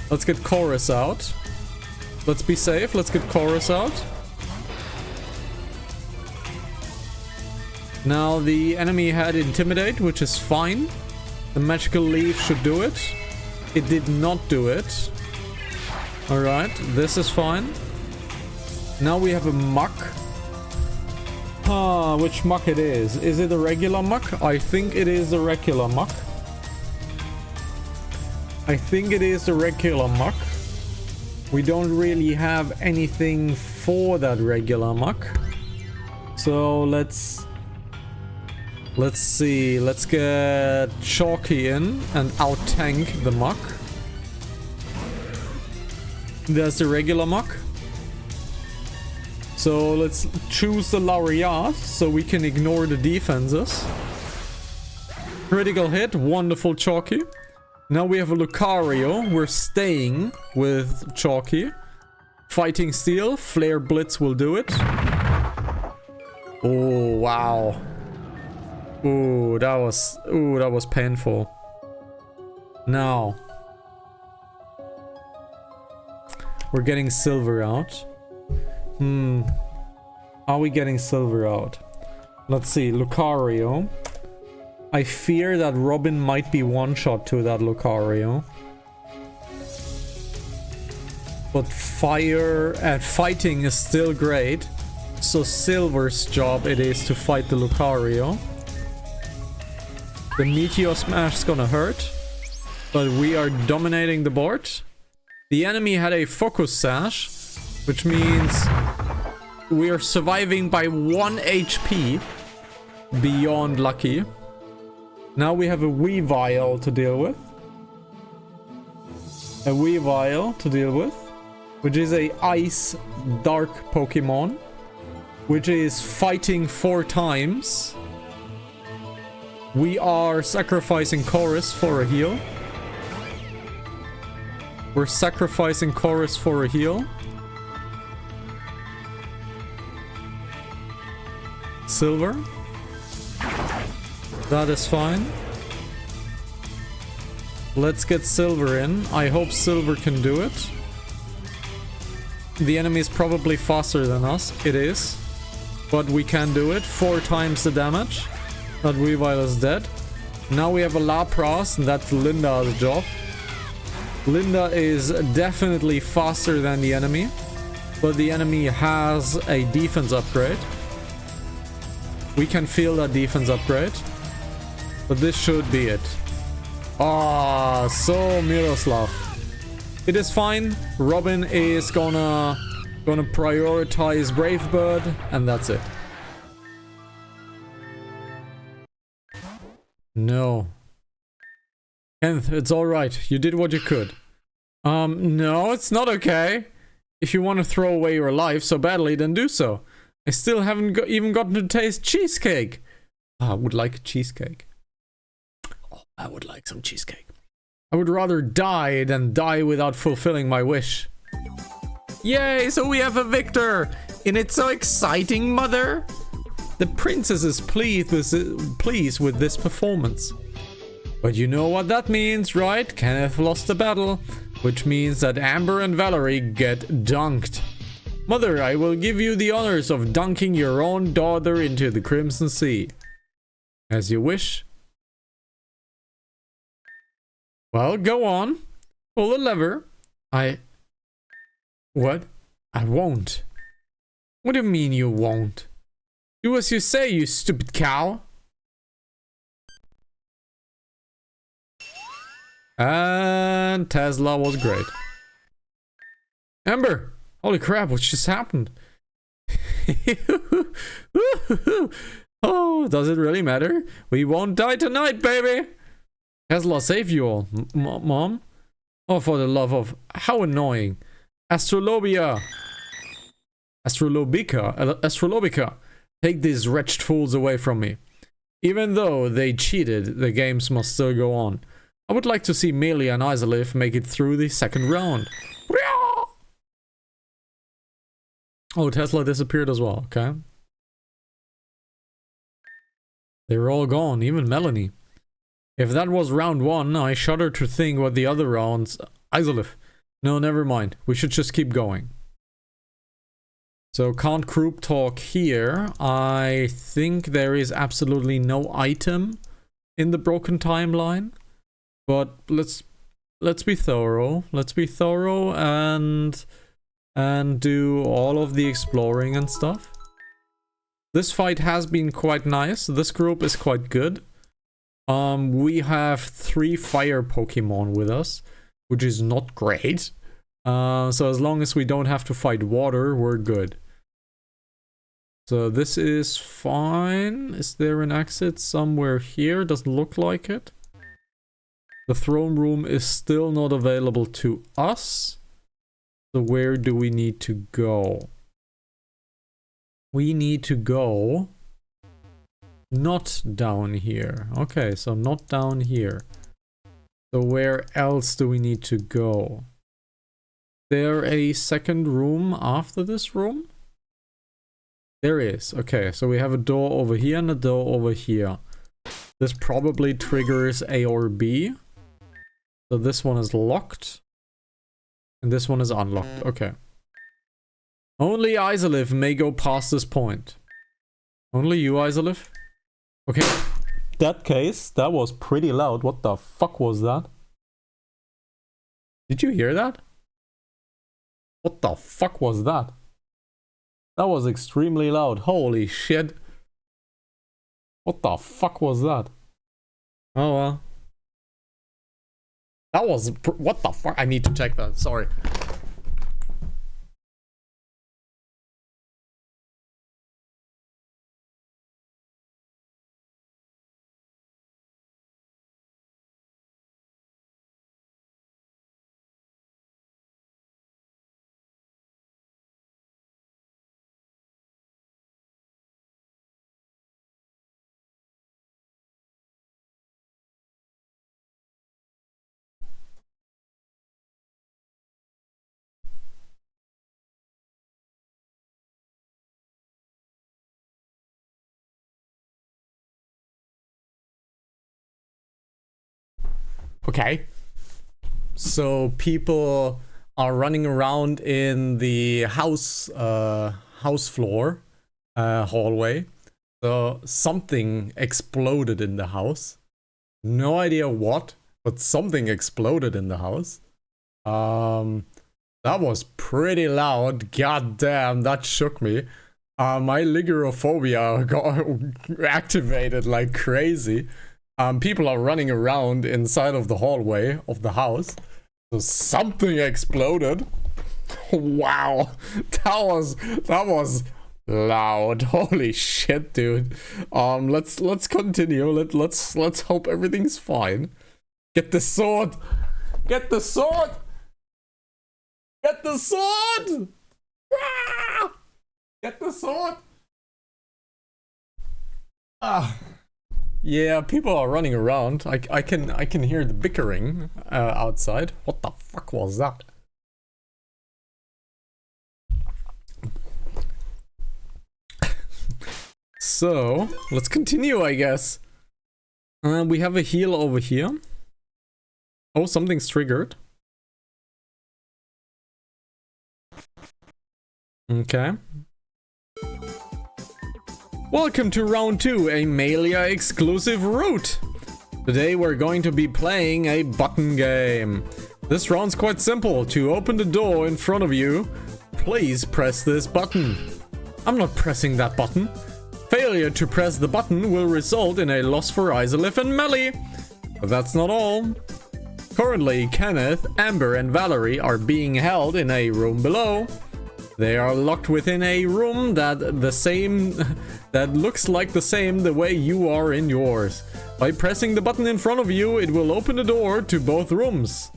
Let's get Chorus out. Let's be safe. Let's get Chorus out. Now the enemy had Intimidate, which is fine. The Magical Leaf should do it. It did not do it. Alright, this is fine. Now we have a Muck. Which Muck it is? Is it a regular Muck? I think it is a regular Muck. I think it is the regular Muck. We don't really have anything for that regular Muck. So let's Let's see. Let's get Chalky in and out-tank the Muck. There's the regular Muck. So let's choose the Laureate so we can ignore the defenses. Critical hit. Wonderful Chalky. Now we have a Lucario. We're staying with Chalky. Fighting Steel. Flare Blitz will do it. Oh, wow. Ooh, that was painful. Now. We're getting Silver out. Are we getting Silver out? Let's see. Lucario. I fear that Robin might be one-shot to that Lucario. But fire and fighting is still great. So Silver's job it is to fight the Lucario. The Meteor Smash is gonna hurt. But we are dominating the board. The enemy had a Focus Sash, which means we are surviving by 1 HP. Beyond lucky. Now we have a Weavile to deal with. A Weavile to deal with. Which is a Ice Dark Pokemon. Which is fighting 4 times. We are sacrificing Chorus for a heal. We're sacrificing Chorus for a heal. Silver. That is fine. Let's get Silver in. I hope Silver can do it. The enemy is probably faster than us. It is. But we can do it. 4 times the damage. That Weavile is dead. Now we have a Lapras, and that's Linda's job. Linda is definitely faster than the enemy. But the enemy has a defense upgrade. We can feel that defense upgrade. But this should be it. Ah, so Miroslav. It is fine. Robin is gonna prioritize Brave Bird, and that's it. No. Kenneth, it's alright. You did what you could. No, it's not okay. If you want to throw away your life so badly, then do so. I still haven't even gotten to taste cheesecake. I would like a cheesecake. Oh, I would like some cheesecake. I would rather die than die without fulfilling my wish. Yay, so we have a victor! Isn't it so exciting, mother? The princess is pleased with this performance. But you know what that means, right? Kenneth lost the battle, which means that Amber and Valerie get dunked. Mother, I will give you the honors of dunking your own daughter into the Crimson Sea. As you wish. Well, go on. Pull the lever. What? I won't. What do you mean you won't? Do as you say, you stupid cow. And Tesla was great. Amber! Holy crap, what just happened? Oh, does it really matter? We won't die tonight, baby! Tesla saved you all, Mom. Oh, for the love of... How annoying. Astrolobica. Take these wretched fools away from me. Even though they cheated, the games must still go on. I would like to see Melia and Izalith make it through the second round. Oh, Tesla disappeared as well, okay. They were all gone, even Melanie. If that was round 1, I shudder to think what the other rounds... Izalith. No, never mind. We should just keep going. So, can't group talk here. I think there is absolutely no item in the broken timeline. But let's be thorough. Let's be thorough and do all of the exploring and stuff. This fight has been quite nice. This group is quite good. We have 3 fire Pokemon with us, which is not great. So as long as we don't have to fight water, we're good. So this is fine. Is there an exit somewhere here? Doesn't look like it. The throne room is still not available to us. So where do we need to go? We need to go not down here. Okay, so not down here. So where else do we need to go? There a second room after this room? There is. Okay, so we have a door over here and a door over here. This probably triggers A or B. So this one is locked. And this one is unlocked. Okay. Only Isolive may go past this point. Only you, Isolive? Okay. That case, that was pretty loud. What the fuck was that? Did you hear that? What the fuck was that? That was extremely loud. Holy shit. What the fuck was that? Oh well. That was... What the fuck? I need to check that. Sorry. Okay. So people are running around in the house floor hallway. So something exploded in the house. No idea what, but something exploded in the house. That was pretty loud. God damn, that shook me. My ligophobia got activated like crazy. People are running around inside of the hallway of the house. So something exploded. Wow, that was loud. Holy shit, dude. Let's continue. Let's hope everything's fine. Get the sword. Get the sword. Get the sword. Ah! Get the sword. Ah. Yeah, people are running around. I can hear the bickering outside. What the fuck was that? So, let's continue, I guess. We have a heal over here. Oh, something's triggered. Okay. Welcome to round 2, a Malia exclusive route. Today we're going to be playing a button game. This round's quite simple. To open the door in front of you, please press this button. I'm not pressing that button. Failure to press the button will result in a loss for Isolive and Melly. But that's not all. Currently, Kenneth, Amber and Valerie are being held in a room below. They are locked within a room that looks like the same the way you are in yours. By pressing the button in front of you, it will open the door to both rooms.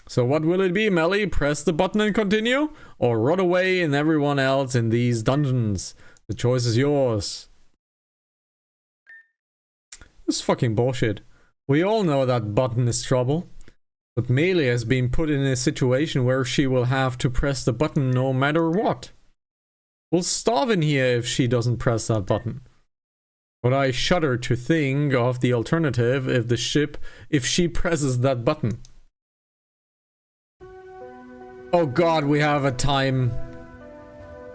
So what will it be, Melly? Press the button and continue? Or run away and everyone else in these dungeons? The choice is yours. This is fucking bullshit. We all know that button is trouble. But Melia has been put in a situation where she will have to press the button no matter what. We'll starve in here if she doesn't press that button. But I shudder to think of the alternative if she presses that button. Oh god, we have a time.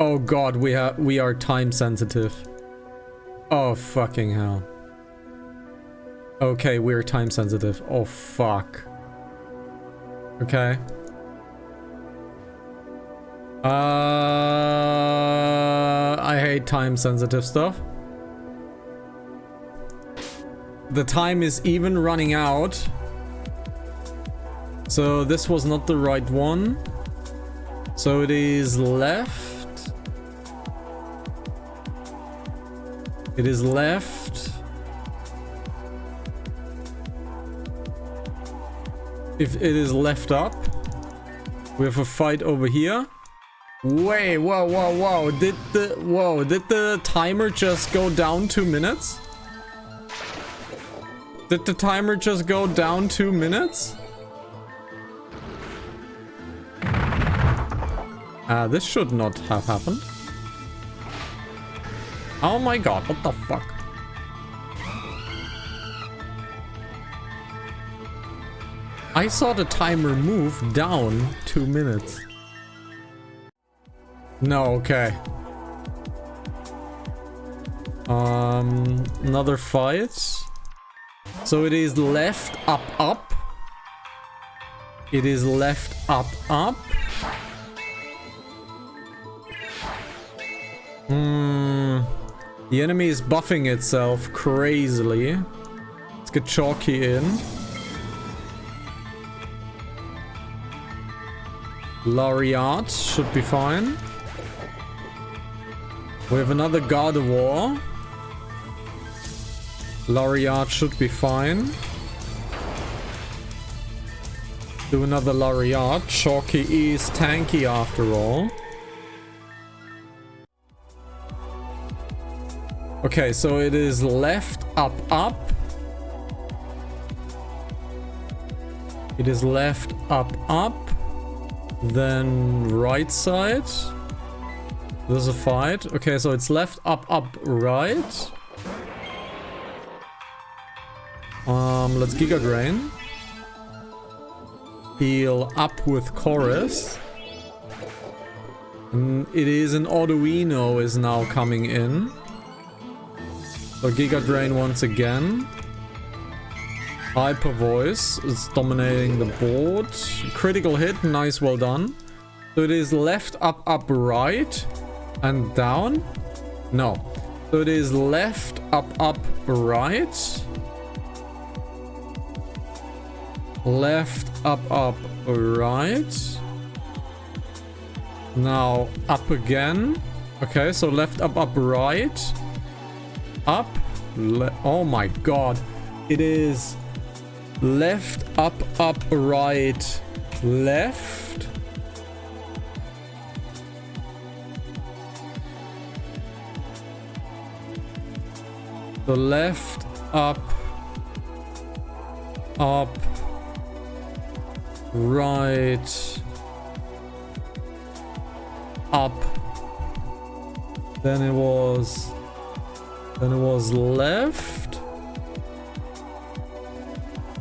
Oh god, we are time sensitive. Oh fucking hell. Okay, we're time sensitive. Oh fuck. Okay. I hate time sensitive stuff. The time is even running out. So this was not the right one. So it is left. It is left. If it is left up, we have a fight over here. Wait, whoa. Did the timer just go down 2 minutes? Did the timer just go down 2 minutes? This should not have happened. Oh my god, what the fuck? I saw the timer move down 2 minutes. No, okay. Another fight. So it is left, up. It is left, up. The enemy is buffing itself crazily. Let's get Chalky in. Lariat should be fine. We have another God of War. Lariat should be fine. Do another Lariat. Chalky is tanky after all. Okay, so it is left, up. It is left, up. Then right side. There's a fight. Okay, so it's left, up, right. Let's Giga Drain. Heal up with Chorus. And it is an Arduino is now coming in. So Giga Drain once again. Hyper Voice is dominating the board. Critical hit, nice, well done. So it is left, up, right, and down. No. So it is left, up, right. Left, up, right. Now up again. Okay, so left, up, right. Up. Oh my god. It is left, up, right, left. The left, up, right, up. Then it was left.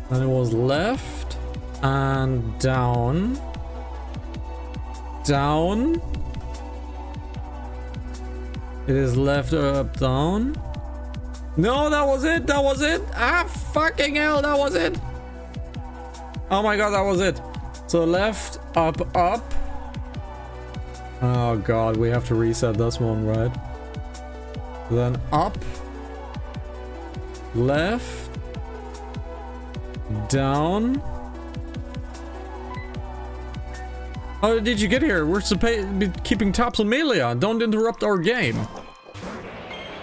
Then it was left and down. Down. It is left, up, down. No, that was it. That was it. Ah, fucking hell, that was it. Oh my god, that was it. So left, up. Oh god, we have to reset this one, right? Then up. Left. Down. How did you get here? We're supposed to be keeping tabs on Melia. Don't interrupt our game.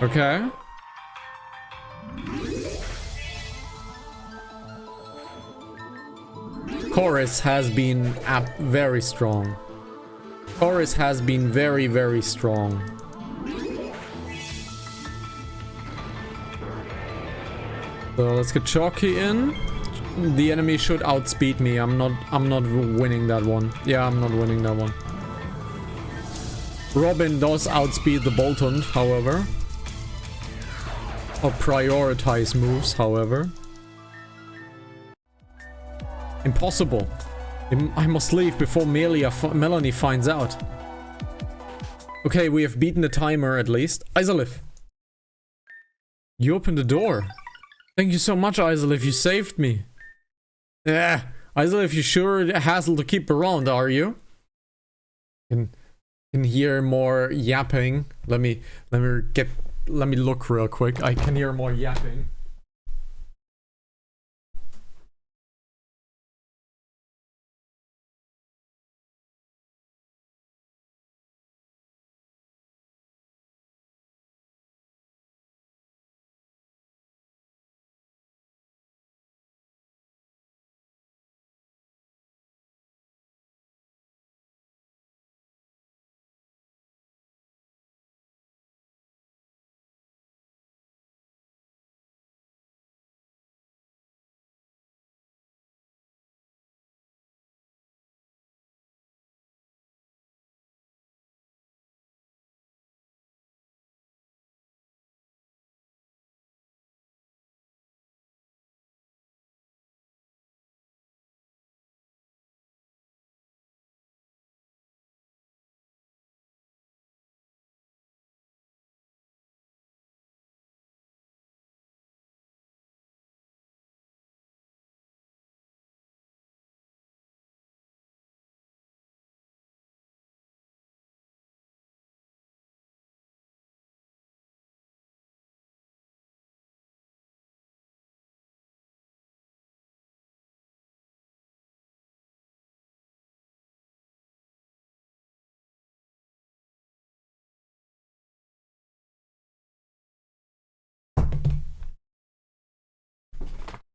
Okay. Chorus has been very strong. Chorus has been very, very strong. So let's get Chalky in. The enemy should outspeed me. I'm not winning that one. Yeah, I'm not winning that one. Robin does outspeed the Bolton, however. Or prioritize moves, however. Impossible. I must leave before Melanie finds out. Okay, we have beaten the timer at least. Isolif. You opened the door. Thank you so much, Isolif. You saved me. Yeah. Isolif, you sure a hassle to keep around, are you? Can hear more yapping. Let me look real quick. I can hear more yapping.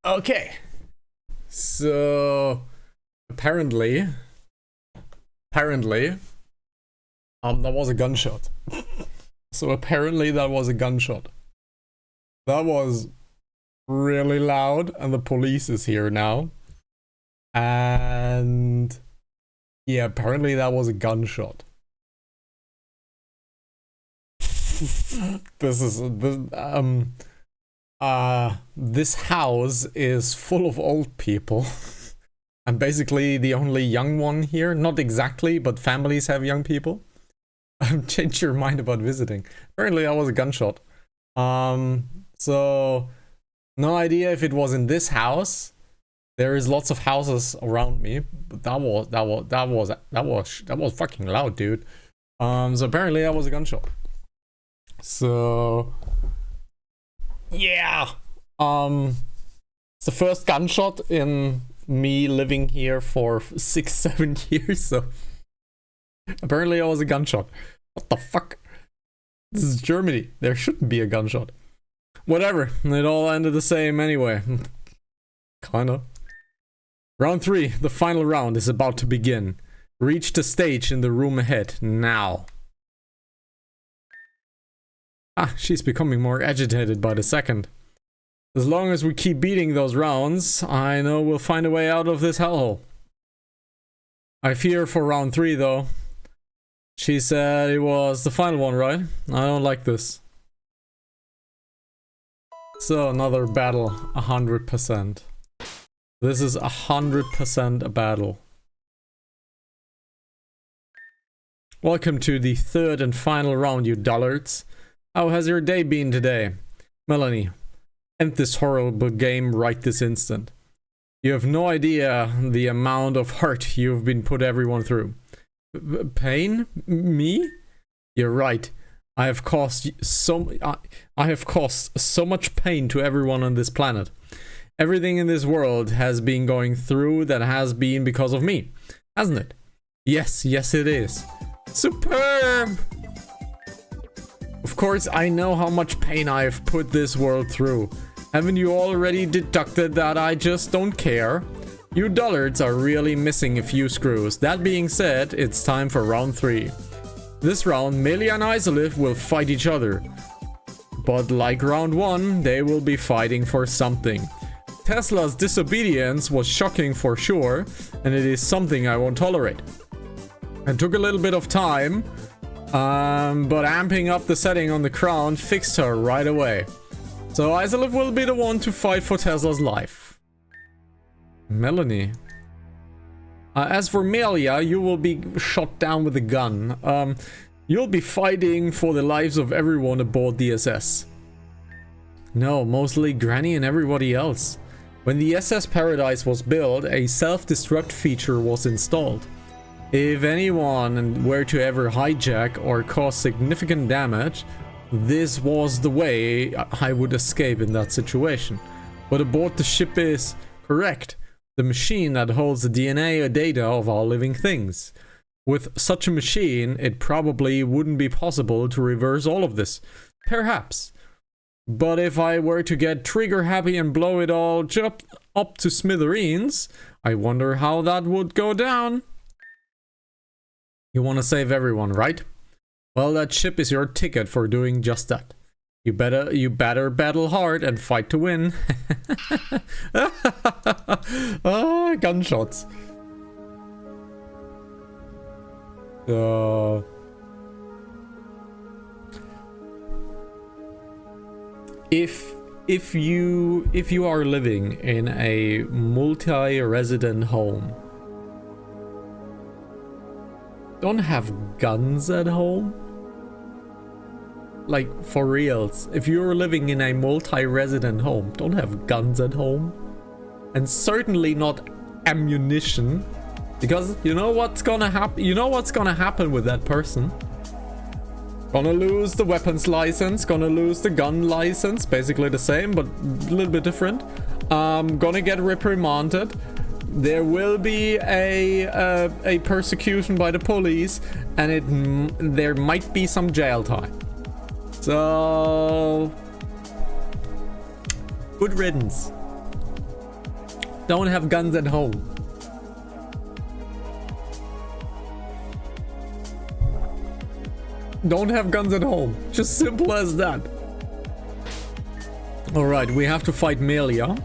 Okay. So apparently, that was a gunshot. So apparently that was a gunshot. That was really loud, and the police is here now. And yeah, apparently that was a gunshot. This house is full of old people. I'm basically the only young one here. Not exactly, but families have young people. Change your mind about visiting. Apparently that was a gunshot. So no idea if it was in this house. There is lots of houses around me, but that was fucking loud, dude. So apparently that was a gunshot. So yeah. It's the first gunshot in me living here for 6-7 years, so apparently it was a gunshot. What the fuck? This is Germany. There shouldn't be a gunshot. Whatever. It all ended the same anyway. Kinda. Round 3, the final round, is about to begin. Reach the stage in the room ahead, now. Ah, she's becoming more agitated by the second. As long as we keep beating those rounds, I know we'll find a way out of this hellhole. I fear for round 3 though. She said it was the final one, right? I don't like this. So another battle, 100%. This is 100% a battle. Welcome to the third and final round, you dullards. How has your day been today? Melanie, end this horrible game right this instant. You have no idea the amount of hurt you've been put everyone through. Pain? Me? You're right. I have caused so much pain to everyone on this planet. Everything in this world has been going through that has been because of me, hasn't it? Yes, yes it is. Superb! Of course, I know how much pain I have put this world through. Haven't you already deducted that I just don't care? You dullards are really missing a few screws. That being said, it's time for round 3. This round, Melee and Isolive will fight each other. But like round 1, they will be fighting for something. Tesla's disobedience was shocking for sure, and it is something I won't tolerate. It took a little bit of time, but amping up the setting on the crown fixed her right away. So Isolive will be the one to fight for Tesla's life. Melanie. As for Melia, you will be shot down with a gun. You'll be fighting for the lives of everyone aboard the SS. No, mostly Granny and everybody else. When the SS Paradise was built, a self-destruct feature was installed. If anyone were to ever hijack or cause significant damage, this was the way I would escape in that situation. What aboard the ship is correct. The machine that holds the DNA data of all living things. With such a machine, it probably wouldn't be possible to reverse all of this. Perhaps. But if I were to get trigger happy and blow it all up to smithereens, I wonder how that would go down. You want to save everyone, right? Well, that ship is your ticket for doing just that. You better battle hard and fight to win. Ah, gunshots. So if you are living in a multi-resident home, don't have guns at home. Like, for reals, if you're living in a multi-resident home, don't have guns at home. And certainly not ammunition. Because you know what's gonna happen? You know what's gonna happen with that person? Gonna lose the weapons license, gonna lose the gun license, basically the same, but a little bit different. Gonna get reprimanded. There will be a persecution by the police, and there might be some jail time. So, good riddance. Don't have guns at home. Don't have guns at home. Just simple as that. Alright, we have to fight Melia.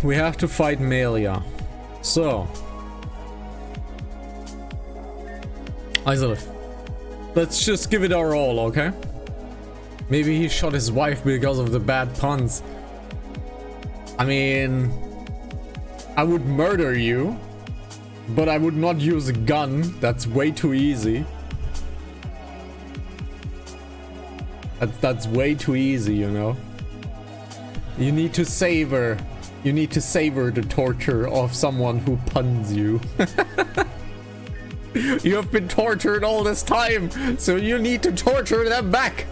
We have to fight Melia. So. Isolate. Let's just give it our all, okay? Maybe he shot his wife because of the bad puns. I mean, I would murder you, but I would not use a gun. That's way too easy. That's way too easy, you know? You need to savor. You need to savor the torture of someone who puns you. You have been tortured all this time, so you need to torture them back.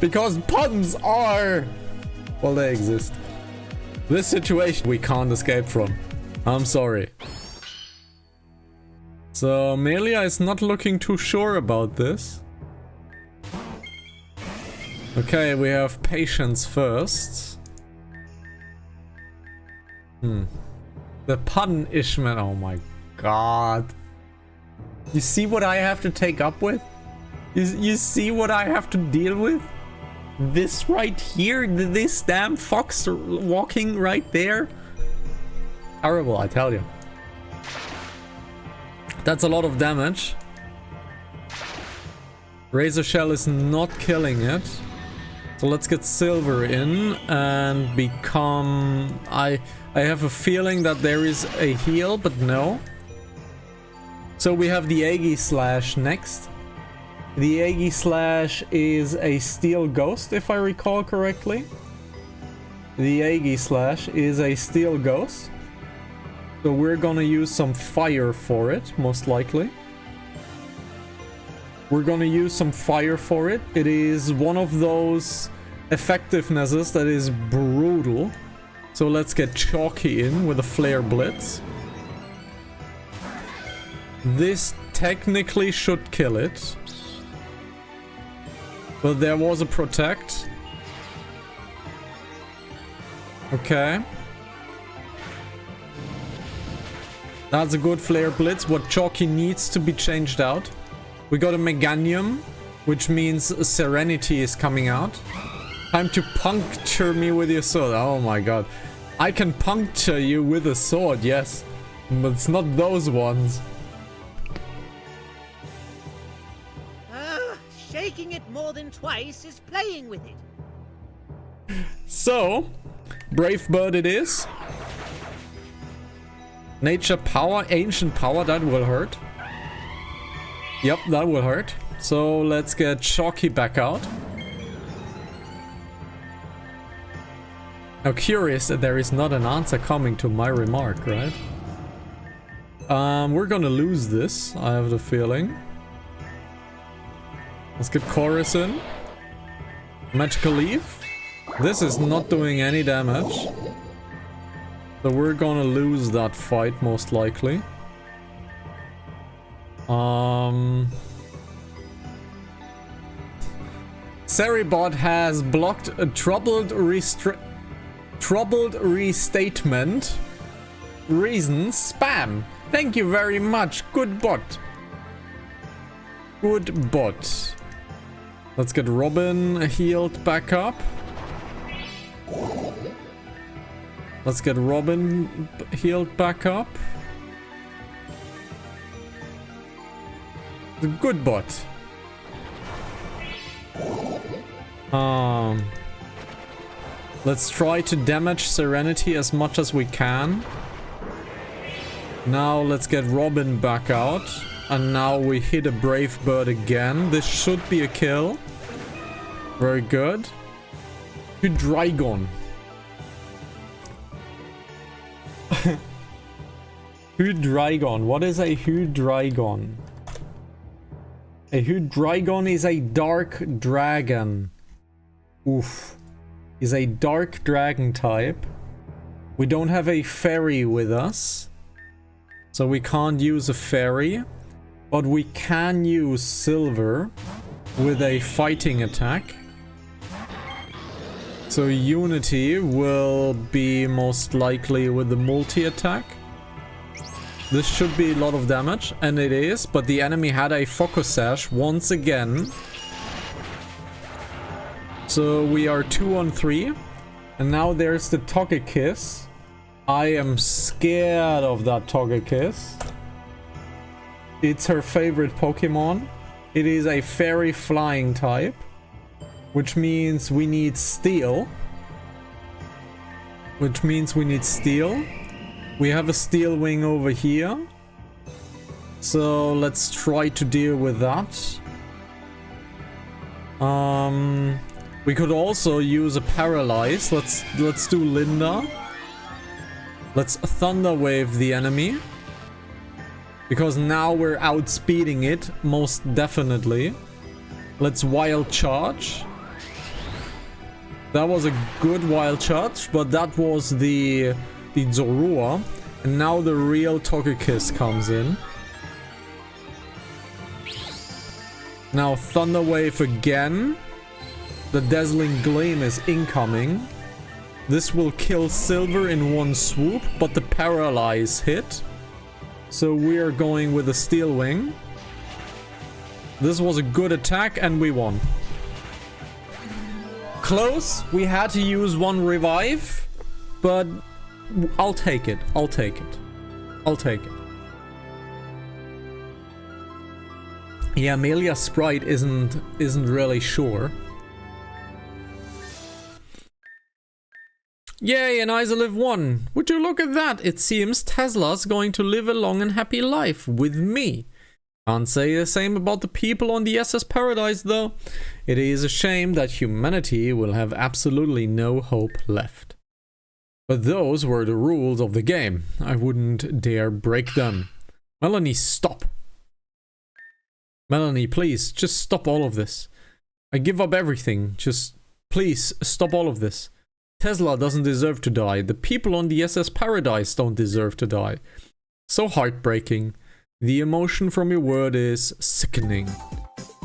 Because puns are... well, they exist. This situation we can't escape from. I'm sorry. So, Melia is not looking too sure about this. Okay, we have patience first. The punishment. Oh my god. You see what I have to take up with? You see what I have to deal with? This right here? This damn fox walking right there? Terrible, I tell you. That's a lot of damage. Razor Shell is not killing it. So let's get Silver in and become... I have a feeling that there is a heal, but no. So we have the Aegis Slash next. The Aegis Slash is a Steel Ghost, if I recall correctly. The Aegis Slash is a Steel Ghost. So we're gonna use some fire for it, most likely. We're gonna use some fire for it. It is one of those effectivenesses that is brutal. So let's get Chalky in with a Flare Blitz. This technically should kill it. But there was a Protect. Okay. That's a good Flare Blitz. What Chalky needs to be changed out. We got a Meganium, which means Serenity is coming out. Time to puncture me with your sword. Oh my god. I can puncture you with a sword, yes. But it's not those ones. Shaking it more than twice is playing with it. So, Brave Bird it is. Nature Power, Ancient Power, that will hurt. Yep, that will hurt. So let's get Chalky back out. Now curious that there is not an answer coming to my remark, right? We're gonna lose this, I have the feeling. Let's get Chorus in. Magical Leaf. This is not doing any damage. So we're gonna lose that fight, most likely. Seribot has blocked a troubled restatement. Reason spam. Thank you very much. Good bot. Good bot. Let's get Robin healed back up. Let's get Robin healed back up. The good bot. Let's try to damage Serenity as much as we can. Now let's get Robin back out. And now we hit a Brave Bird again. This should be a kill. Very good. Hydreigon. Hydreigon. What is a Hydreigon? A Hydreigon is a dark dragon. Oof. Is a dark dragon type. We don't have a fairy with us. So we can't use a fairy. But we can use Silver with a fighting attack. So Unity will be most likely with the multi-attack. This should be a lot of damage, and it is, but the enemy had a focus sash once again. So we are 2 on 3. And now there's the Togekiss. I am scared of that Togekiss. It's her favorite Pokemon. It is a fairy flying type, which means we need steel. We have a steel wing over here. So let's try to deal with that. We could also use a paralyze. Let's do Linda. Let's thunder wave the enemy. Because now we're outspeeding it, most definitely. Let's wild charge. That was a good wild charge, but that was the Zorua. And now the real Togekiss comes in. Now Thunder Wave again. The Dazzling Gleam is incoming. This will kill Silver in one swoop, but the Paralyze hit. So we are going with a Steel Wing. This was a good attack and we won. Close. We had to use one revive, but I'll take it. I'll take it. I'll take it. Yeah, Amelia Sprite isn't really sure. Yay, and Isolive won. Would you look at that? It seems Tesla's going to live a long and happy life with me. Can't say the same about the people on the SS Paradise though. It is a shame that humanity will have absolutely no hope left. But those were the rules of the game. I wouldn't dare break them. Melanie, stop. Melanie, please, just stop all of this. I give up everything. Just, please, stop all of this. Tesla doesn't deserve to die. The people on the SS Paradise don't deserve to die. So heartbreaking. The emotion from your word is sickening.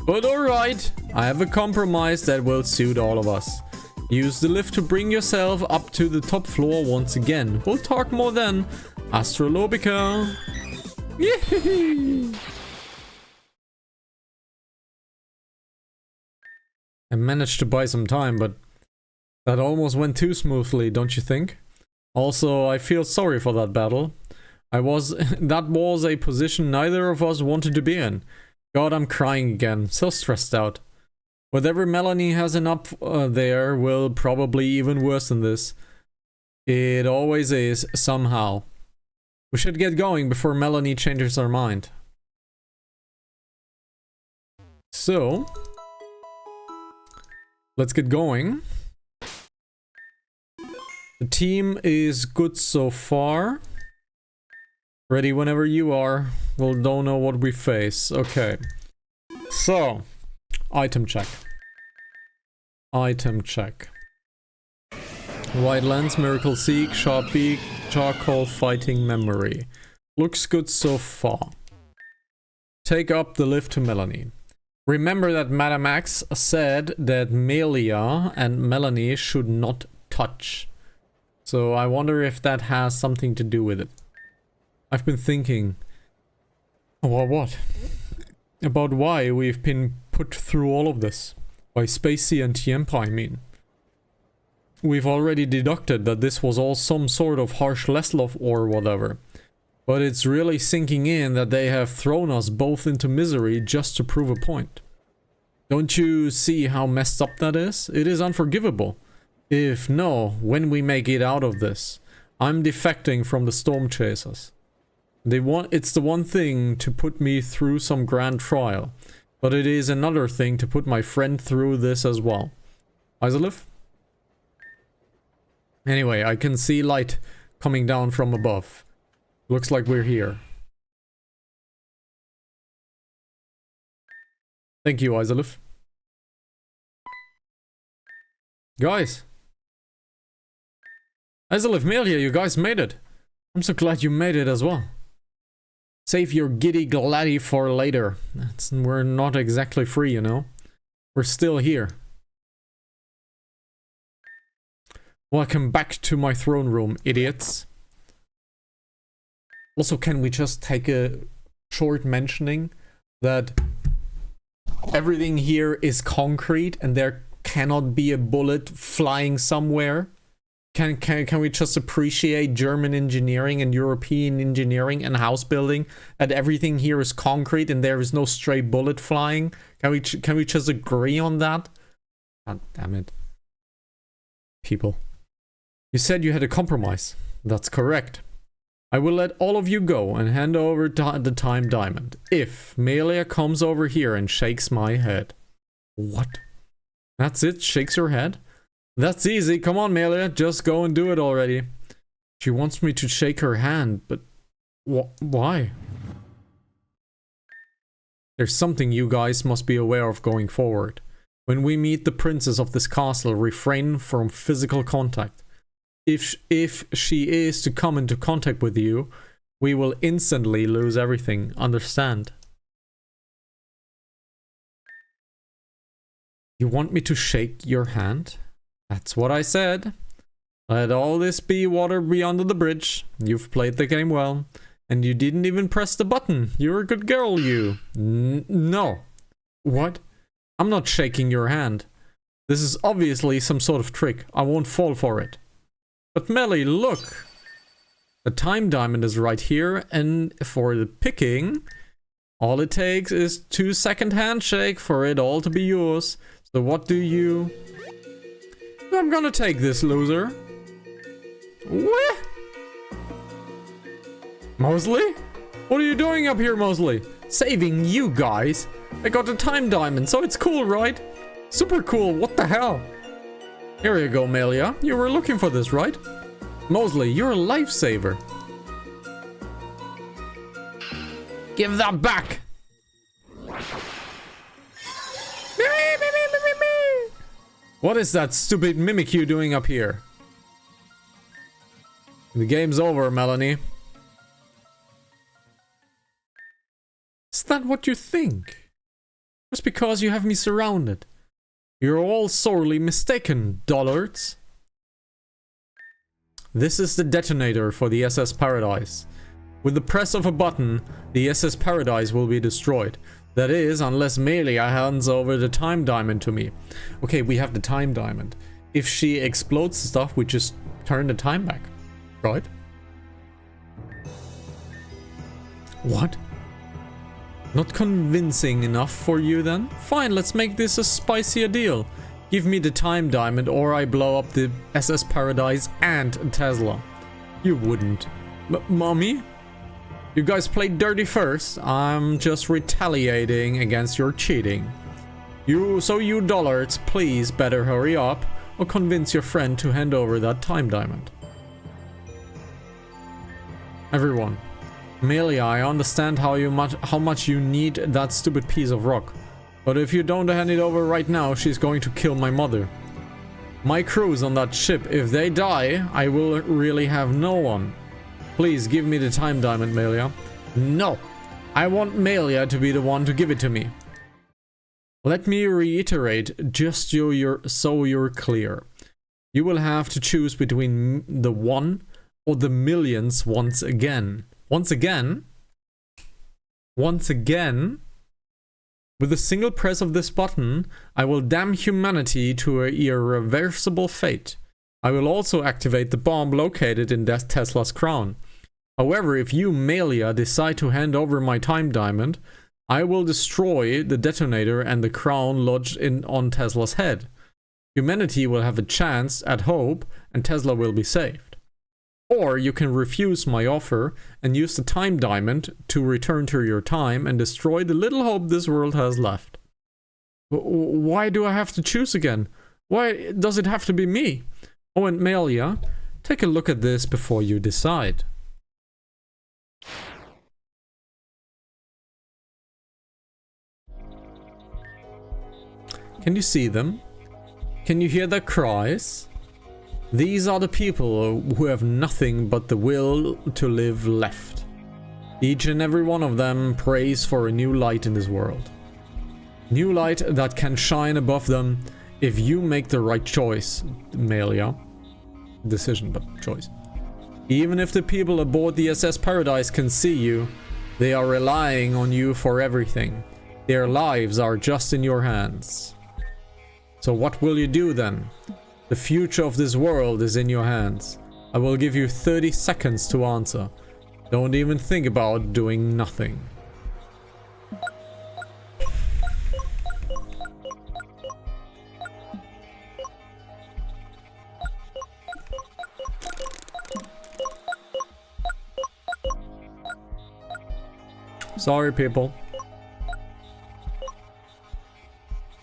But alright, I have a compromise that will suit all of us. Use the lift to bring yourself up to the top floor once again. We'll talk more then. Astrolobica. Yee. I managed to buy some time, but that almost went too smoothly, don't you think? Also, I feel sorry for that battle. That was a position neither of us wanted to be in. God, I'm crying again. So stressed out. Whatever Melanie has an up there will probably even worse than this. It always is, somehow. We should get going before Melanie changes her mind. So, let's get going. The team is good so far. Ready whenever you are. We'll don't know what we face. Okay. So, item check. Item check. White lens, miracle seek, sharp beak, charcoal, fighting memory. Looks good so far. Take up the lift to Melanie. Remember that Madame X said that Melia and Melanie should not touch. So I wonder if that has something to do with it. I've been thinking... Well, what? About why we've been put through all of this. By Spacey and Tiempa, I mean. We've already deducted that this was all some sort of harsh Leslov or whatever. But it's really sinking in that they have thrown us both into misery just to prove a point. Don't you see how messed up that is? It is unforgivable. If no, when we make it out of this, I'm defecting from the Storm Chasers. It's the one thing to put me through some grand trial, but it is another thing to put my friend through this as well. Isolive? Anyway, I can see light coming down from above. Looks like we're here. Thank you, Isolive. Guys! Isolive, Melia, you guys made it. I'm so glad you made it as well. Save your giddy gladdy for later. We're not exactly free, you know. We're still here. Welcome back to my throne room, idiots. Also, can we just take a short mentioning that everything here is concrete and there cannot be a bullet flying somewhere? Can we just appreciate German engineering and European engineering and house building, that everything here is concrete and there is no stray bullet flying? Can we just agree on that? God damn it. People. You said you had a compromise. That's correct. I will let all of you go and hand over the time diamond if Melia comes over here and shakes my head. What? That's it? Shakes your head? That's easy. Come on, Melia. Just go and do it already. She wants me to shake her hand, but why? There's something you guys must be aware of going forward. When we meet the princess of this castle, refrain from physical contact. If she is to come into contact with you, we will instantly lose everything. Understand? You want me to shake your hand? That's what I said. Let all this be water be under the bridge. You've played the game well. And you didn't even press the button. You're a good girl, you. No. What? I'm not shaking your hand. This is obviously some sort of trick. I won't fall for it. But Melly, look! The time diamond is right here, and for the picking, all it takes is 2-second handshake for it all to be yours. So what do you... I'm gonna take this, loser. What? Mosley? What are you doing up here, Mosley? Saving you guys. I got the time diamond, so it's cool, right? Super cool, what the hell? Here you go, Melia. You were looking for this, right? Mosley, you're a lifesaver. Give that back! What is that stupid Mimikyu doing up here? The game's over, Melanie. Is that what you think? Just because you have me surrounded. You're all sorely mistaken, dullards. This is the detonator for the SS Paradise. With the press of a button, the SS Paradise will be destroyed. That is, unless Melia hands over the time diamond to me. Okay, we have the time diamond. If she explodes stuff, we just turn the time back. Right? What? Not convincing enough for you then? Fine, let's make this a spicier deal. Give me the time diamond or I blow up the SS Paradise and Tesla. You wouldn't. Mommy? You guys played dirty first. I'm just retaliating against your cheating. You dullards, please better hurry up or convince your friend to hand over that time diamond. Everyone. Melia, I understand how much you need that stupid piece of rock. But if you don't hand it over right now, she's going to kill my mother. My crew's on that ship. If they die, I will really have no one. Please give me the time diamond, Melia. No! I want Melia to be the one to give it to me. Let me reiterate, just so you're clear. You will have to choose between the one or the millions once again. Once again? Once again? With a single press of this button, I will damn humanity to an irreversible fate. I will also activate the bomb located in Tesla's crown. However, if you, Melia, decide to hand over my time diamond, I will destroy the detonator and the crown lodged on Tesla's head. Humanity will have a chance at hope, and Tesla will be saved. Or you can refuse my offer and use the time diamond to return to your time and destroy the little hope this world has left. Why do I have to choose again? Why does it have to be me? Oh, and Melia, take a look at this before you decide. Can you see them? Can you hear their cries? These are the people who have nothing but the will to live left. Each and every one of them prays for a new light in this world. New light that can shine above them if you make the right choice, Melia. decision, but choice. Even if the people aboard the SS Paradise can see you, they are relying on you for everything. Their lives are just in your hands. So what will you do then? The future of this world is in your hands. I will give you 30 seconds to answer. Don't even think about doing nothing. Sorry, people.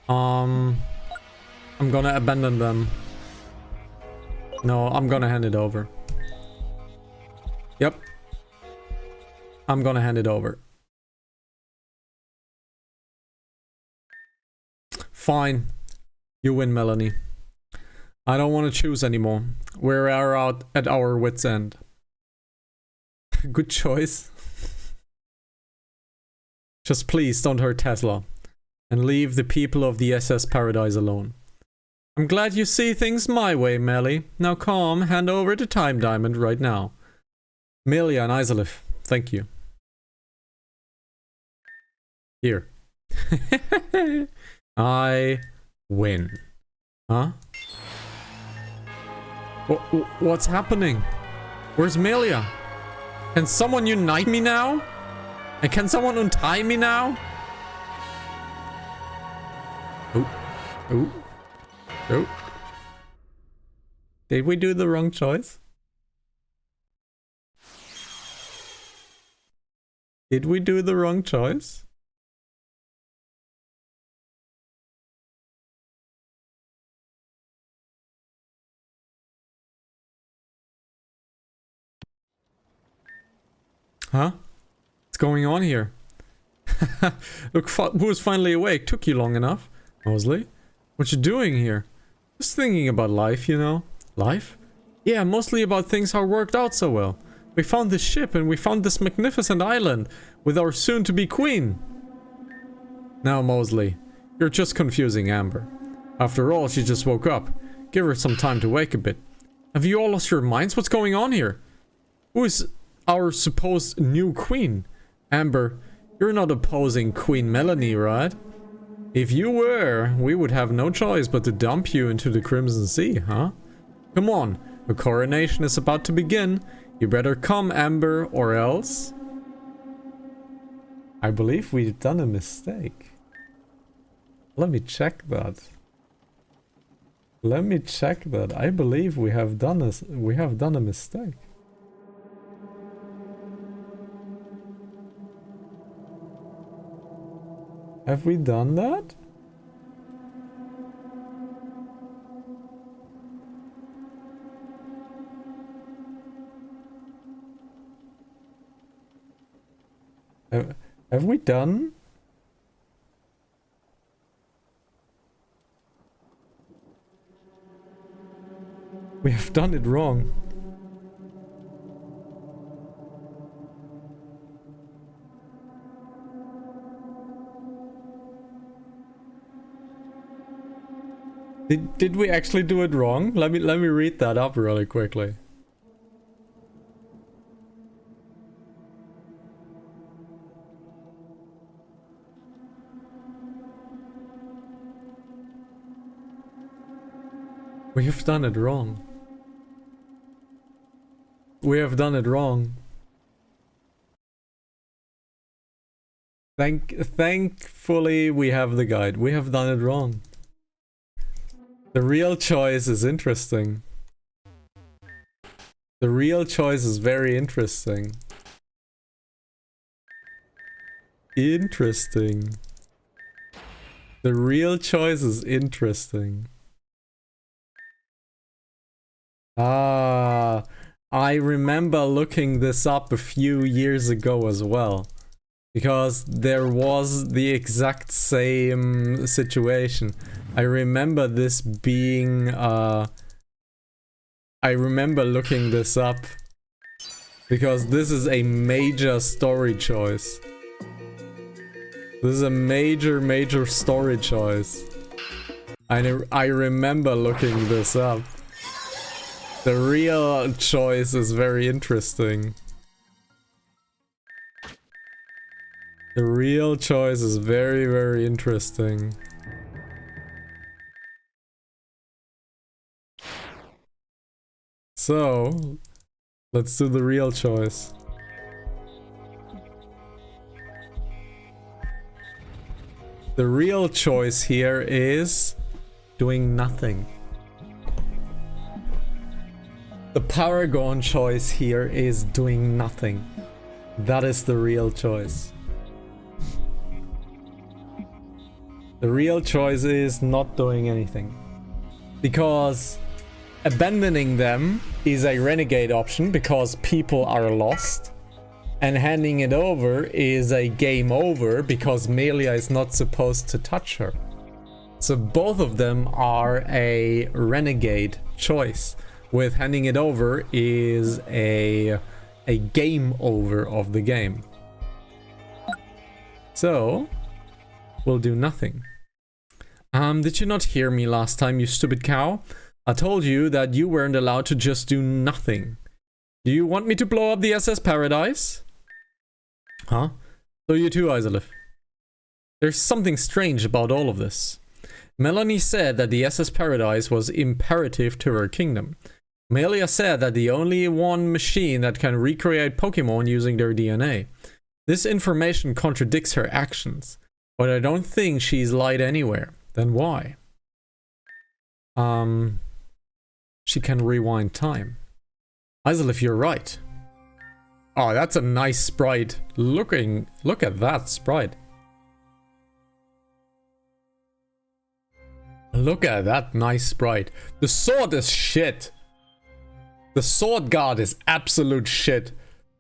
I'm gonna abandon them. No, I'm gonna hand it over. Yep. I'm gonna hand it over. Fine. You win, Melanie. I don't want to choose anymore. We're out at our wits' end. Good choice. Just please don't hurt Tesla. And leave the people of the SS Paradise alone. I'm glad you see things my way, Melly. Now calm, hand over the time diamond right now. Melia and Isolif, thank you. Here. I win. Huh? What's happening? Where's Melia? Can someone unite me now? And can someone untie me now? Oh. Did we do the wrong choice? Did we do the wrong choice? Huh? What's going on here? Look, who's finally awake? Took you long enough, Mosley. What you doing here? Just thinking about life, you know? Life? Yeah, mostly about things how worked out so well. We found this ship and we found this magnificent island with our soon-to-be queen. Now, Mosley, you're just confusing Amber. After all, she just woke up. Give her some time to wake a bit. Have you all lost your minds? What's going on here? Who is our supposed new queen? Amber, you're not opposing Queen Melanie, right? If you were, we would have no choice but to dump you into the Crimson Sea, huh? Come on, the coronation is about to begin. You better come, Amber, or else... I believe we've done a mistake. Let me check that. Let me check that. I believe we have done a mistake. Have we done that? Have we done? We have done it wrong. Did we actually do it wrong? Let me read that up really quickly. We have done it wrong. We have done it wrong. Thankfully we have the guide. We have done it wrong. The real choice is interesting. The real choice is very interesting. Interesting. The real choice is interesting. Ah, I remember looking this up a few years ago as well. Because there was the exact same situation. I remember this being, I remember looking this up. Because this is a major story choice. This is a major story choice. I remember looking this up. The real choice is very interesting. The real choice is very, very interesting. So, let's do the real choice. The real choice here is doing nothing. The Paragon choice here is doing nothing. That is the real choice. The real choice is not doing anything. Because abandoning them is a renegade option because people are lost. And handing it over is a game over because Melia is not supposed to touch her. So both of them are a renegade choice. With handing it over is a game over of the game. So, we'll do nothing. Did you not hear me last time, you stupid cow? I told you that you weren't allowed to just do nothing. Do you want me to blow up the SS Paradise? Huh? So you too, Isolif. There's something strange about all of this. Melanie said that the SS Paradise was imperative to her kingdom. Melia said that the only one machine that can recreate Pokemon using their DNA. This information contradicts her actions, but I don't think she's lied anywhere. Then why? She can rewind time. Isolif, you're right. Oh, that's a nice sprite. Look at that sprite. Look at that nice sprite. The sword is shit. The sword guard is absolute shit.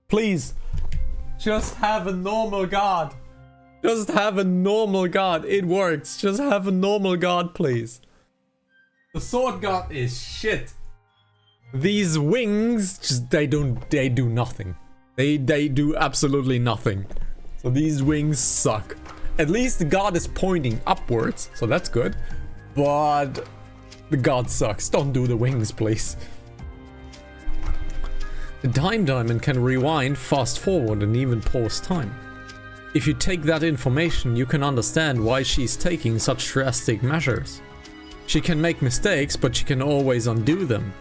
Please, just have a normal guard. Just have a normal guard. It works. Just have a normal guard, please. The sword guard is shit. These wings, just they do nothing. They do absolutely nothing. So these wings suck. At least the guard is pointing upwards, so that's good. But the guard sucks. Don't do the wings, please. The Time Diamond can rewind, fast forward, and even pause time. If you take that information, you can understand why she's taking such drastic measures. She can make mistakes, but she can always undo them.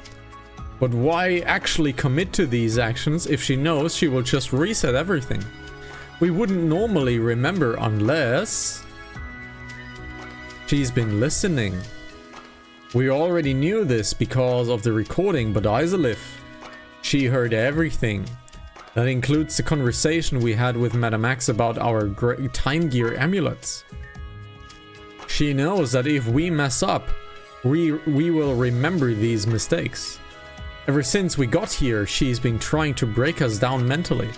But why actually commit to these actions if she knows she will just reset everything? We wouldn't normally remember unless she's been listening. We already knew this because of the recording, but Isolif, she heard everything. That includes the conversation we had with Madame X about our Time Gear amulets. She knows that if we mess up, we will remember these mistakes. Ever since we got here, she's been trying to break us down mentally,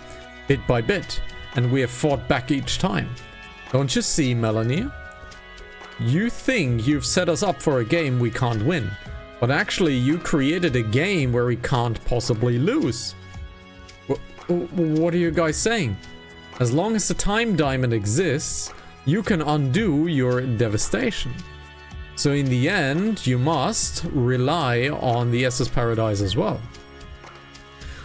bit by bit, and we have fought back each time. Don't you see, Melanie? You think you've set us up for a game we can't win, but actually you created a game where we can't possibly lose. What are you guys saying? As long as the Time Diamond exists, you can undo your devastation. So in the end, you must rely on the SS Paradise as well.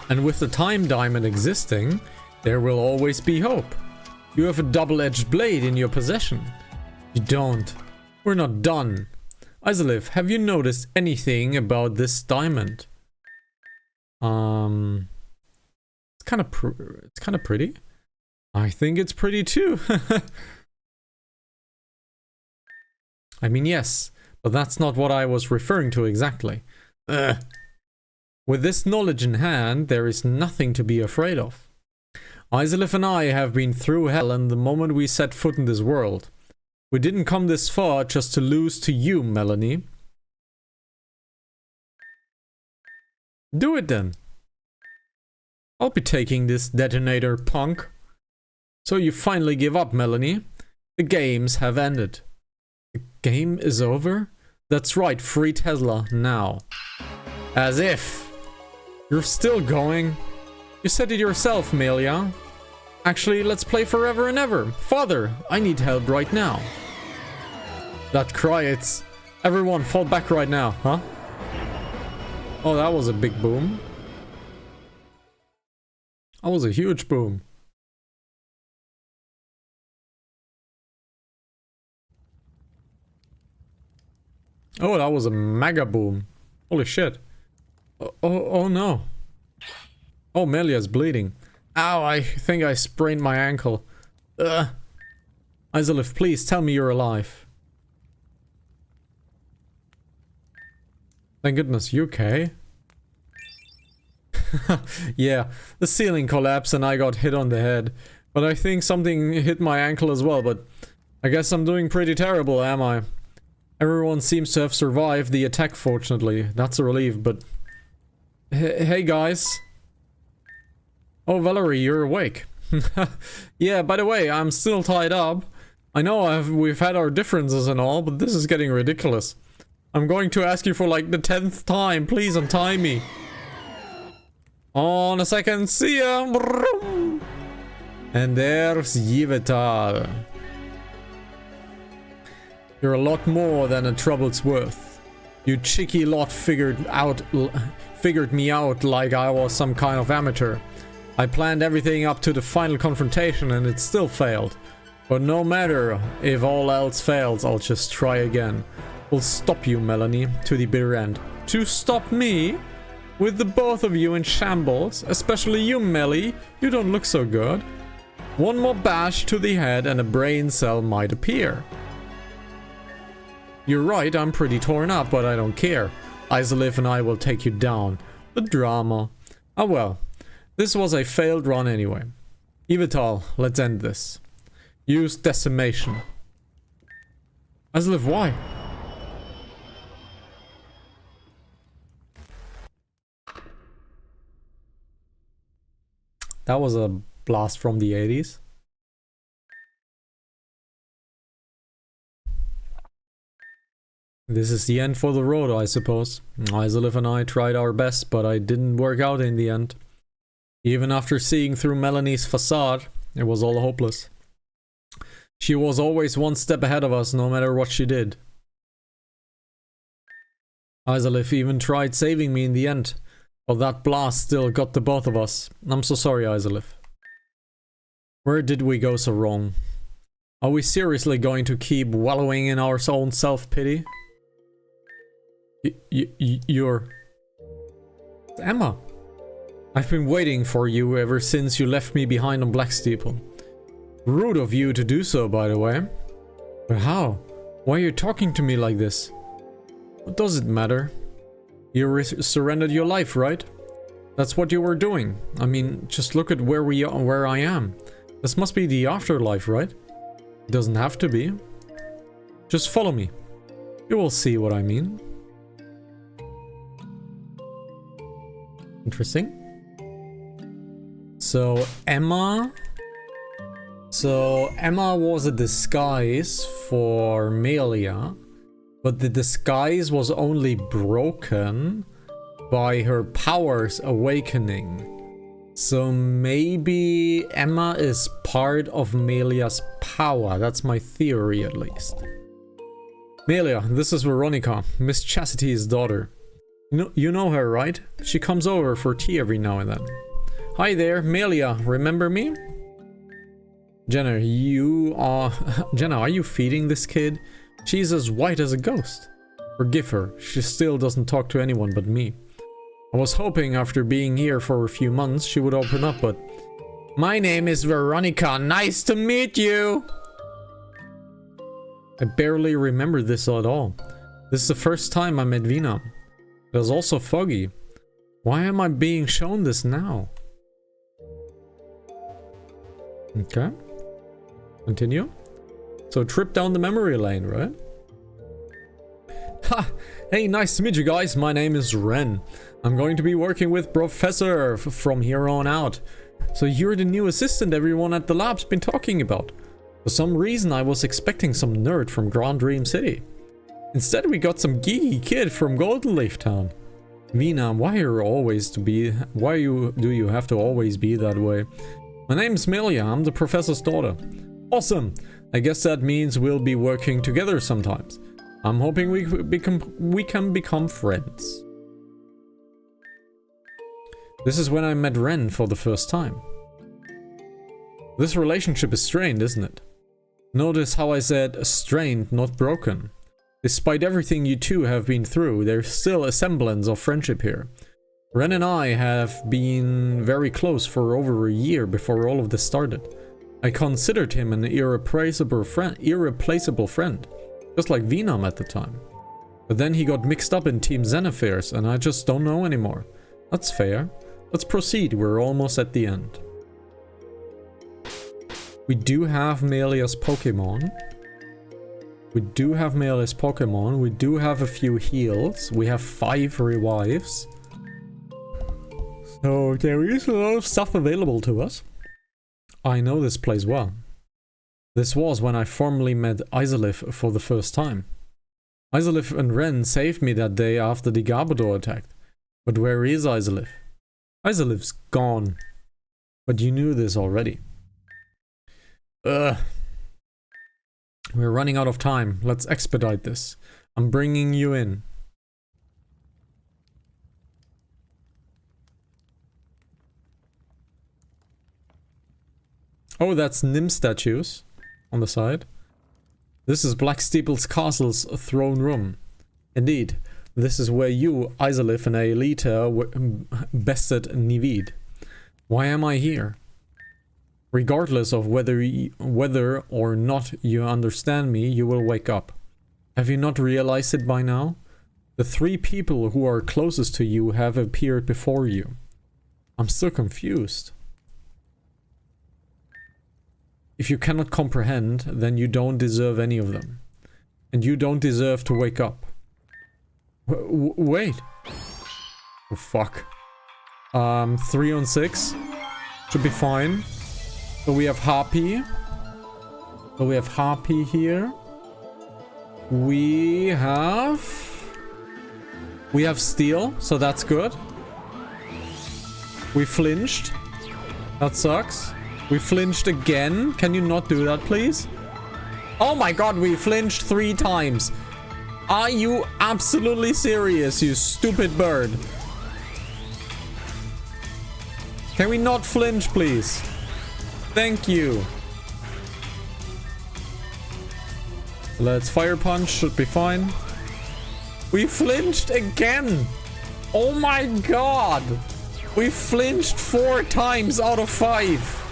And with the Time Diamond existing, there will always be hope. You have a double-edged blade in your possession. You don't. We're not done. Isolif, have you noticed anything about this diamond? It's kind of pretty. I think it's pretty too. I mean, yes, but that's not what I was referring to exactly. With this knowledge in hand, there is nothing to be afraid of. Isolif and I have been through hell and the moment we set foot in this world. We didn't come this far just to lose to you, Melanie. Do it then. I'll be taking this detonator, punk. So you finally give up, Melanie. The games have ended. The game is over? That's right, free Tesla now. As if. You're still going. You said it yourself, Melia. Actually, let's play forever and ever. Father, I need help right now. That cry, it's... Everyone, fall back right now, huh? Oh, that was a big boom. That was a huge boom. Oh, that was a mega boom. Holy shit. Oh no. Oh, Melia's bleeding. Ow, I think I sprained my ankle. Ugh. Isolif, please tell me you're alive. Thank goodness, you okay? Yeah, the ceiling collapsed and I got hit on the head. But I think something hit my ankle as well, but I guess I'm doing pretty terrible, am I? Everyone seems to have survived the attack, fortunately. That's a relief, but... Hey guys. Oh, Valerie, you're awake. Yeah, by the way, I'm still tied up. I know we've had our differences and all, but this is getting ridiculous. I'm going to ask you for like the 10th time. Please untie me. On a second, see ya. And there's Yvetal. You're a lot more than a trouble's worth. You cheeky lot figured me out like I was some kind of amateur. I planned everything up to the final confrontation and it still failed. But no matter, if all else fails, I'll just try again. We'll stop you, Melanie, to the bitter end. To stop me? With the both of you in shambles, especially you, Melly, you don't look so good. One more bash to the head and a brain cell might appear. You're right, I'm pretty torn up, but I don't care. Isolif and I will take you down. The drama. Oh well, this was a failed run anyway. Yvetal, let's end this. Use decimation. Isolif, why? That was a blast from the 80s. This is the end for the road, I suppose. Isolif and I tried our best, but it didn't work out in the end. Even after seeing through Melanie's facade, it was all hopeless. She was always one step ahead of us, no matter what she did. Isolif even tried saving me in the end, but that blast still got the both of us. I'm so sorry, Isolif. Where did we go so wrong? Are we seriously going to keep wallowing in our own self-pity? You're... Emma. I've been waiting for you ever since you left me behind on Black Steeple. Rude of you to do so, by the way. But how? Why are you talking to me like this? What does it matter? You surrendered your life, right? That's what you were doing. I mean, just look at where I am. This must be the afterlife, right? It doesn't have to be. Just follow me. You will see what I mean. Interesting. So Emma was a disguise for Melia, but the disguise was only broken by her powers awakening. So maybe Emma is part of Melia's power. That's my theory, at least. Melia, this is Veronica, Miss Chastity's daughter. You know her, right? She comes over for tea every now and then. Hi there, Melia, remember me? Jenna, Jenna, are you feeding this kid? She's as white as a ghost. Forgive her, she still doesn't talk to anyone but me. I was hoping after being here for a few months she would open up, but... My name is Veronica, nice to meet you! I barely remember this at all. This is the first time I met Vina. It was also foggy. Why am I being shown this now? Okay. Continue. So trip down the memory lane, right? Ha! Hey, nice to meet you guys. My name is Ren. I'm going to be working with Professor from here on out. So you're the new assistant everyone at the lab's been talking about. For some reason I was expecting some nerd from Grand Dream City. Instead we got some geeky kid from Golden Leaf Town. Vina, why do you have to always be that way? My name's Melia, I'm the professor's daughter. Awesome! I guess that means we'll be working together sometimes. I'm hoping we can become friends. This is when I met Ren for the first time. This relationship is strained, isn't it? Notice how I said strained, not broken. Despite everything you two have been through, there's still a semblance of friendship here. Ren and I have been very close for over a year before all of this started. I considered him an irreplaceable friend, just like Venom at the time. But then he got mixed up in Team Zen affairs, and I just don't know anymore. That's fair. Let's proceed, we're almost at the end. We do have Melia's Pokemon. We do have Melia's Pokemon. We do have a few heals. We have 5 revives. So there is a lot of stuff available to us. I know this place well. This was when I formally met Izalith for the first time. Izalith and Ren saved me that day after the Garbodor attacked. But where is Izalith? Izalith's gone. But you knew this already. Ugh. We're running out of time. Let's expedite this. I'm bringing you in. Oh, that's Nim statues on the side. This is Black Steeple's castle's throne room. Indeed, this is where you, Izalith and Aelita, bested Nivid. Why am I here? Regardless of whether or not you understand me, you will wake up. Have you not realized it by now? The 3 people who are closest to you have appeared before you. I'm still confused. If you cannot comprehend, then you don't deserve any of them. And you don't deserve to wake up. Wait. Oh, fuck. 3 on 6. Should be fine. So we have Harpy. Here. We have Steel, so that's good. We flinched. That sucks. We flinched again. Can you not do that, please? Oh my god, we flinched 3 times. Are you absolutely serious, you stupid bird? Can we not flinch, please? Thank you. Let's Fire Punch, should be fine. We flinched again. Oh my god. We flinched 4 times out of 5.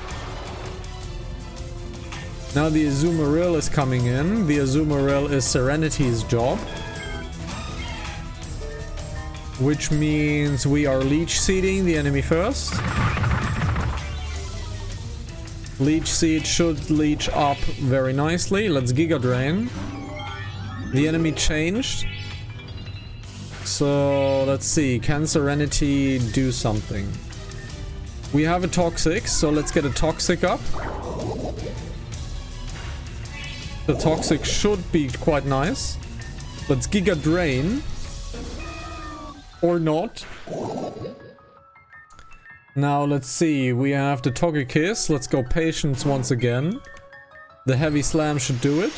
Now the Azumarill is coming in. The Azumarill is Serenity's job. Which means we are Leech Seeding the enemy first. Leech Seed should leech up very nicely. Let's Giga Drain. The enemy changed. So let's see. Can Serenity do something? We have a Toxic, so let's get a Toxic up. The Toxic should be quite nice. Let's Giga Drain. Or not. Now let's see. We have the Togekiss. Let's go Patience once again. The Heavy Slam should do it.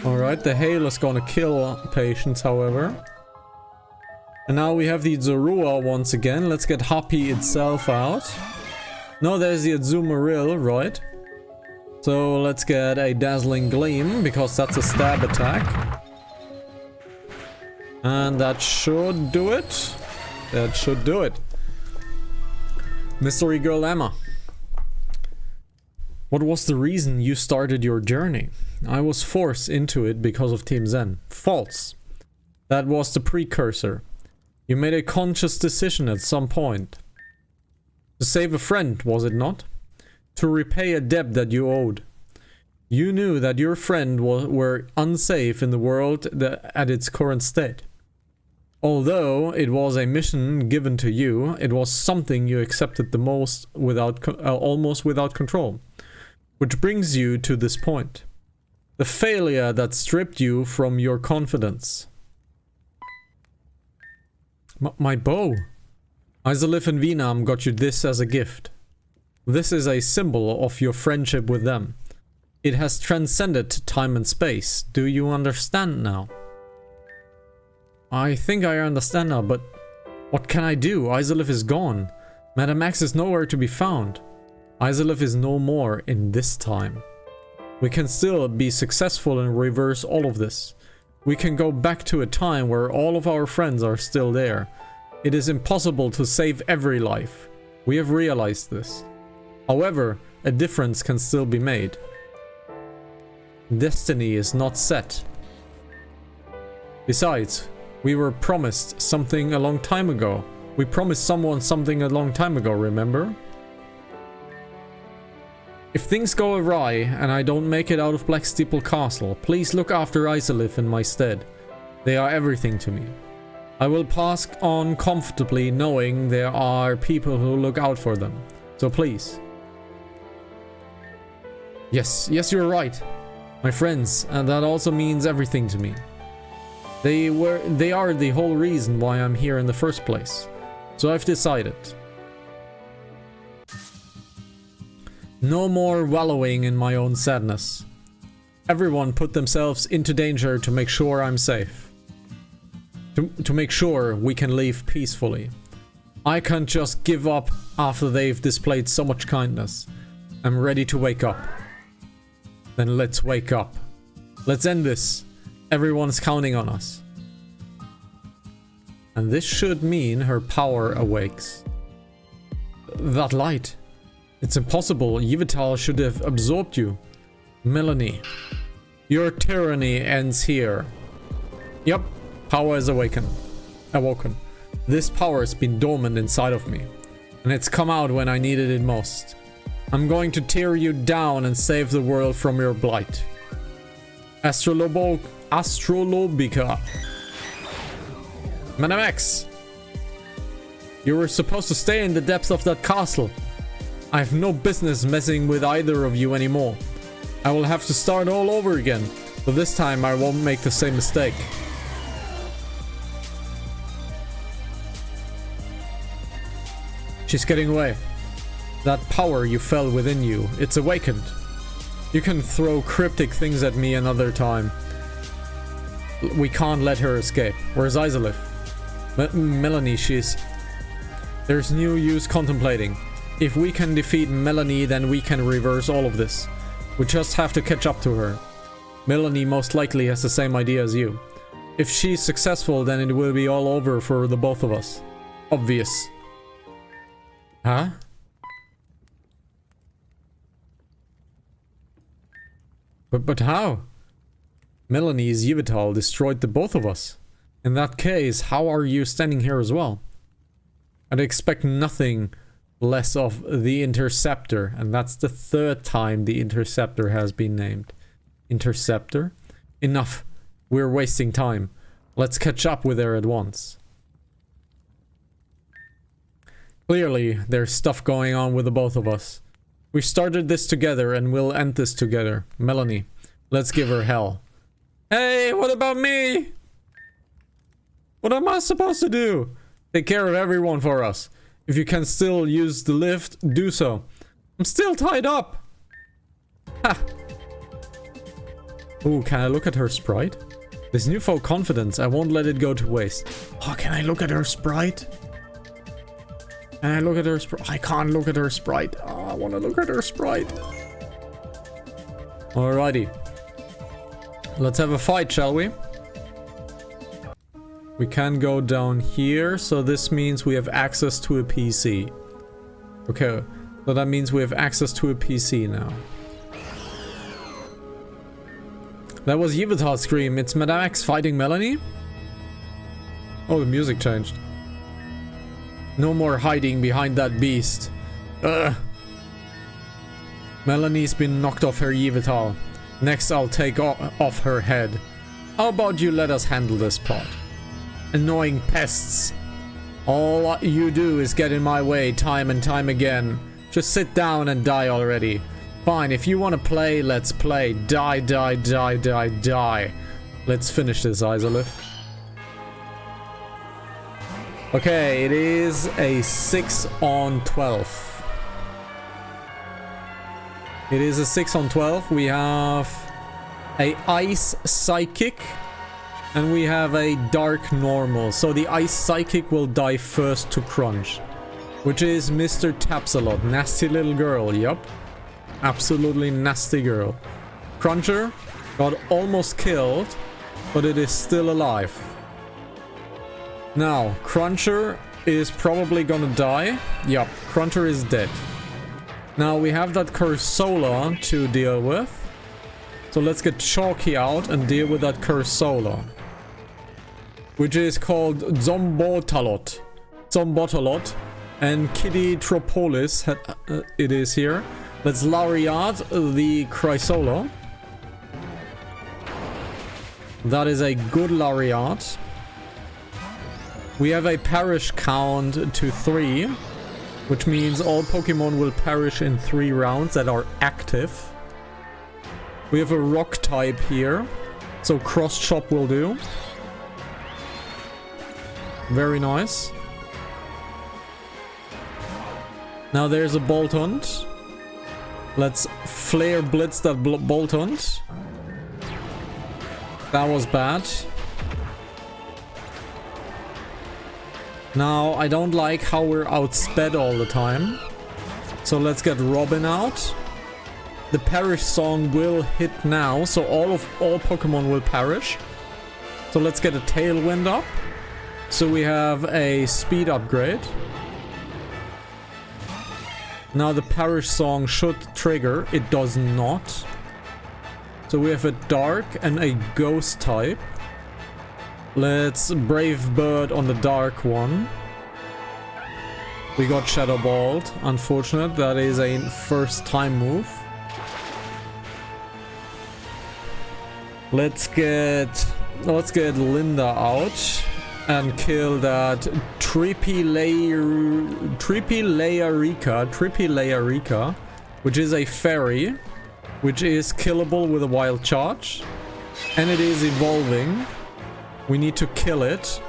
Alright, the Hail is gonna kill Patience, however. And now we have the Zorua once again. Let's get Happy itself out. No, there's the Azumarill, right? So let's get a Dazzling Gleam, because that's a stab attack. And that should do it. That should do it. Mystery Girl Emma. What was the reason you started your journey? I was forced into it because of Team Zen. False. That was the precursor. You made a conscious decision at some point. To save a friend, was it not? To repay a debt that you owed. You knew that your friend were unsafe in the world at its current state. Although it was a mission given to you, it was something you accepted the most almost without control. Which brings you to this point. The failure that stripped you from your confidence. My bow. Izalith and Venom got you this as a gift. This is a symbol of your friendship with them. It has transcended time and space. Do you understand now? I think I understand now, but What can I do? Isolith is gone. Madame X is nowhere to be found. Isolith is no more in this time. We can still be successful and reverse all of this. We can go back to a time where all of our friends are still there. It is impossible to save every life. We have realized this. However, a difference can still be made. Destiny is not set. Besides, we were promised something a long time ago. We promised someone something a long time ago, remember? If things go awry and I don't make it out of Black Steeple Castle, please look after Isolith in my stead. They are everything to me. I will pass on comfortably knowing there are people who look out for them. So please. Yes, you're right. My friends, and that also means everything to me. They are the whole reason why I'm here in the first place. So I've decided. No more wallowing in my own sadness. Everyone put themselves into danger to make sure I'm safe. To make sure we can leave peacefully. I can't just give up after they've displayed so much kindness. I'm ready to wake up. Then let's wake up. Let's end this. Everyone's counting on us. And this should mean her power awakes. That light. It's impossible. Yveltal should have absorbed you. Melanie. Your tyranny ends here. Yep. Power is awoken. This power has been dormant inside of me. And it's come out when I needed it most. I'm going to tear you down and save the world from your blight. Astrolobica. Madame X. You were supposed to stay in the depths of that castle. I have no business messing with either of you anymore. I will have to start all over again, but this time I won't make the same mistake. She's getting away. That power you felt within you, it's awakened. You can throw cryptic things at me another time. We can't let her escape. Where's Isolith? Melanie, there's no use contemplating. If we can defeat Melanie, then we can reverse all of this. We just have to catch up to her. Melanie most likely has the same idea as you. If she's successful, then it will be all over for the both of us. Obvious. Huh? But how? Melanie's Yveltal destroyed the both of us. In that case, how are you standing here as well? I'd expect nothing less of the Interceptor, and that's the third time the Interceptor has been named. Interceptor? Enough. We're wasting time. Let's catch up with her at once. Clearly, there's stuff going on with the both of us. We started this together and we'll end this together. Melanie, let's give her hell. Hey, what about me? What am I supposed to do? Take care of everyone for us. If you can still use the lift, do so. I'm still tied up. Ha! Ooh, can I look at her sprite? This newfound confidence, I won't let it go to waste. Oh, can I look at her sprite? Can I look at her sprite? I can't look at her sprite. Oh, I want to look at her sprite. Alrighty. Let's have a fight, shall we? We can go down here, so this means we have access to a PC. Okay, so that means we have access to a PC now. That was Yveltal's scream. It's Madame X fighting Melanie? Oh, the music changed. No more hiding behind that beast. Ugh. Melanie's been knocked off her Yveltal. Next I'll take off her head. How about you let us handle this part? Annoying pests. All you do is get in my way time and time again. Just sit down and die already. Fine, if you want to play, let's play. Die, die, die, die, die. Let's finish this, Isolith. Okay, it is a 6 on 12. It is a 6 on 12. We have a Ice Psychic, And we have a dark normal. So the ice psychic will die first to Crunch. Which is Mr. Tapsalot. Nasty little girl, yup. Absolutely nasty girl. Cruncher got almost killed, but it is still alive. Now, Cruncher is probably gonna die. Yup, Cruncher is dead. Now we have that Cursed Solar to deal with. So let's get Chalky out and deal with that Cursed Solar. Which is called Zombotalot. Zombotalot. And Kitty Tropolis, it is here. Let's Lariat the Chrysola. That is a good Lariat. We have a perish count to 3, which means all Pokemon will perish in 3 rounds that are active. We have a rock type here, so Cross Chop will do. Very nice. Now there's a Boltund. Let's Flare Blitz that Boltund. That was bad. Now, I don't like how we're outsped all the time. So let's get Robin out. The Perish song will hit now, so all Pokemon will perish. So let's get a Tailwind up. So we have a speed upgrade. Now the Perish song should trigger. It does not. So we have a Dark and a Ghost type. Let's Brave Bird on the Dark one. We got Shadow Balled. Unfortunate. That is a first time move. Let's get Linda out and kill that Tripilayarika, which is a fairy, which is killable with a wild charge, and it is evolving. We need to kill it.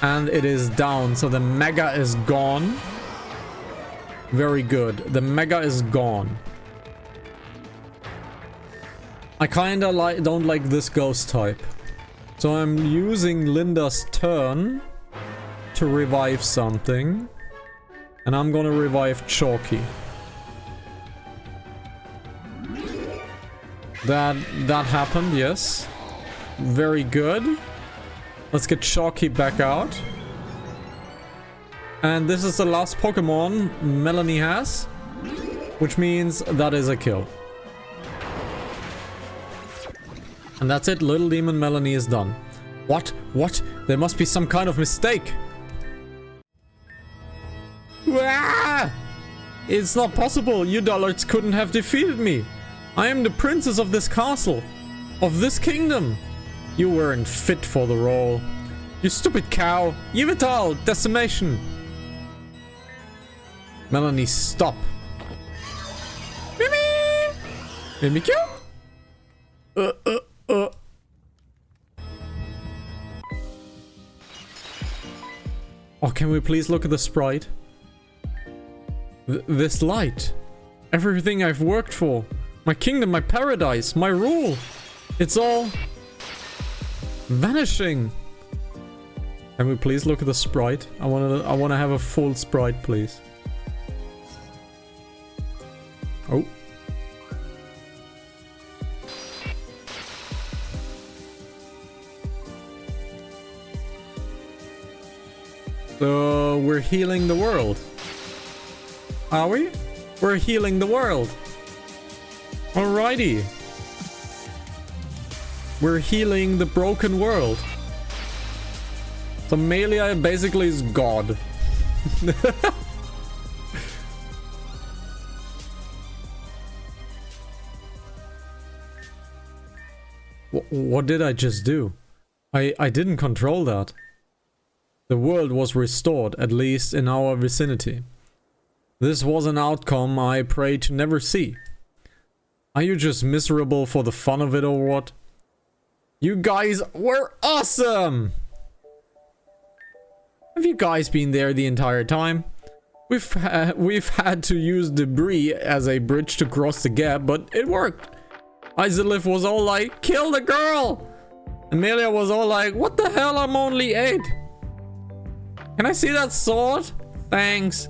And it is down, so the Mega is gone. Very good. The Mega is gone. I kinda don't like this ghost type. So I'm using Linda's turn to revive something. And I'm gonna revive Chalky. That happened, yes. Very good. Let's get Chalky back out. And this is the last Pokemon Melanie has, which means that is a kill. And that's it. Little Demon Melanie is done. What? What? There must be some kind of mistake. Ah! It's not possible. You dullards couldn't have defeated me. I am the princess of this castle. Of this kingdom. You weren't fit for the role. You stupid cow. Yveltal, decimation. Melanie, stop. Mimi! Mimikyu? Oh, can we please look at the sprite? This light. Everything I've worked for. My kingdom, my paradise, my rule. It's all vanishing. Can we please look at the sprite? I wanna have a full sprite, please. Oh. So we're healing the world. Are we? We're healing the world. Alrighty. We're healing the broken world. So Melia basically is God. What did I just do? I didn't control that. The world was restored, at least in our vicinity. This was an outcome I prayed to never see. Are you just miserable for the fun of it or what? You guys were awesome! Have you guys been there the entire time? We've had to use debris as a bridge to cross the gap, but it worked. Izalith was all like, kill the girl! Amelia was all like, what the hell, I'm only 8. Can I see that sword? Thanks.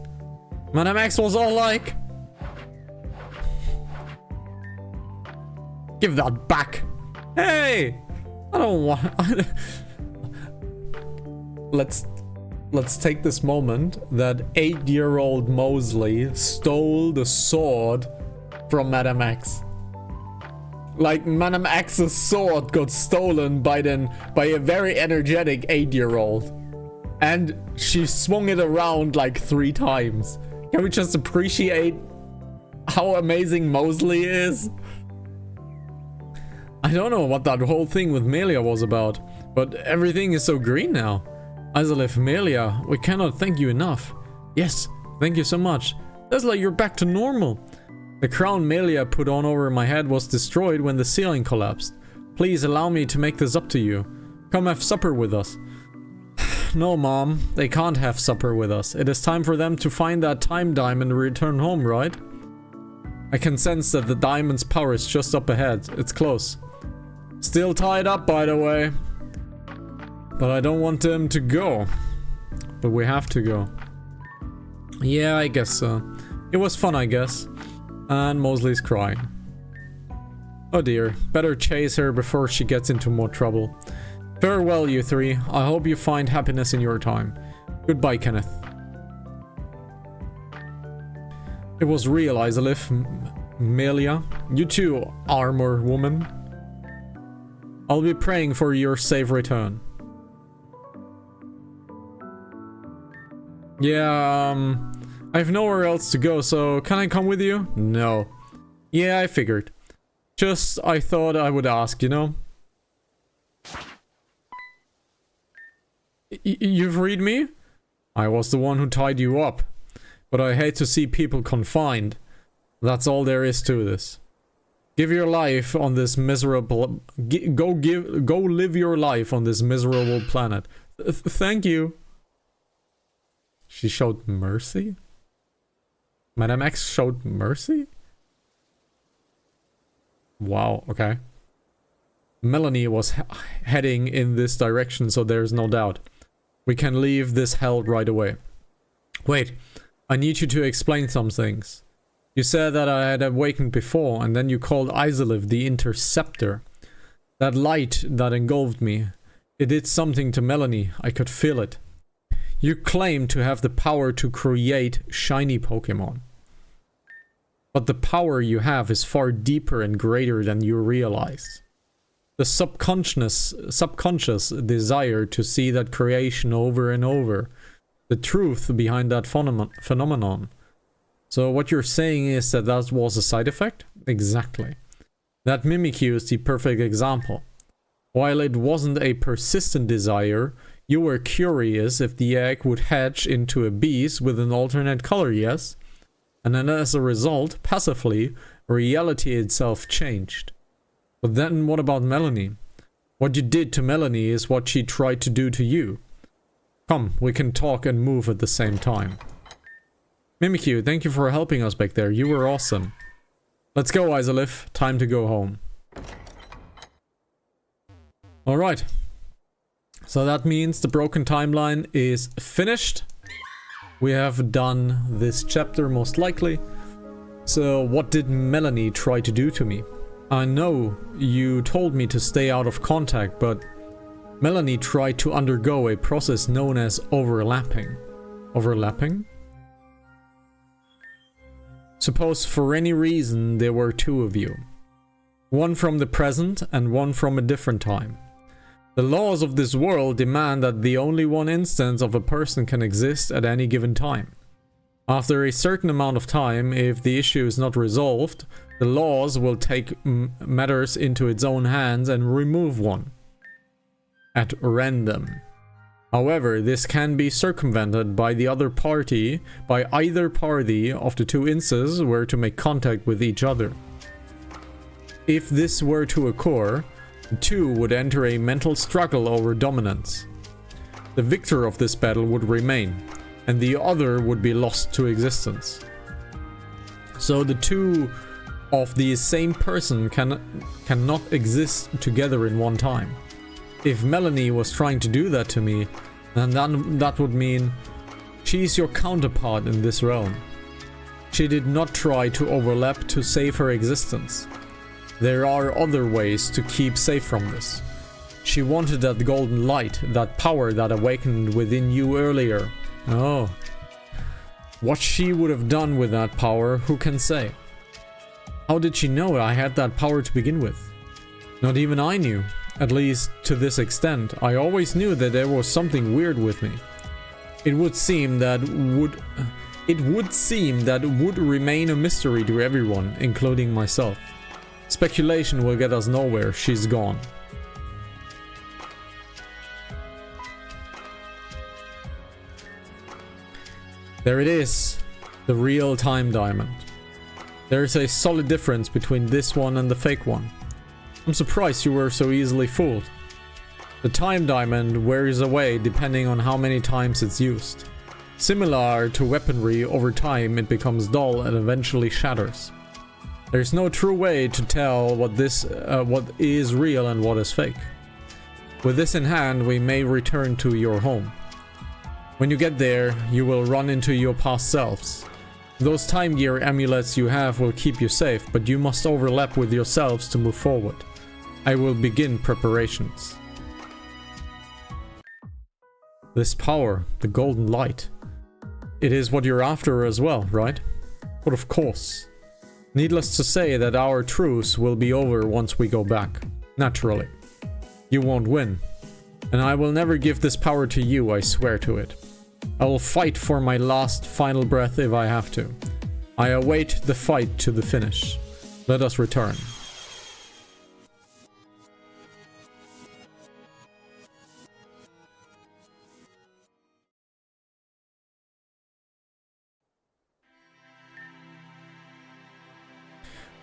Madame X was all like, give that back. Hey, I don't want... Let's take this moment that 8-year-old Mosley stole the sword from Madame X. Like, Madame X's sword got stolen by a very energetic 8-year-old. And she swung it around like 3 times. Can we just appreciate how amazing Mosley is? I don't know what that whole thing with Melia was about, but everything is so green now. Izalith, Melia, we cannot thank you enough. Yes, thank you so much. That's like you're back to normal. The crown Melia put on over my head was destroyed when the ceiling collapsed. Please allow me to make this up to you. Come have supper with us. No, Mom, they can't have supper with us. It is time for them to find that time diamond and return home, right? I can sense that the diamond's power is just up ahead. It's close. Still tied up, by the way. But I don't want them to go. But we have to go. Yeah, I guess so. It was fun, I guess. And Mosley's crying. Oh dear. Better chase her before she gets into more trouble. Farewell, you 3. I hope you find happiness in your time. Goodbye, Kenneth. It was real, Izalith. Melia. You too, armor woman. I'll be praying for your safe return. Yeah, I have nowhere else to go, so can I come with you? No. Yeah, I figured. Just, I thought I would ask, you know? You've read me? I was the one who tied you up. But I hate to see people confined. That's all there is to this. Give your life on this miserable... Go live your life on this miserable planet. Thank you. She showed mercy? Madame X showed mercy? Wow, okay. Melanie was heading in this direction, so there's no doubt. We can leave this hell right away. Wait, I need you to explain some things. You said that I had awakened before, and then you called Izalith the Interceptor. That light that engulfed me, it did something to Melanie. I could feel it. You claim to have the power to create shiny Pokemon. But the power you have is far deeper and greater than you realize. The subconscious desire to see that creation over and over. The truth behind that phenomenon. So what you're saying is that that was a side effect? Exactly. That Mimikyu is the perfect example. While it wasn't a persistent desire, you were curious if the egg would hatch into a beast with an alternate color, yes? And then as a result, passively, reality itself changed. But then what about Melanie? What you did to Melanie is what she tried to do to you. Come, we can talk and move at the same time. Mimikyu, thank you for helping us back there. You were awesome. Let's go, Izalith. Time to go home. Alright. So that means the broken timeline is finished. We have done this chapter most likely. So what did Melanie try to do to me? I know you told me to stay out of contact, but Melanie tried to undergo a process known as overlapping. Overlapping? Suppose for any reason there were 2 of you. One from the present and one from a different time. The laws of this world demand that the only one instance of a person can exist at any given time. After a certain amount of time, if the issue is not resolved, the laws will take matters into its own hands and remove one. At random. However, this can be circumvented by the other party, by either party of the 2 instances were to make contact with each other. If this were to occur, the 2 would enter a mental struggle over dominance. The victor of this battle would remain, and the other would be lost to existence. So the 2 of the same person cannot exist together in one time. If Melanie was trying to do that to me, then that would mean she's your counterpart in this realm. She did not try to overlap to save her existence. There are other ways to keep safe from this. She wanted that golden light, that power that awakened within you earlier. Oh. What she would have done with that power, who can say? How did she know I had that power to begin with? Not even I knew. At least to this extent. I always knew that there was something weird with me. It would seem that would remain a mystery to everyone, including myself. Speculation will get us nowhere. She's gone. There it is. The real time diamond. There is a solid difference between this one and the fake one. I'm surprised you were so easily fooled. The time diamond wears away depending on how many times it's used. Similar to weaponry, over time it becomes dull and eventually shatters. There's no true way to tell what is real and what is fake. With this in hand, we may return to your home. When you get there, you will run into your past selves. Those time gear amulets you have will keep you safe, but you must overlap with yourselves to move forward. I will begin preparations. This power, the golden light. It is what you're after as well, right? But of course. Needless to say that our truce will be over once we go back. Naturally. You won't win. And I will never give this power to you, I swear to it. I will fight for my last final breath if I have to. I await the fight to the finish. Let us return.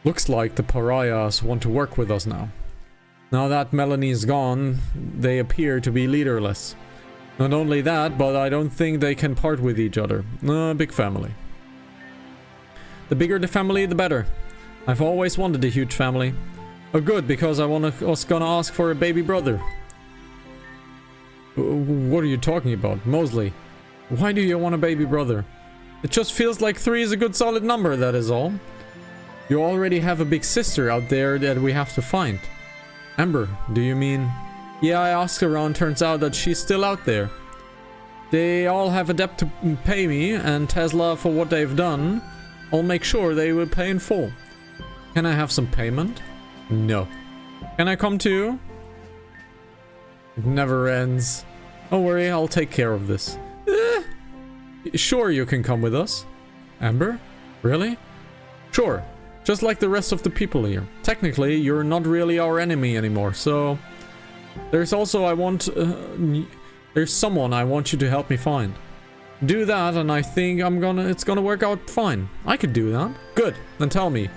Looks like the pariahs want to work with us now. Now that Melanie's gone, they appear to be leaderless. Not only that, but I don't think they can part with each other. Big family. The bigger the family, the better. I've always wanted a huge family. Oh good, because I was gonna ask for a baby brother. What are you talking about? Mosley, why do you want a baby brother? It just feels like 3 is a good solid number, that is all. You already have a big sister out there that we have to find. Amber, do you mean? Yeah, I asked around, turns out that she's still out there. They all have a debt to pay me and Tesla for what they've done. I'll make sure they will pay in full. Can I have some payment? No. Can I come too? It never ends. Don't worry, I'll take care of this. Sure, you can come with us. Amber? Really? Sure. Just like the rest of the people here. Technically, you're not really our enemy anymore, so... There's also there's someone I want you to help me find. Do that and I think it's gonna work out fine. I could do that. Good, then tell me.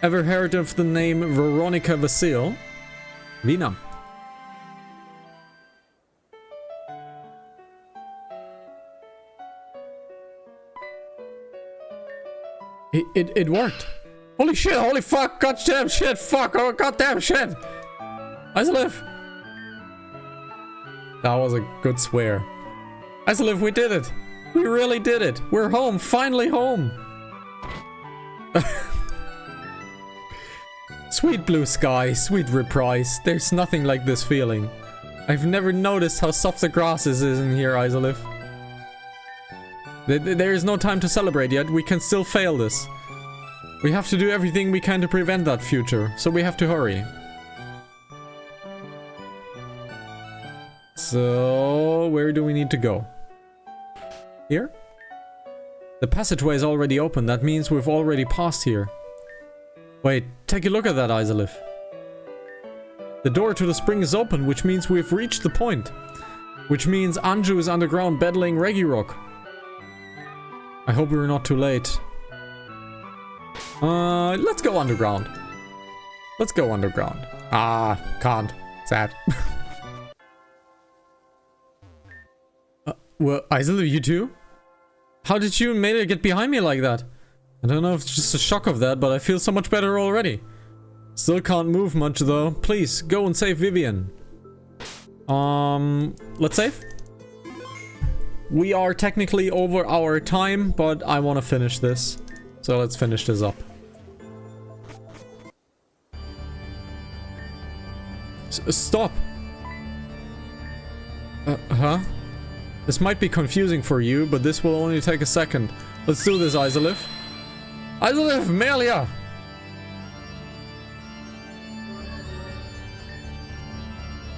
Ever heard of the name Veronica Vasil? Vina. It worked. Holy shit, holy fuck, goddamn shit, fuck, oh goddamn shit. Isolive. That was a good swear. Isolive, we did it. We really did it. We're home, finally home. Sweet blue sky, sweet reprise. There's nothing like this feeling. I've never noticed how soft the grass is in here, Isolive. There is no time to celebrate yet. We can still fail this. We have to do everything we can to prevent that future, so we have to hurry. So, where do we need to go? Here? The passageway is already open. That means we've already passed here. Wait, take a look at that, Isolive. The door to the spring is open, which means we've reached the point. Which means Anju is underground battling Regirock. I hope we're not too late. Let's go underground. Let's go underground. Ah, can't. Sad. Well, Isolive, you too? How did you and Mela get behind me like that? I don't know if it's just a shock of that, but I feel so much better already. Still can't move much though. Please, go and save Vivian. Let's save. We are technically over our time, but I want to finish this. So let's finish this up. Stop. Huh? This might be confusing for you, but this will only take a second. Let's do this, Isolith. Isolith, Melia!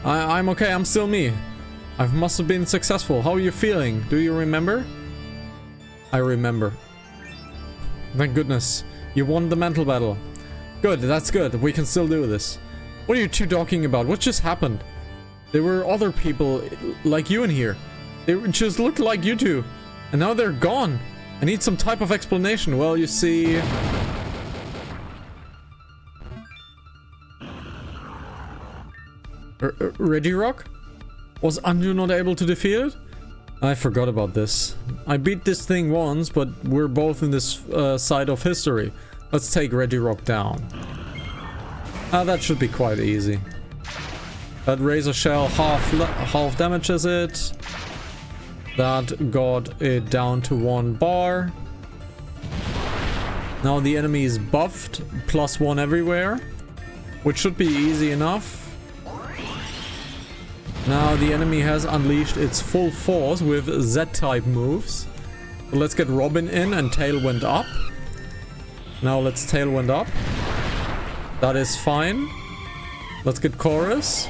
I'm okay, I'm still me. I must have been successful. How are you feeling? Do you remember? I remember. Thank goodness. You won the mental battle. Good, that's good. We can still do this. What are you two talking about? What just happened? There were other people like you in here. They just looked like you two. And now they're gone. I need some type of explanation. Well, you see... Regirock? Was Anju not able to defeat it? I forgot about this. I beat this thing once, but we're both in this side of history. Let's take Regirock down. That should be quite easy. That Razor Shell half damages it. That got it down to 1 bar. Now the enemy is buffed, +1 everywhere, which should be easy enough. Now the enemy has unleashed its full force with Z-type moves. So let's get Robin in and Tailwind up. Now let's Tailwind up. That is fine. Let's get Chorus.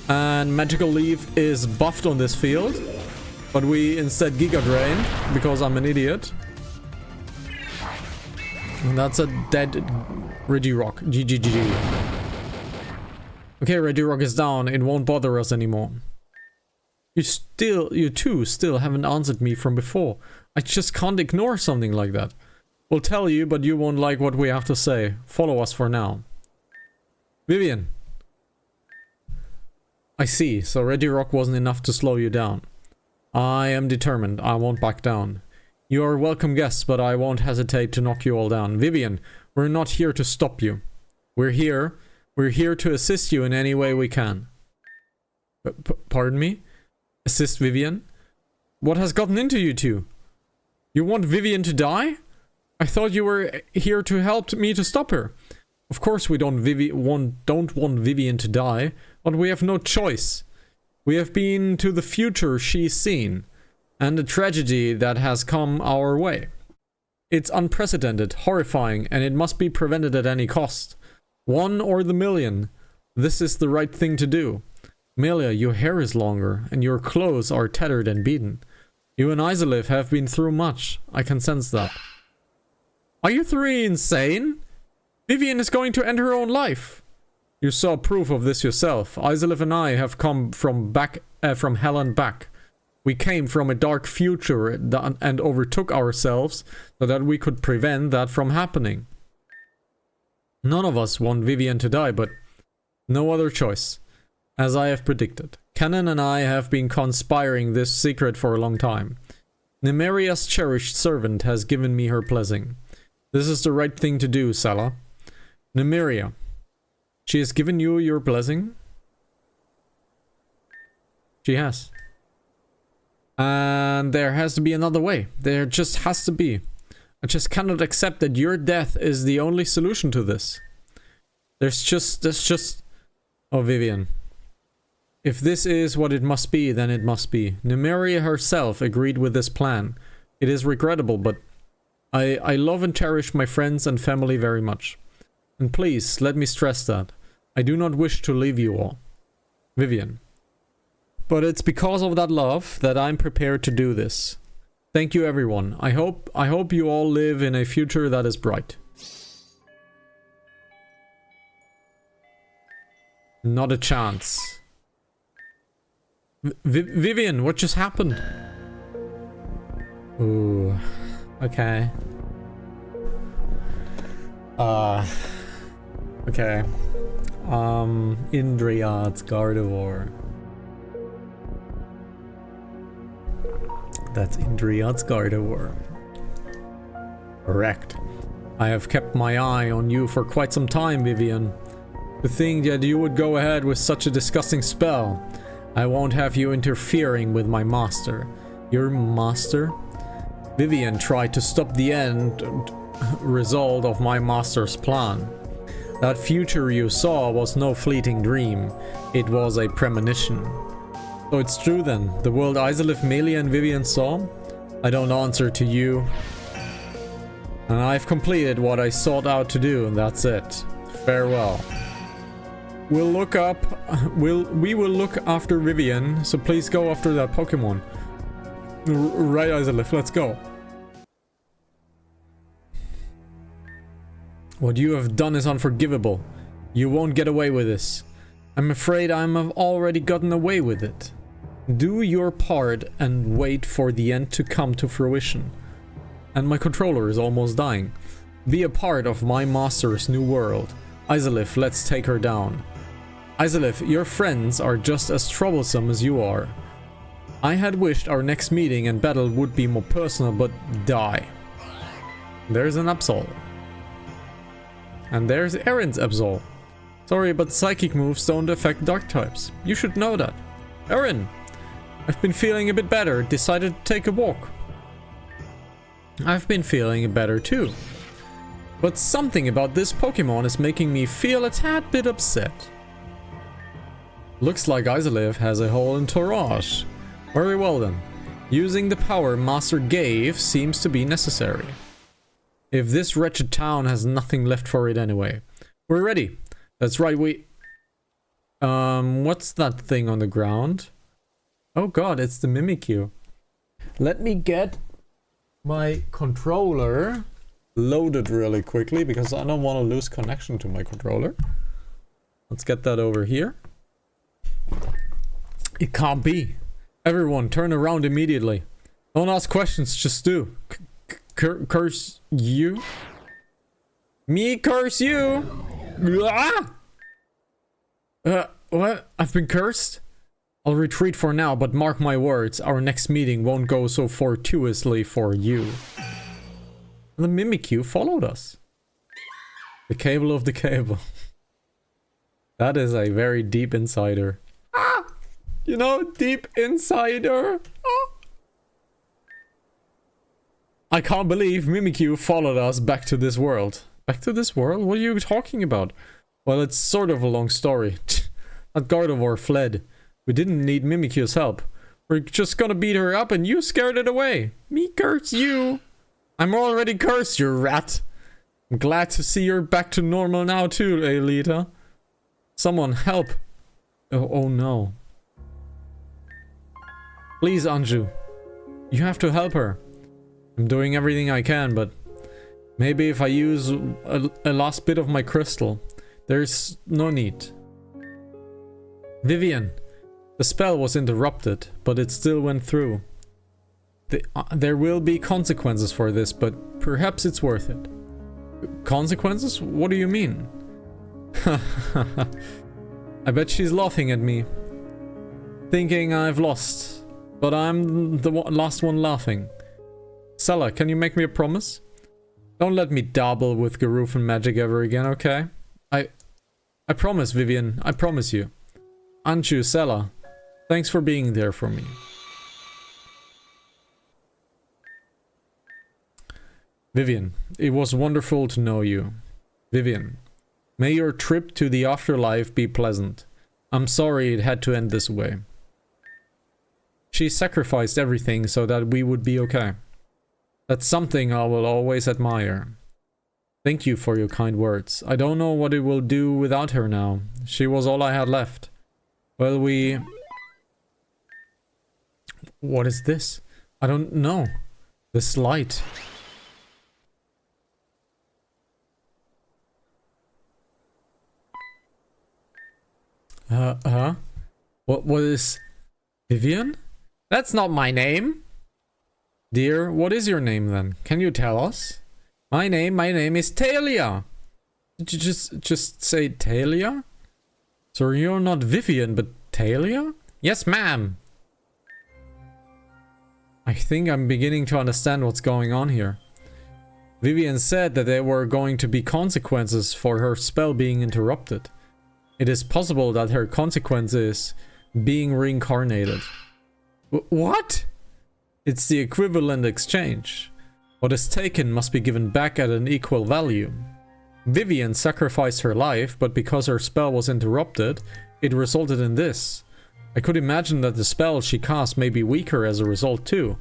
And Magical Leaf is buffed on this field. But we instead Giga Drain, because I'm an idiot. And that's a dead Regirock. GGGG. Okay, Regirock is down. It won't bother us anymore. You two still haven't answered me from before. I just can't ignore something like that. We'll tell you, but you won't like what we have to say. Follow us for now. Vivian. I see. So Regirock wasn't enough to slow you down. I am determined. I won't back down. You are welcome guests, but I won't hesitate to knock you all down. Vivian, we're not here to stop you. We're here to assist you in any way we can. Pardon me? Assist Vivian? What has gotten into you two? You want Vivian to die? I thought you were here to help me to stop her. Of course we don't want Vivian to die, but we have no choice. We have been to the future she's seen, and the tragedy that has come our way. It's unprecedented, horrifying, and it must be prevented at any cost. 1 or the million. This is the right thing to do. Melia, your hair is longer, and your clothes are tattered and beaten. You and Isolith have been through much. I can sense that. Are you three insane? Vivian is going to end her own life. You saw proof of this yourself. Isolith and I have come from hell and back. We came from a dark future and overtook ourselves so that we could prevent that from happening. None of us want Vivian to die, but no other choice. As I have predicted, Canon and I have been conspiring this secret for a long time. Nemeria's cherished servant has given me her blessing. This is the right thing to do, Sala. Nemeria, she has given you your blessing? She has. And there has to be another way. There just has to be. I just cannot accept that your death is the only solution to this. There's just... Oh, Vivian. If this is what it must be, then it must be. Nemeria herself agreed with this plan. It is regrettable, but I love and cherish my friends and family very much. And please, let me stress that. I do not wish to leave you all. Vivian. But it's because of that love that I'm prepared to do this. Thank you, everyone. I hope you all live in a future that is bright. Not a chance. Vivian, what just happened? Ooh. Okay. Okay. Indriad's Gardevoir. That's Indriad's Gardevoir. Correct. I have kept my eye on you for quite some time, Vivian. To think that you would go ahead with such a disgusting spell. I won't have you interfering with my master. Your master? Vivian tried to stop the end result of my master's plan. That future you saw was no fleeting dream. It was a premonition. So it's true then. The world Isolith, Melia and Vivian saw? I don't answer to you. And I've completed what I sought out to do, and that's it. Farewell. We will look after Vivian, so please go after that Pokemon. Right, Isolith, let's go. What you have done is unforgivable. You won't get away with this. I'm afraid I've already gotten away with it. Do your part and wait for the end to come to fruition. And my controller is almost dying. Be a part of my master's new world. Isolith, let's take her down. Isolith, your friends are just as troublesome as you are. I had wished our next meeting and battle would be more personal, but die. There's an Absol. And there's Erin's Absol. Sorry, but psychic moves don't affect dark types. You should know that. Erin! I've been feeling a bit better. Decided to take a walk. I've been feeling better too. But something about this Pokemon is making me feel a tad bit upset. Looks like Isolith has a whole entourage. Very well then. Using the power Master gave seems to be necessary. If this wretched town has nothing left for it anyway. We're ready. That's right, what's that thing on the ground? Oh god, it's the Mimikyu. Let me get my controller loaded really quickly because I don't want to lose connection to my controller. Let's get that over here. It can't be. Everyone, turn around immediately. Don't ask questions, just do. Curse you? Me curse you? Ah! What? I've been cursed? I'll retreat for now, but mark my words, our next meeting won't go so fortuitously for you. The Mimikyu followed us. The cable of the cable. That is a very deep insider. Ah! You know, deep insider. Ah! I can't believe Mimikyu followed us back to this world. Back to this world? What are you talking about? Well, it's sort of a long story. That Gardevoir fled. We didn't need Mimikyu's help. We're just gonna beat her up and you scared it away. Me curse you. I'm already cursed, you rat. I'm glad to see you're back to normal now too, Aelita. Someone help. Oh no. Please, Anju. You have to help her. I'm doing everything I can, but maybe if I use a last bit of my crystal, there's no need. Vivian. The spell was interrupted, but it still went through. There will be consequences for this, but perhaps it's worth it. Consequences? What do you mean? I bet she's laughing at me. Thinking I've lost. But I'm the last one laughing. Sella, can you make me a promise? Don't let me dabble with Garufan magic ever again, okay? I promise, Vivian. I promise you. Anju, Sella. Thanks for being there for me. Vivian, it was wonderful to know you. Vivian, may your trip to the afterlife be pleasant. I'm sorry it had to end this way. She sacrificed everything so that we would be okay. That's something I will always admire. Thank you for your kind words. I don't know what it will do without her now. She was all I had left. Well, What is this? I don't know. This light. What is... Vivian? That's not my name. Dear, what is your name then? Can you tell us? My name is Talia. Did you just say Talia? So you're not Vivian, but Talia? Yes, ma'am. I think I'm beginning to understand what's going on here. Vivian said that there were going to be consequences for her spell being interrupted. It is possible that her consequence is Being reincarnated. What? It's the equivalent exchange. What is taken must be given back at an equal value. Vivian sacrificed her life, but because her spell was interrupted, it resulted in this. I could imagine that the spell she cast may be weaker as a result too.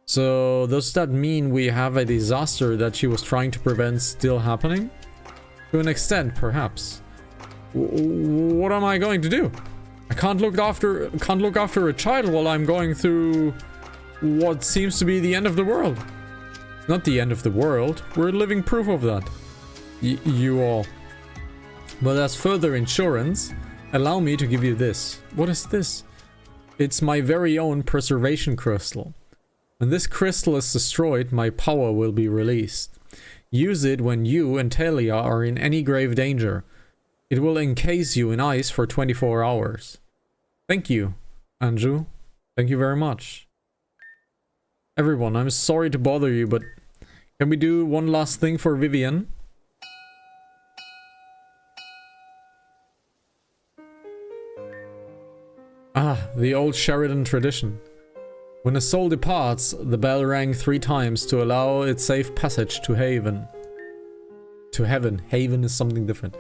So does that mean we have a disaster that she was trying to prevent still happening? To an extent, perhaps. What am I going to do? I can't look after a child while I'm going through what seems to be the end of the world. Not the end of the world. We're living proof of that. You all. But as further insurance, allow me to give you this. What is this? It's my very own preservation crystal. When this crystal is destroyed, my power will be released. Use it when you and Talia are in any grave danger. It will encase you in ice for 24 hours. Thank you, Andrew. Thank you very much. Everyone, I'm sorry to bother you, but can we do one last thing for Vivian? Ah, the old Sheridan tradition. When a soul departs, the bell rang 3 times to allow its safe passage to haven. To heaven. Haven is something different.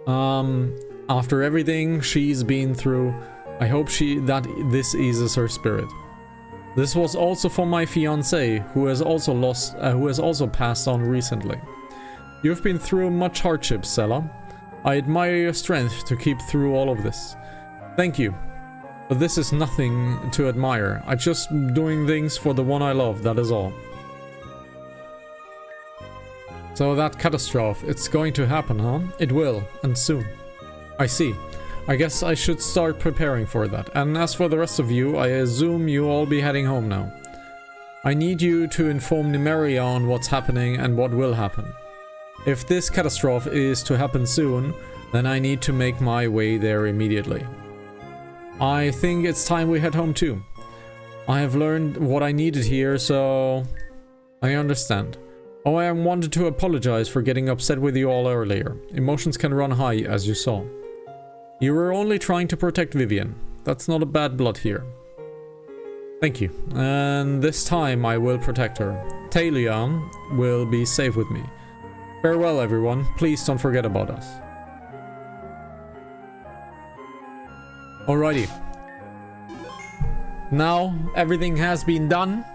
After everything she's been through, I hope this eases her spirit. This was also for my fiancé, who has also passed on recently. You've been through much hardship, Sella. I admire your strength to keep through all of this. Thank you. But this is nothing to admire. I'm just doing things for the one I love, that is all. So that catastrophe, it's going to happen, huh? It will, and soon. I see. I guess I should start preparing for that. And as for the rest of you, I assume you all be heading home now. I need you to inform Nimeria on what's happening and what will happen. If this catastrophe is to happen soon, then I need to make my way there immediately. I think it's time we head home too. I have learned what I needed here, so I understand. Oh, I wanted to apologize for getting upset with you all earlier. Emotions can run high, as you saw. You were only trying to protect Vivian. That's not a bad blood here. Thank you. And this time I will protect her. Talia will be safe with me. Farewell, everyone. Please don't forget about us. Alrighty. Now everything has been done.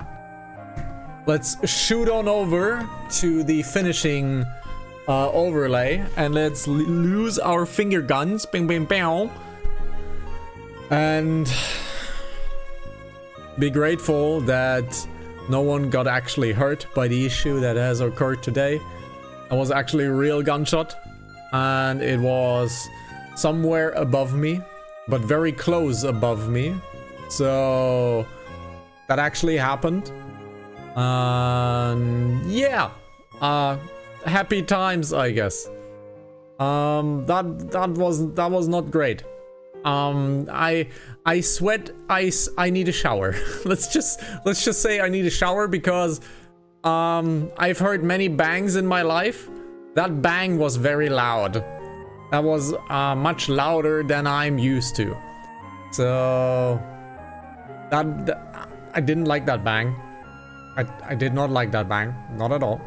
Let's shoot on over to the finishing overlay and let's lose our finger guns. Bing, bing, bing. And be grateful that no one got actually hurt by the issue that has occurred today. It was actually a real gunshot and it was somewhere above me, but very close above me. So that actually happened. Yeah. Happy times, I guess. That was not great. I sweat. I need a shower. let's just say I need a shower because I've heard many bangs in my life. That bang was very loud. That was much louder than I'm used to. So that I didn't like that bang. I did not like that bang. Not at all.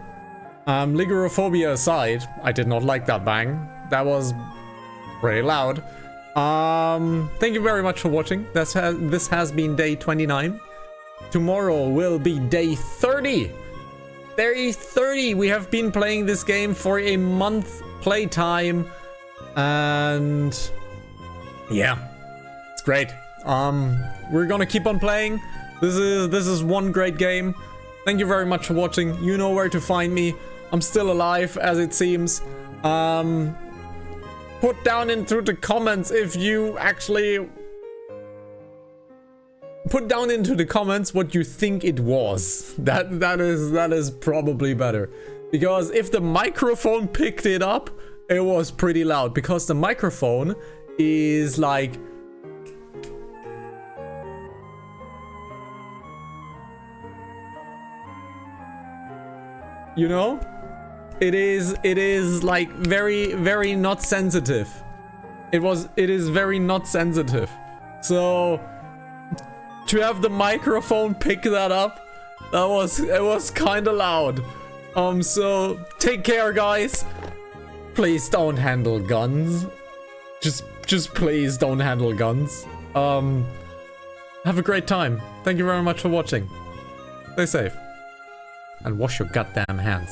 Ligorophobia aside, I did not like that bang. That was pretty loud. Thank you very much for watching. This has been day 29. Tomorrow will be day 30. Day 30. We have been playing this game for a month playtime. And yeah, it's great. We're gonna keep on playing. This is one great game. Thank you very much for watching. You know where to find me. I'm still alive, as it seems. Put down into the comments if you actually... Put down into the comments what you think it was. That is probably better. Because if the microphone picked it up, it was pretty loud. Because the microphone is like... You know? It is like very not sensitive. It is very not sensitive. So to have the microphone pick that up, it was kind of loud. So take care, guys. Please don't handle guns. Just please don't handle guns. Have a great time. Thank you very much for watching. Stay safe. And wash your goddamn hands.